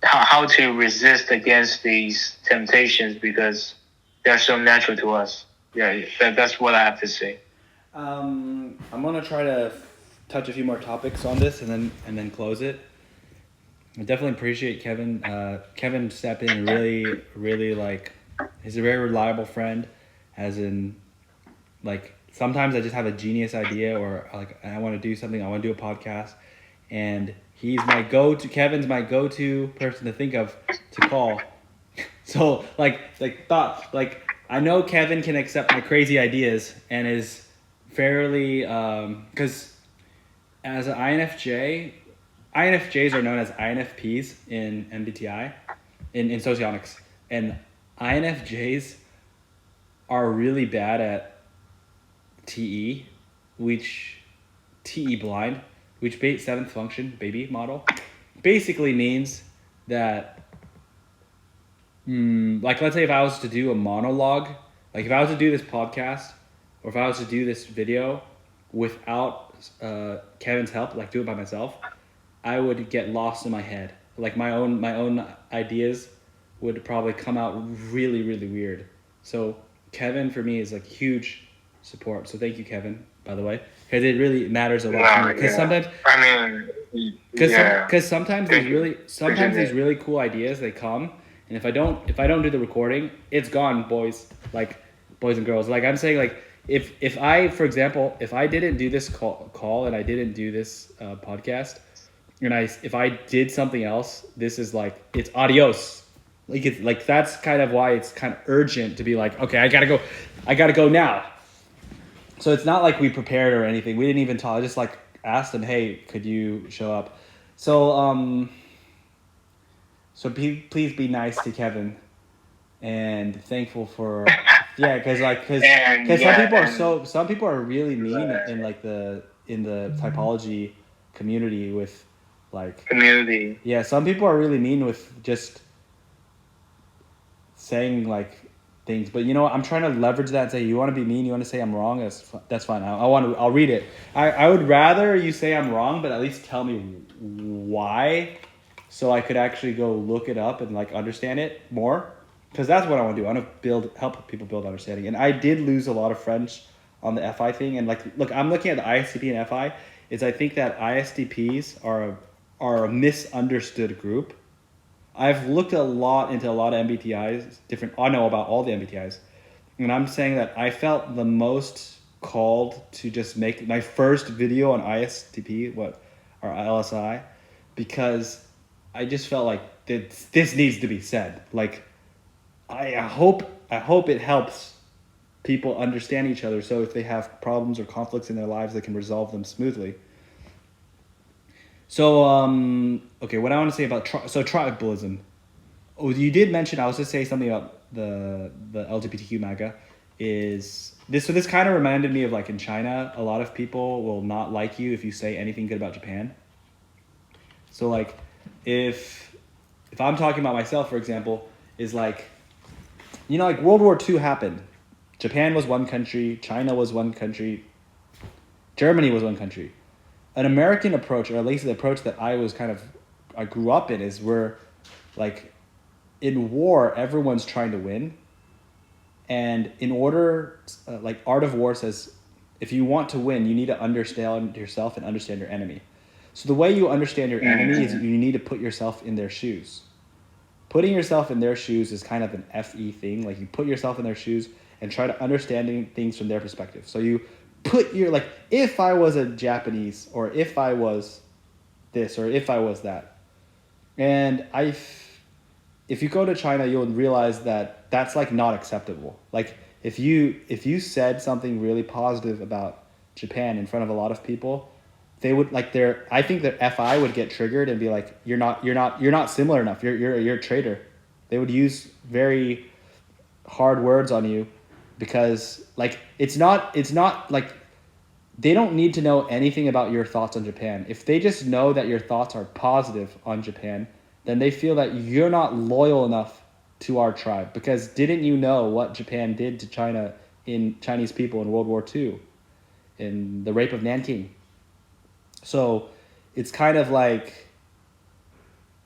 how to resist against these temptations, because they're so natural to us. Yeah, that's what I have to say. I'm gonna try to touch a few more topics on this and then close it. I definitely appreciate Kevin. Kevin stepped in and really like, he's a very reliable friend, as in like sometimes I just have a genius idea, or like I want to do something, I want to do a podcast, and Kevin's my go-to person to think of to call. So I know Kevin can accept my crazy ideas and is fairly because as an INFJ, INFJs are known as INFPs in MBTI, in socionics, and INFJs are really bad at TE, which TE blind, which seventh function baby model, basically means that, like let's say if I was to do a monologue, like if I was to do this podcast, or if I was to do this video without Kevin's help, like do it by myself, I would get lost in my head. Like my own ideas would probably come out really, really weird. So Kevin for me is like huge support. So thank you, Kevin, by the way, because it really matters a lot to me. Because sometimes, because sometimes these really cool ideas they come, and if I don't do the recording, it's gone, boys. Like boys and girls. Like I'm saying, like if I, for example, if I didn't do this call and I didn't do this podcast, and if I did something else, this is like it's adios. Like it's like that's kind of why it's kind of urgent to be like, okay, I gotta go now. So it's not like we prepared or anything. We didn't even talk. I just like asked them, hey, could you show up? So please be nice to Kevin, and thankful for because some people are really mean in like the typology community with like community. Yeah, some people are really mean with just saying like things, but you know what? I'm trying to leverage that and say, you want to be mean, you want to say I'm wrong, that's fine. I'll read it. I would rather you say I'm wrong, but at least tell me why, so I could actually go look it up and like understand it more, because that's what I want to do. I want to help people build understanding. And I did lose a lot of friends on the FI thing, and like look, I'm looking at the ISTP and FI. I think that ISTPs are a misunderstood group. I've looked a lot into a lot of MBTIs, I know about all the MBTIs, and I'm saying that I felt the most called to just make my first video on ISTP, or LSI, because I just felt like this needs to be said. Like, I hope it helps people understand each other, so if they have problems or conflicts in their lives, they can resolve them smoothly. So, okay, what I want to say about tribalism. Oh, you did mention, I was just saying something about the LGBTQ MAGA is this. So this kind of reminded me of like in China, a lot of people will not like you if you say anything good about Japan. So like, if I'm talking about myself, for example, is like, you know, like World War II happened. Japan was one country, China was one country, Germany was one country. An American approach, or at least the approach that I grew up in, is where, like, in war, everyone's trying to win. And in order, like, Art of War says, if you want to win, you need to understand yourself and understand your enemy. So the way you understand your enemy is you need to put yourself in their shoes. Putting yourself in their shoes is kind of an FE thing. Like, you put yourself in their shoes and try to understand things from their perspective. So you put your, like, if I was a Japanese, or if I was this, or if I was that. And if you go to China, you'll realize that that's like not acceptable. Like if you said something really positive about Japan in front of a lot of people, they would like I think that FI would get triggered and be like, you're not similar enough. You're a traitor. They would use very hard words on you, because like it's not like they don't need to know anything about your thoughts on Japan. If they just know that your thoughts are positive on Japan, then they feel that you're not loyal enough to our tribe, because didn't you know what Japan did to Chinese people in World War II, in the rape of Nanking? So it's kind of like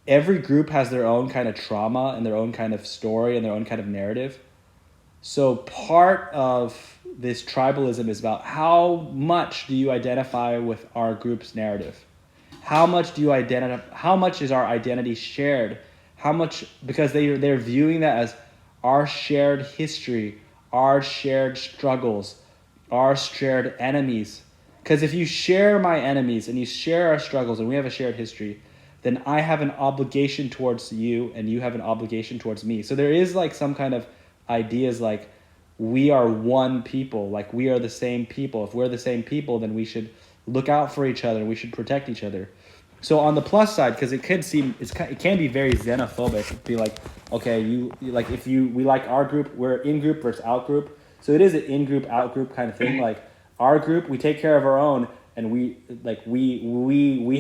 every group has their own kind of trauma and their own kind of story and their own kind of narrative. So part of this tribalism is about how much do you identify with our group's narrative? How much do you how much is our identity shared? How much, because they're viewing that as our shared history, our shared struggles, our shared enemies. Because if you share my enemies and you share our struggles and we have a shared history, then I have an obligation towards you and you have an obligation towards me. So there is like some kind of ideas like we are one people, like we are the same people. If we're the same people, then we should look out for each other. We should protect each other. So on the plus side, because it could seem, it can be very xenophobic. It'd be like, okay, you like if we like our group, we're in group versus out group. So it is an in group, out group kind of thing. Like our group, we take care of our own, and we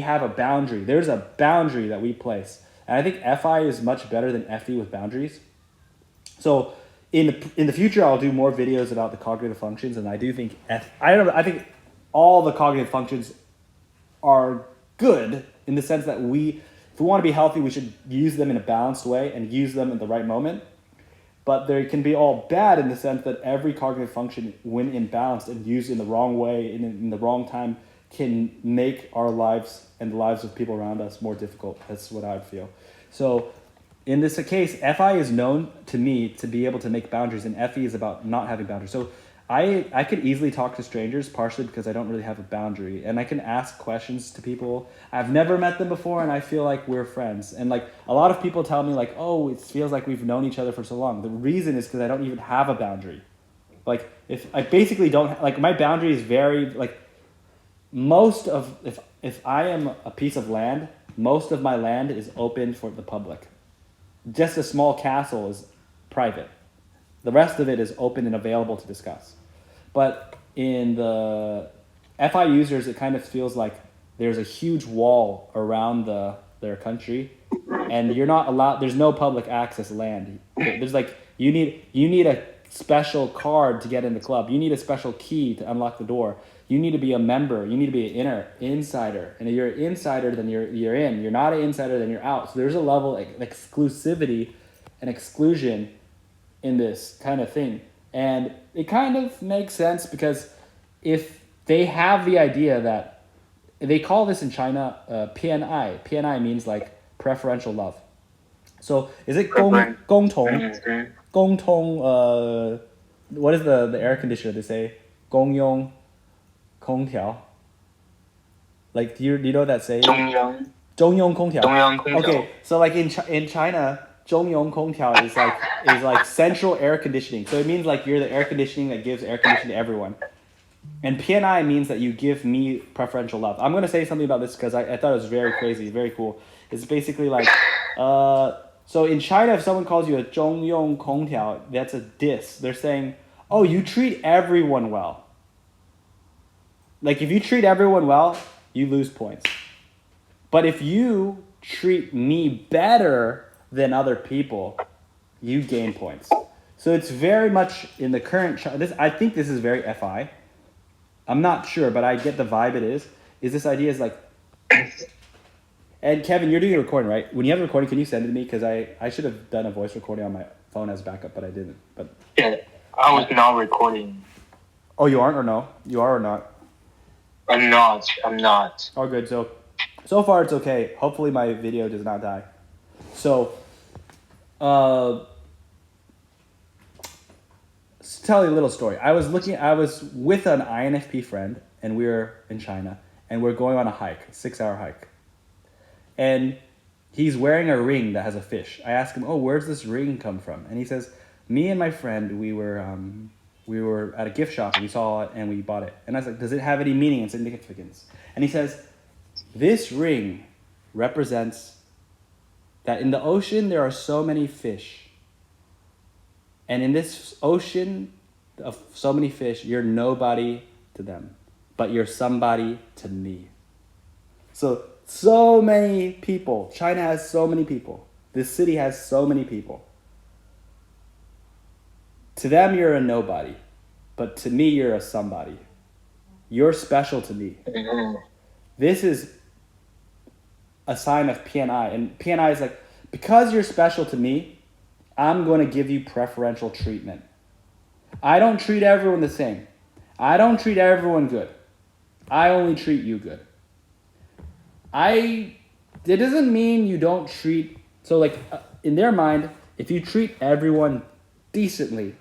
have a boundary. There's a boundary that we place, and I think FI is much better than FE with boundaries. So in the future, I'll do more videos about the cognitive functions, and I do think I think all the cognitive functions are good in the sense that if we want to be healthy, we should use them in a balanced way and use them in the right moment. But they can be all bad in the sense that every cognitive function, when imbalanced and used in the wrong way, in the wrong time, can make our lives and the lives of people around us more difficult. That's what I feel. So in this case, FI is known to me to be able to make boundaries, and FE is about not having boundaries. So I could easily talk to strangers, partially because I don't really have a boundary, and I can ask questions to people. I've never met them before, and I feel like we're friends. And like a lot of people tell me like, oh, it feels like we've known each other for so long. The reason is because I don't even have a boundary. Like if I basically don't, like my boundary is very like most of, if I am a piece of land, most of my land is open for the public. Just a small castle is private. The rest of it is open and available to discuss. But in the FI users, it kind of feels like there's a huge wall around their country, and you're not allowed. There's no public access land. There's like you need a special card to get in the club. You need a special key to unlock the door. You need to be a member. You need to be an insider. And if you're an insider, then you're in. You're not an insider, then you're out. So there's a level of exclusivity and exclusion in this kind of thing. And it kind of makes sense because if they have the idea that they call this in China PNI. PNI means like preferential love. So is it 共同 what is the air conditioner they say? 公用空调. Like do you know that saying? 中庸空调. Okay, so like in China, 中庸空调 is like central air conditioning. So it means like you're the air conditioning that gives air conditioning to everyone. And PNI means that you give me preferential love. I'm going to say something about this because I thought it was very crazy, very cool. It's basically like, so in China, if someone calls you a 中庸空调, that's a diss. They're saying, oh, you treat everyone well. Like if you treat everyone well, you lose points. But if you treat me better than other people, you gain points. So it's very much in the current, I think this is very FI. I'm not sure, but I get the vibe it is this idea is like, and Kevin, you're doing a recording, right? When you have a recording, can you send it to me? Because I should have done a voice recording on my phone as backup, but I didn't. But yeah, I was not recording. Oh, you aren't or no? You are or not? I'm not. Oh, good. So far it's okay. Hopefully my video does not die. So, to tell you a little story. I was with an INFP friend, and we were in China, and we're going on a hike, a 6-hour hike. And he's wearing a ring that has a fish. I asked him, oh, where's this ring come from? And he says, me and my friend, we were at a gift shop, and we saw it, and we bought it. And I was like, does it have any meaning and significance? And he says, this ring represents that in the ocean there are so many fish. And in this ocean of so many fish, you're nobody to them, but you're somebody to me. So many people. China has so many people. This city has so many people. To them, you're a nobody, but to me, you're a somebody. You're special to me. This is a sign of PNI. And PNI is like, because you're special to me, I'm going to give you preferential treatment. I don't treat everyone the same. I don't treat everyone good. I only treat you good. It doesn't mean you don't treat, so like in their mind, if you treat everyone decently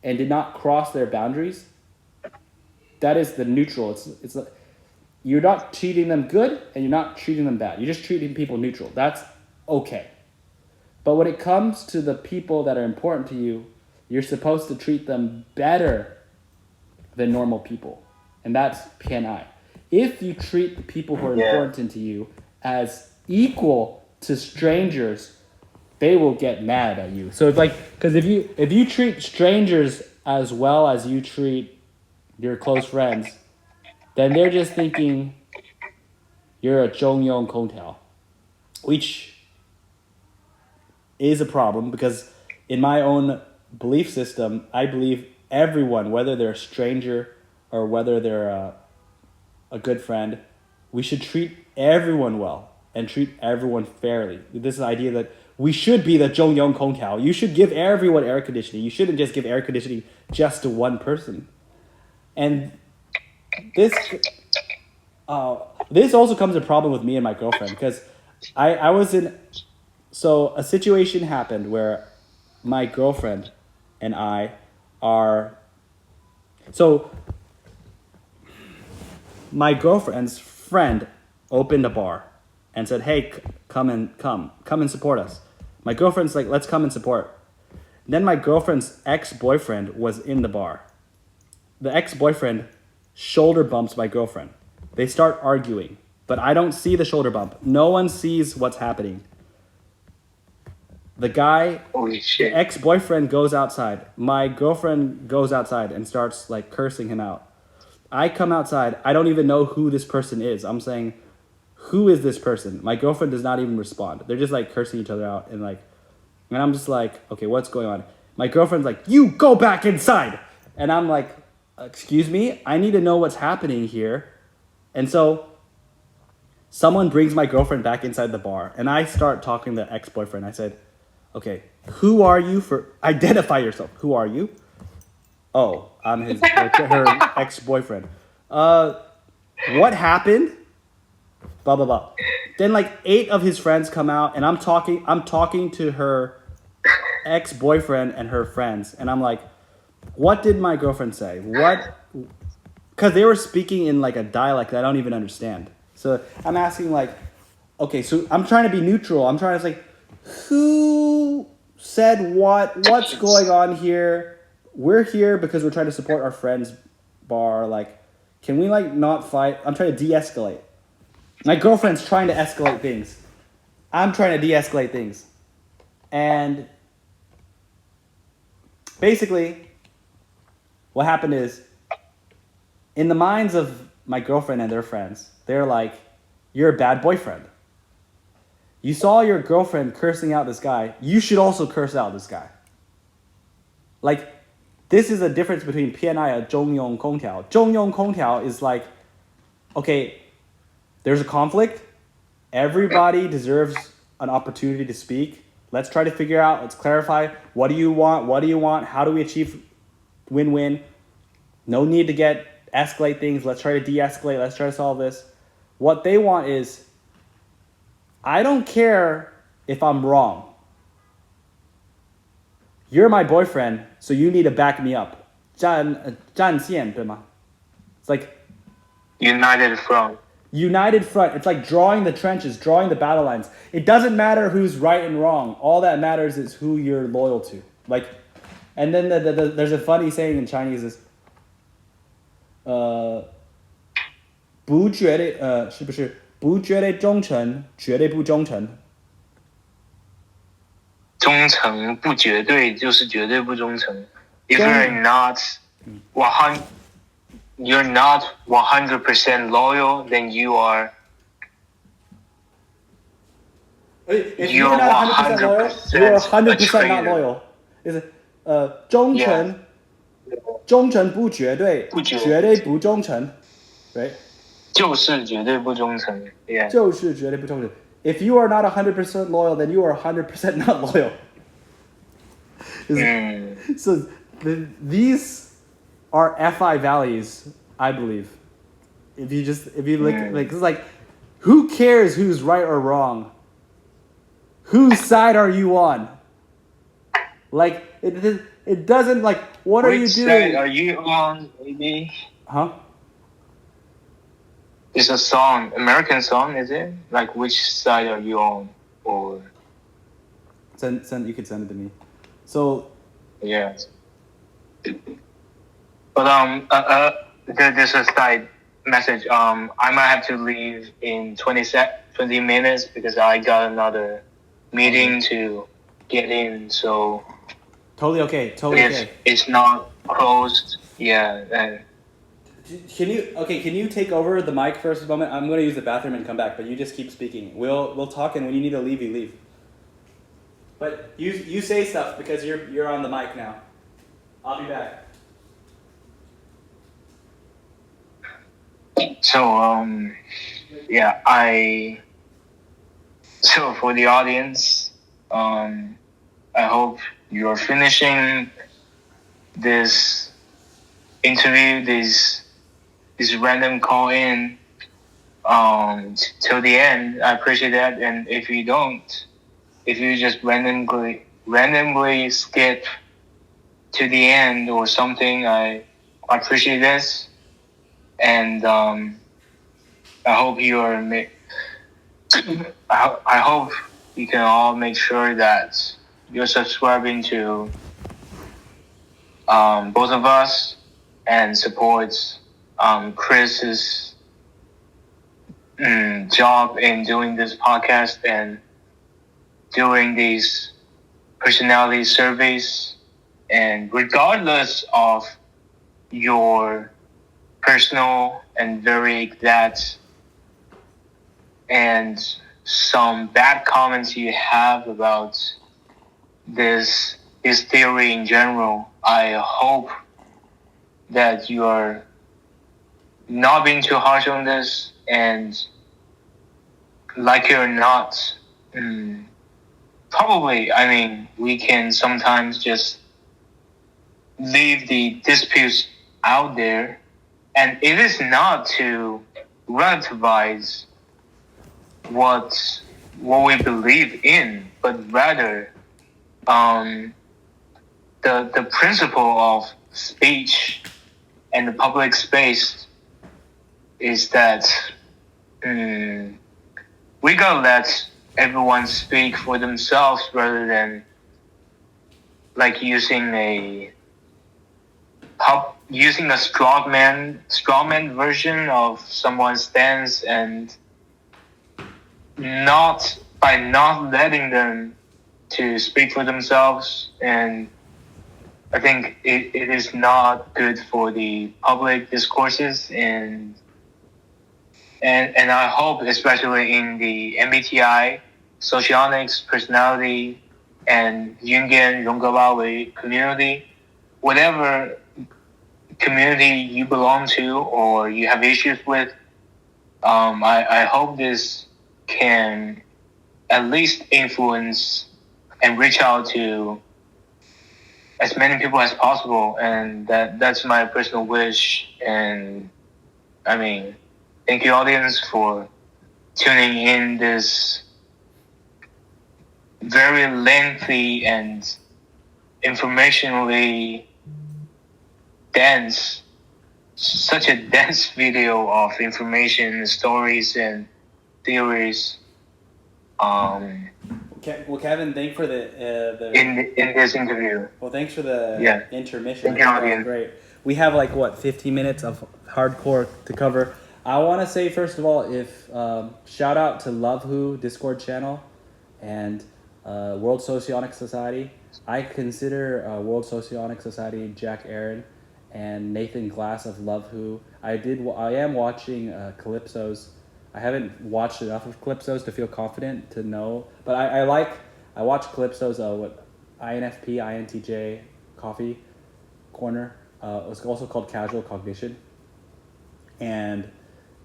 and did not cross their boundaries, that is the neutral. you're not treating them good and you're not treating them bad. You're just treating people neutral. That's okay. But when it comes to the people that are important to you, you're supposed to treat them better than normal people. And that's PNI. If you treat the people who are important to you as equal to strangers, they will get mad at you. So it's like, because if you treat strangers as well as you treat your close friends, then they're just thinking you're a 中庸空调, which is a problem because in my own belief system, I believe everyone, whether they're a stranger or whether they're a good friend, we should treat everyone well and treat everyone fairly. This idea that we should be the 中庸空调. You should give everyone air conditioning. You shouldn't just give air conditioning just to one person. And this also comes a problem with me and my girlfriend because I was in, so a situation happened where my girlfriend and I are, so my girlfriend's friend opened a bar and said, hey, come and support us. My girlfriend's like, let's come and support. Then my girlfriend's ex-boyfriend was in the bar. The ex-boyfriend shoulder bumps my girlfriend. They start arguing, but I don't see the shoulder bump. No one sees what's happening. The guy, the ex-boyfriend goes outside. My girlfriend goes outside and starts like cursing him out. I come outside. I don't even know who this person is. I'm saying, who is this person? My girlfriend does not even respond. They're just like cursing each other out and I'm just like, okay, what's going on? My girlfriend's like, you go back inside. And I'm like, excuse me? I need to know what's happening here. And so someone brings my girlfriend back inside the bar and I start talking to the ex-boyfriend. I said, okay, who are you identify yourself. Who are you? Oh, I'm her ex-boyfriend. What happened? Blah, blah, blah. Then like 8 of his friends come out and I'm talking to her ex-boyfriend and her friends. And I'm like, what did my girlfriend say? What? Because they were speaking in like a dialect that I don't even understand. So I'm asking like, okay, so I'm trying to be neutral. I'm trying to say, who said what? What's going on here? We're here because we're trying to support our friend's bar. Like, can we like not fight? I'm trying to de-escalate. My girlfriend's trying to escalate things. I'm trying to de-escalate things. And basically, what happened is, in the minds of my girlfriend and their friends, they're like, you're a bad boyfriend. You saw your girlfriend cursing out this guy. You should also curse out this guy. Like, this is a difference between PNI and 中庸空调. 中庸空调 is like, okay, there's a conflict. Everybody deserves an opportunity to speak. Let's try to figure out, let's clarify, what do you want? What do you want? How do we achieve win-win? No need to escalate things. Let's try to de-escalate. Let's try to solve this. What they want is, I don't care if I'm wrong. You're my boyfriend, so you need to back me up. 战线, 对吗? It's like United front. United front. It's like drawing the trenches, drawing the battle lines. It doesn't matter who's right and wrong. All that matters is who you're loyal to. Like, and then there's a funny saying in Chinese is, 不绝对是不是不绝对忠诚，绝对不忠诚。忠诚不绝对就是绝对不忠诚。If you're not 100% loyal, then you are. If you're not 100% loyal, you're 100% not loyal. Is it 忠诚？ 忠诚不绝对，绝对不忠诚 ，right？ 就是绝对不忠诚 ，yeah。 就是绝对不忠诚。If you are not 100% loyal, then you are 100% not loyal. So these are FI values, I believe. If you look like it's like, who cares who's right or wrong? Whose side are you on? Like it doesn't like what are you doing? Which side are you on, baby? Huh? It's a song, American song, is it? Like, which side are you on? Or Send. You can send it to me. So yeah. But there's a side message. I might have to leave in 20 minutes because I got another meeting to get in. So totally okay. Totally if okay. it's not closed, yeah, then Can you take over the mic for a moment? I'm going to use the bathroom and come back, but you just keep speaking. We'll talk, and when you need to leave, you leave. But you say stuff because you're on the mic now. I'll be back. so yeah, so for the audience, I hope you're finishing this interview, this random call in till the end. I appreciate that. And if you don't, if you just randomly skip to the end or something, I appreciate this. And I hope you are. I hope you can all make sure that you're subscribing to both of us and supports Chris's job in doing this podcast and doing these personality surveys. And regardless of your personal and very exact and some bad comments you have about this theory in general, I hope that you are not being too harsh on this, and like it or not, probably, I mean, we can sometimes just leave the disputes out there, and it is not to relativize what we believe in, but rather the principle of speech and the public space is that we gotta let everyone speak for themselves rather than like using a strawman version of someone's stance, and not letting them to speak for themselves. And I think it is not good for the public discourses, and I hope, especially in the MBTI, socionics, personality, and Jungian Ronggawawi community, whatever community you belong to or you have issues with, I hope this can at least influence and reach out to as many people as possible. And that's my personal wish. And I mean, thank you, audience, for tuning in this very lengthy and informationally dense, such a dense video of information, stories, and theories. Well, Kevin, thanks for the in this interview. Well, thanks for the intermission. Thank you, That was audience. great. We have 15 minutes of hardcore to cover. I want to say first of all, if shout out to Love Who Discord channel and World Socionic Society. I consider World Socionic Society Jack Aaron and Nathan Glass of Love Who. I am watching Calypso's. I haven't watched enough of Calypso's to feel confident to know, but I watch Calypso's INFP, INTJ Coffee Corner. It's also called Casual Cognition, and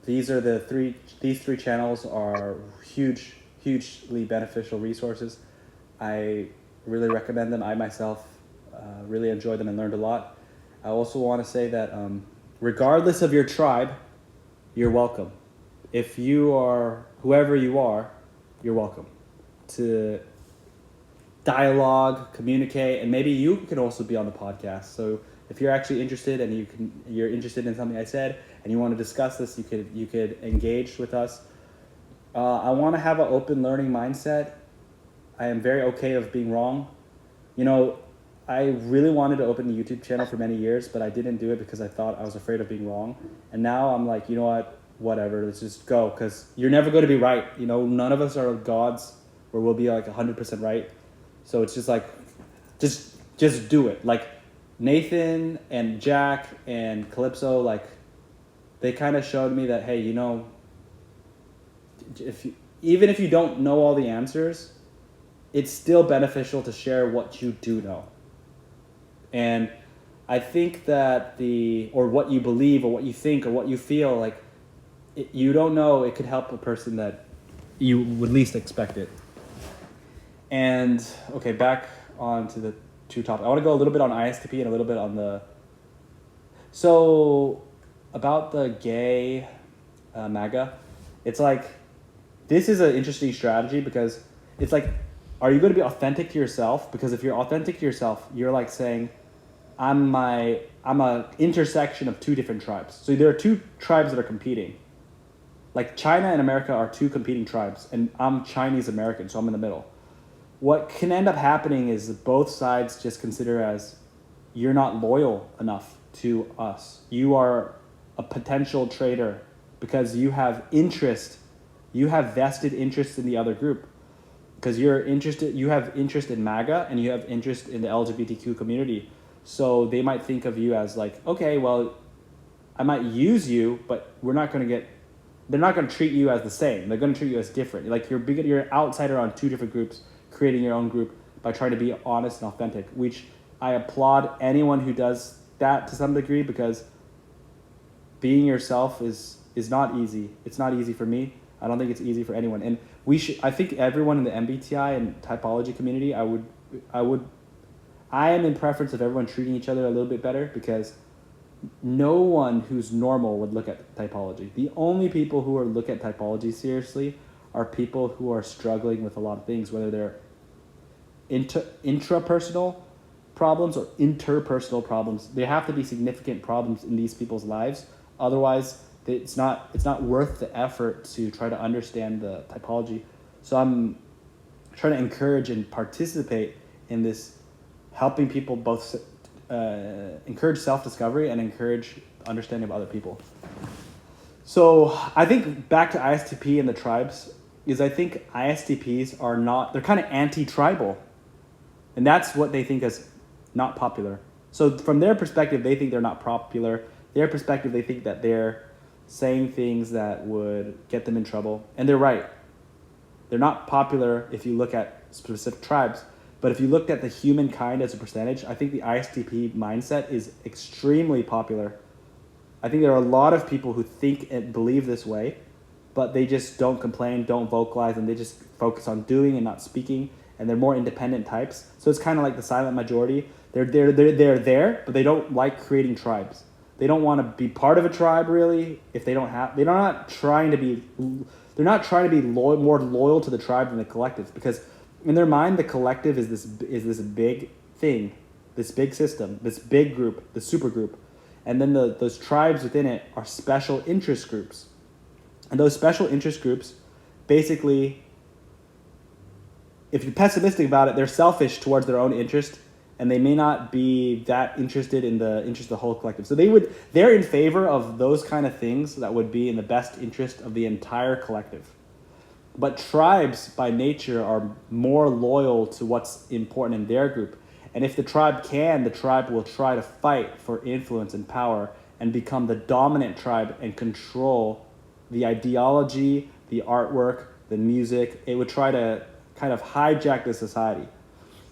these three channels are hugely beneficial resources. I really recommend them. I myself really enjoyed them and learned a lot. I also want to say that regardless of your tribe, you're welcome. If you are whoever you are, you're welcome to dialogue, communicate, and maybe you can also be on the podcast. So if you're actually interested and you're interested in something I said and you want to discuss this, you could engage with us. I want to have an open learning mindset. I am very okay of being wrong. You know, I really wanted to open a YouTube channel for many years, but I didn't do it because I thought I was afraid of being wrong. And now I'm like, you know what, whatever, let's just go, because you're never going to be right. You know, none of us are gods where we'll be like 100% right. So it's just like, just do it. Like Nathan and Jack and Calypso, like they kind of showed me that, hey, you know, even if you don't know all the answers, it's still beneficial to share what you do know. And I think that or what you believe or what you think or what you feel, like you don't know, it could help a person that you would least expect it. And okay, back on to the two topics. I want to go a little bit on ISTP and a little bit on so about the gay MAGA, it's like, this is an interesting strategy because it's like, are you going to be authentic to yourself? Because if you're authentic to yourself, you're like saying, I'm a intersection of two different tribes. So there are two tribes that are competing. Like China and America are two competing tribes, and I'm Chinese American, so I'm in the middle. What can end up happening is both sides just consider as, you're not loyal enough to us. You are a potential traitor because you have vested interest in the other group. Because you have interest in MAGA and you have interest in the LGBTQ community. So they might think of you as like, okay, well, I might use you, but they're not going to treat you as the same. They're going to treat you as different. Like you're an outsider on two different groups, creating your own group by trying to be honest and authentic, which I applaud anyone who does that to some degree, because being yourself is not easy. It's not easy for me. I don't think it's easy for anyone. And I think everyone in the MBTI and typology community, I am in preference of everyone treating each other a little bit better, because no one who's normal would look at typology. The only people who look at typology seriously are people who are struggling with a lot of things, whether they're intrapersonal problems or interpersonal problems. There have to be significant problems in these people's lives. Otherwise, it's not worth the effort to try to understand the typology. So I'm trying to encourage and participate in this, helping people both encourage self-discovery and encourage understanding of other people. So I think back to ISTP and the tribes is, I think ISTPs they're kind of anti-tribal. And that's what they think is not popular. So from their perspective, they think they're not popular. Their perspective, they think that they're saying things that would get them in trouble. And they're right. They're not popular if you look at specific tribes. But if you looked at the humankind as a percentage, I think the ISTP mindset is extremely popular. I think there are a lot of people who think and believe this way, but they just don't complain, don't vocalize, and they just focus on doing and not speaking. And they're more independent types. So it's kind of like the silent majority. They're there, but they don't like creating tribes. They don't want to be part of a tribe, really. If they're not trying to be more loyal to the tribe than the collective, because in their mind, the collective is this big thing, this big system, this big group, the super group, and then those tribes within it are special interest groups, and those special interest groups, basically, if you're pessimistic about it, they're selfish towards their own interest, and they may not be that interested in the interest of the whole collective. So they're in favor of those kind of things that would be in the best interest of the entire collective. But tribes by nature are more loyal to what's important in their group. And if the tribe will try to fight for influence and power and become the dominant tribe and control the ideology, the artwork, the music. It would try to kind of hijack the society.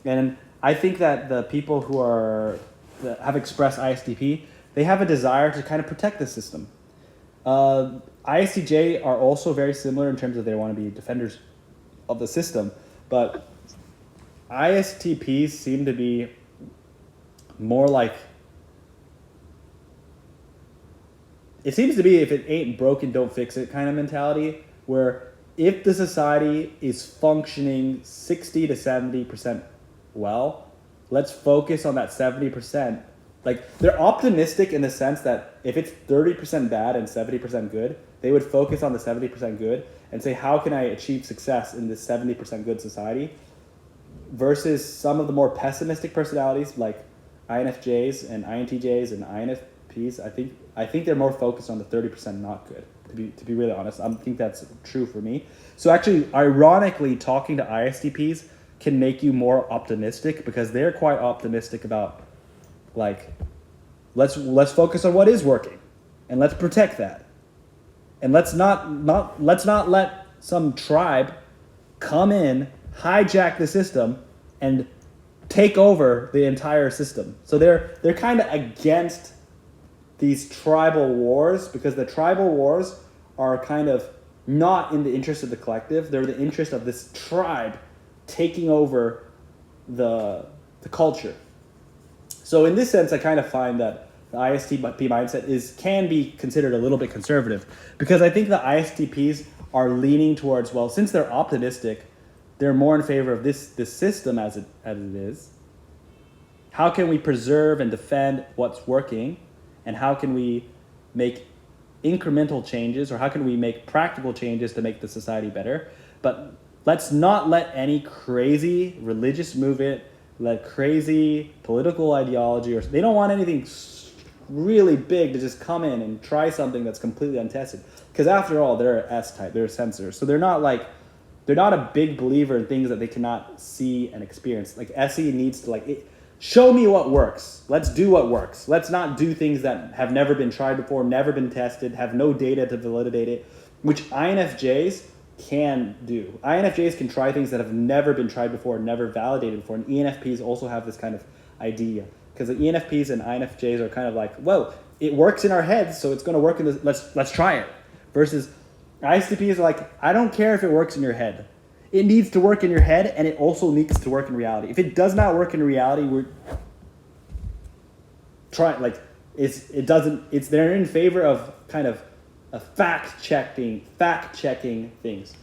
And I think that the people that have expressed ISTP, they have a desire to kind of protect the system. ISTJ are also very similar in terms of they want to be defenders of the system, but ISTPs seem to be more like, it seems to be if it ain't broken, don't fix it kind of mentality, where if the society is functioning 60 to 70% well, let's focus on that 70%. Like, they're optimistic in the sense that if it's 30% bad and 70% good, they would focus on the 70% good and say, how can I achieve success in this 70% good society? Versus some of the more pessimistic personalities like INFJs and INTJs and INFPs, I think they're more focused on the 30% not good. To be really honest, I think that's true for me. So actually, ironically, talking to ISTPs can make you more optimistic because they're quite optimistic about, like, let's focus on what is working, and let's protect that, and let's not let some tribe come in, hijack the system, and take over the entire system. So they're kind of against these tribal wars because the tribal wars are kind of not in the interest of the collective. They're the interest of this tribe taking over the culture. So in this sense, I kind of find that the ISTP mindset can be considered a little bit conservative because I think the ISTPs are leaning towards, well, since they're optimistic, they're more in favor of this system as it is. How can we preserve and defend what's working, and how can we make incremental changes, or how can we make practical changes to make the society better? But let's not let any crazy religious movement, let crazy political ideology, or they don't want anything really big to just come in and try something that's completely untested. Because after all, they're S-type, they're sensors. So they're not a big believer in things that they cannot see and experience. Like SE needs to show me what works. Let's do what works. Let's not do things that have never been tried before, never been tested, have no data to validate it, which INFJs can do. INFJs can try things that have never been tried before, never validated before, and ENFPs also have this kind of idea. Because the ENFPs and INFJs are kind of like, well, it works in our heads, so it's going to work in this, let's try it. Versus ISTPs are like, I don't care if it works in your head. It needs to work in your head, and it also needs to work in reality. If it does not work in reality, we're trying, they're in favor of kind of a fact-checking things.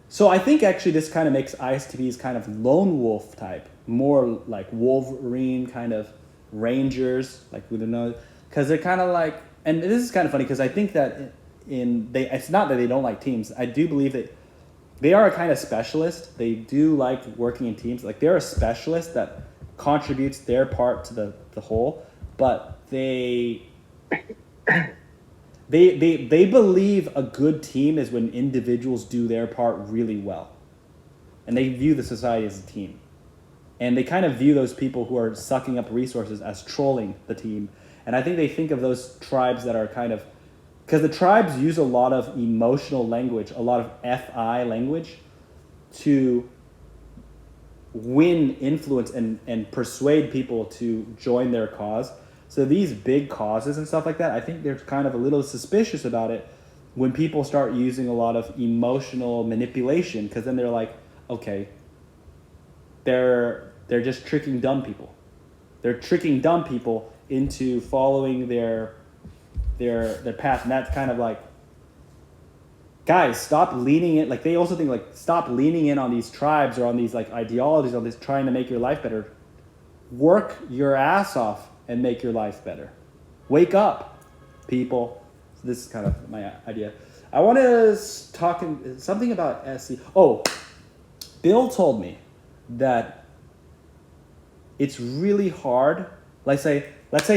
So I think actually this kind of makes ISTPs kind of lone wolf type, more like Wolverine kind of rangers, like we don't know, because they're kind of like, and this is kind of funny because I think that it's not that they don't like teams. I do believe that they are a kind of specialist. They do like working in teams. Like they're a specialist that contributes their part to the whole, but they believe a good team is when individuals do their part really well. And they view the society as a team. And they kind of view those people who are sucking up resources as trolling the team. And I think they think of those tribes that are kind of, because the tribes use a lot of emotional language, a lot of FI language to win influence and persuade people to join their cause. So these big causes and stuff like that, I think they're kind of a little suspicious about it when people start using a lot of emotional manipulation, because then they're like, okay, they're just tricking dumb people. They're tricking dumb people into following their path, and that's kind of like, guys, stop leaning in. Like they also think like, stop leaning in on these tribes or on these like ideologies, on this trying to make your life better. Work your ass off and make your life better. Wake up, people. So this is kind of my idea. I want to talk something about SC. Oh, Bill told me that it's really hard. Let's say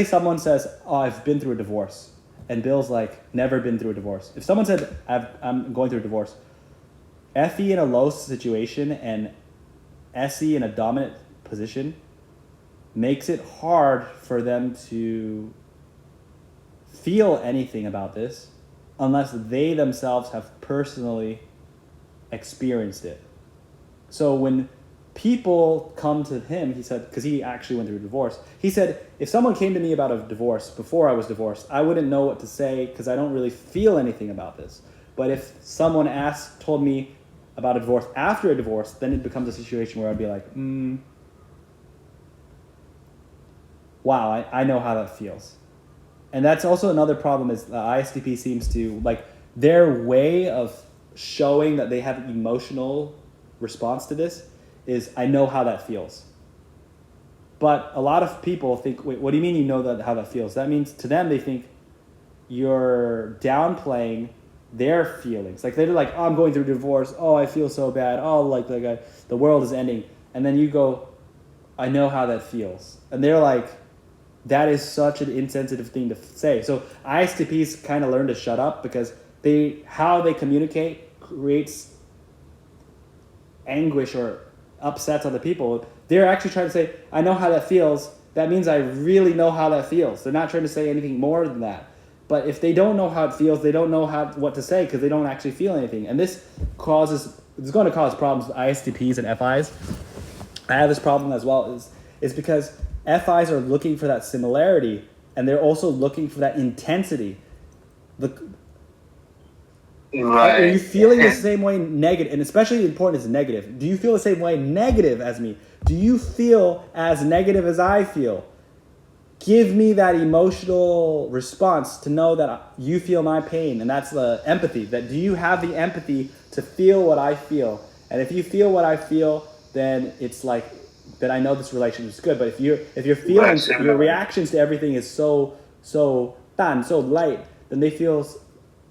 someone says, "Oh, I've been through a divorce," and Bill's like, "Never been through a divorce." If someone said, "I'm going through a divorce," FE in a low situation and SE in a dominant position makes it hard for them to feel anything about this unless they themselves have personally experienced it. So when people come to him, he said, because he actually went through a divorce, he said, if someone came to me about a divorce before I was divorced, I wouldn't know what to say because I don't really feel anything about this. But if someone told me about a divorce after a divorce, then it becomes a situation where I'd be like, wow, I know how that feels. And that's also another problem is the ISTP seems to, like, their way of showing that they have emotional response to this is, I know how that feels. But a lot of people think, wait, what do you mean you know that how that feels? That means to them they think you're downplaying their feelings. Like they're like, oh, I'm going through divorce. Oh, I feel so bad. Oh, the world is ending. And then you go, I know how that feels. And they're like, that is such an insensitive thing to say. So ISTPs kind of learn to shut up because how they communicate creates anguish or upsets other people. They're actually trying to say, I know how that feels. That means I really know how that feels. They're not trying to say anything more than that. But if they don't know how it feels, they don't know what to say because they don't actually feel anything. And it's going to cause problems with ISTPs and FIs. I have this problem as well, is because FIs are looking for that similarity and they're also looking for that intensity. Right. Are you feeling the same way negative? And especially important is negative. Do you feel the same way negative as me? Do you feel as negative as I feel? Give me that emotional response to know that you feel my pain. And that's the empathy. That do you have the empathy to feel what I feel? And if you feel what I feel, then it's like, then I know this relationship is good. But if your feelings, your reactions to everything is so light, then they feel,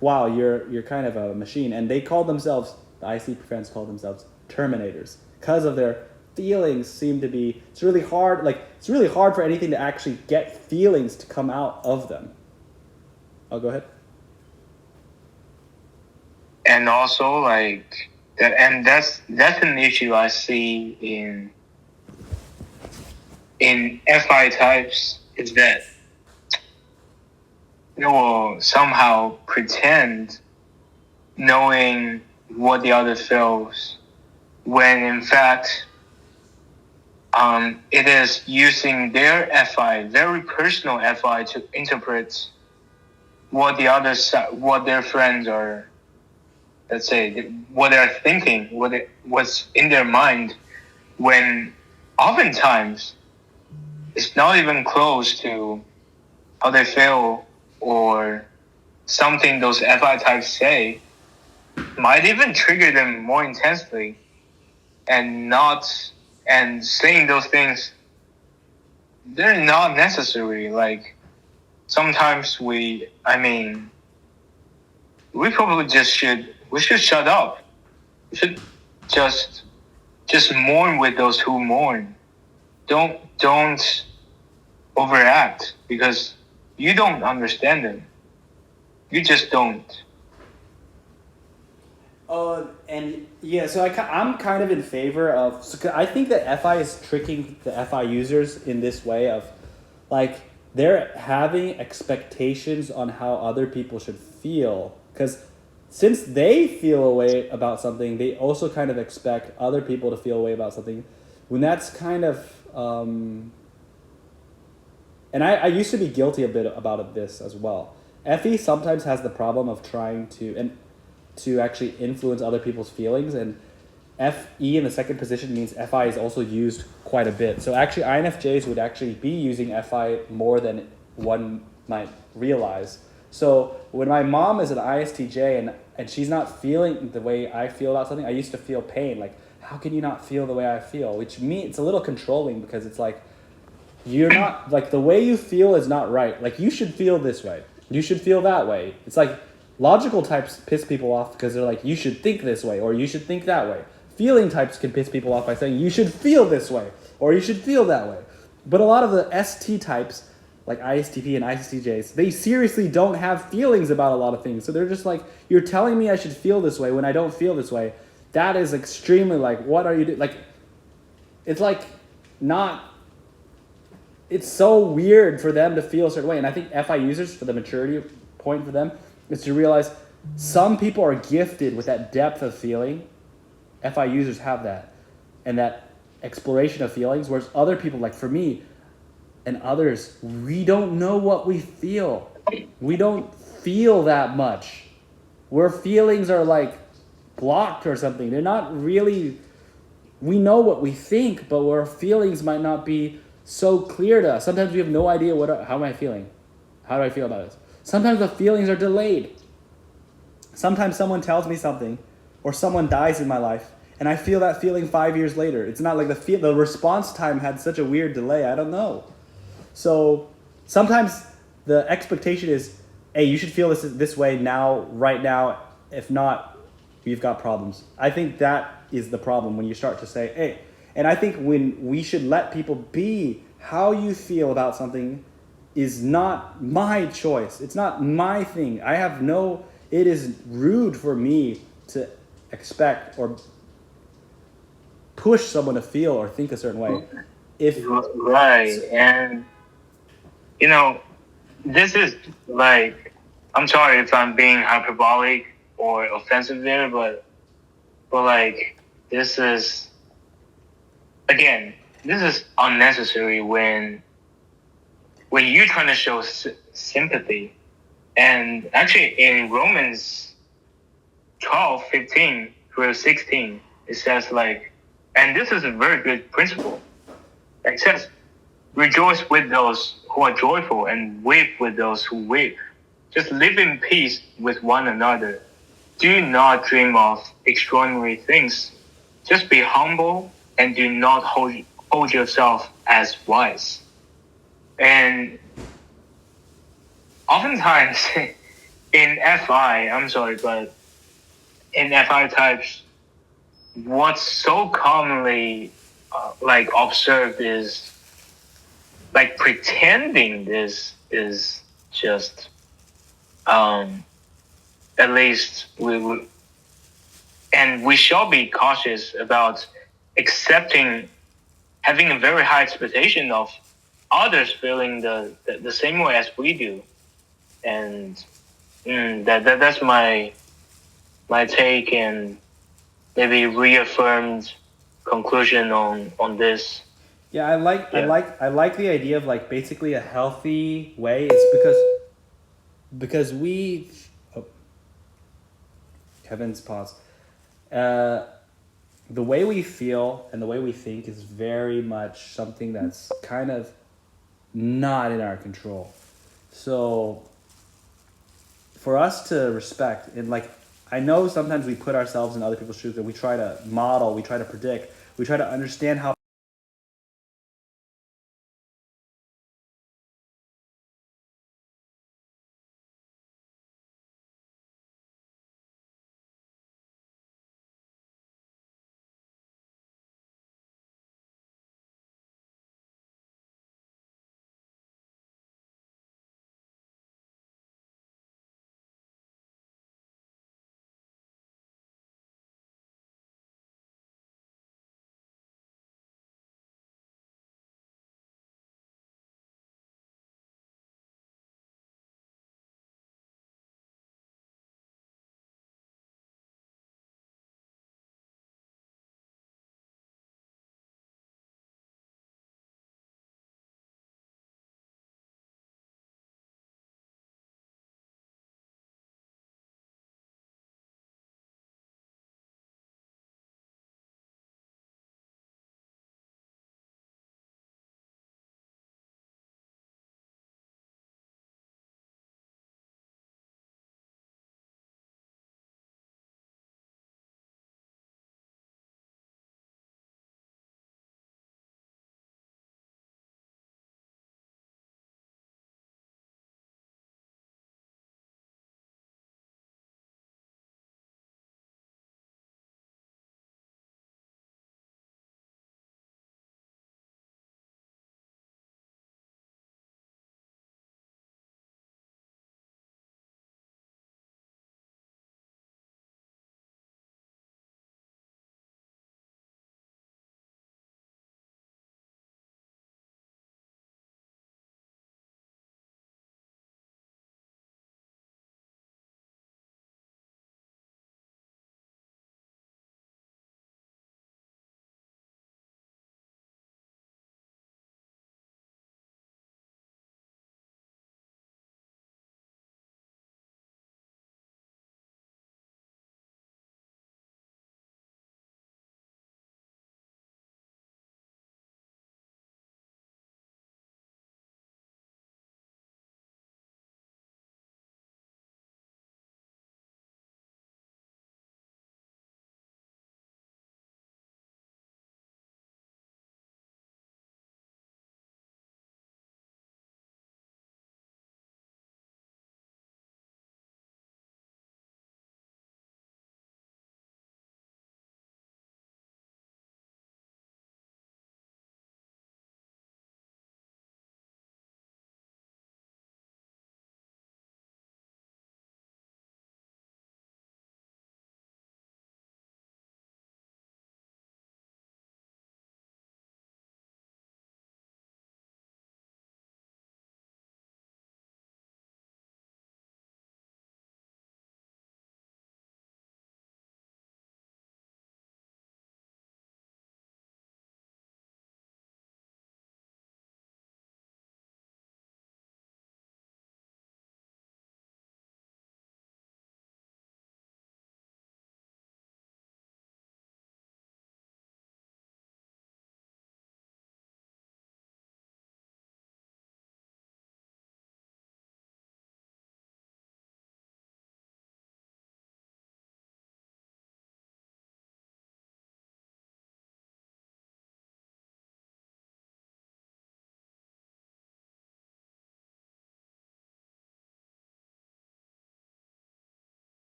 wow, you're kind of a machine. And they call themselves, the IC friends call themselves terminators because of their feelings seem to be, it's really hard for anything to actually get feelings to come out of them. Oh, go ahead. And also like that, and that's an issue I see in FI types is that they will somehow pretend knowing what the other feels when in fact it is using their FI, very personal FI, to interpret what what their friends are, let's say, what they're thinking, what's in their mind, when oftentimes it's not even close to how they feel, or something those FI types say might even trigger them more intensely, and saying those things, they're not necessary. Like sometimes we probably should shut up. We should just mourn with those who mourn. Don't overact because you don't understand them. You just don't. And yeah, so I'm kind of in favor of. So I think that FI is tricking the FI users in this way of, like, they're having expectations on how other people should feel, because since they feel a way about something, they also kind of expect other people to feel a way about something. When that's kind of, and I used to be guilty a bit about this as well. FE sometimes has the problem of trying to actually influence other people's feelings, and FE in the second position means FI is also used quite a bit. So actually INFJs would actually be using FI more than one might realize. So when my mom is an ISTJ and she's not feeling the way I feel about something, I used to feel pain. Like, how can you not feel the way I feel? Which means it's a little controlling, because it's like, you're not, like, the way you feel is not right. Like, you should feel this way. You should feel that way. It's like, logical types piss people off because they're like, you should think this way, or you should think that way. Feeling types can piss people off by saying, you should feel this way, or you should feel that way. But a lot of the ST types, like ISTP and ISTJs, they seriously don't have feelings about a lot of things. So they're just like, you're telling me I should feel this way when I don't feel this way. That is extremely, like, what are you doing? Like, it's like not, it's so weird for them to feel a certain way. And I think FI users, for the maturity point for them, is to realize some people are gifted with that depth of feeling. FI users have that, and that exploration of feelings, whereas other people, like for me and others, we don't know what we feel. We don't feel that much. Where feelings are like blocked or something. They're not really, we know what we think, but where feelings might not be so clear to us. Sometimes we have no idea how am I feeling? How do I feel about this? Sometimes the feelings are delayed. Sometimes someone tells me something, or someone dies in my life, and I feel that feeling 5 years later. It's not like the response time had such a weird delay. I don't know. So sometimes the expectation is, hey, you should feel this way now, right now. If not, we've got problems. I think that is the problem when you start to say, hey, and I think when we should let people be, how you feel about something is not my choice. It's not my thing. It is rude for me to expect or push someone to feel or think a certain way. Right, and you know, this is like, I'm sorry if I'm being hyperbolic or offensive there, but like, this is, again, this is unnecessary when you're trying to show sympathy. And actually, in Romans 12:15 through 16, it says like, and this is a very good principle. It says, rejoice with those who are joyful and weep with those who weep. Just live in peace with one another. Do not dream of extraordinary things. Just be humble and do not hold yourself as wise. And oftentimes in FI, I'm sorry, but in FI types, what's so commonly like observed is like pretending this is just at least we shall be cautious about accepting, having a very high expectation of others feeling the same way as we do. And that's my take and maybe reaffirmed conclusion on this. Yeah, I like the idea of like basically a healthy way. It's because we, oh, Kevin's pause. The way we feel and the way we think is very much something that's kind of not in our control. So for us to respect, and like, I know sometimes we put ourselves in other people's shoes and we try to model, we try to predict, we try to understand how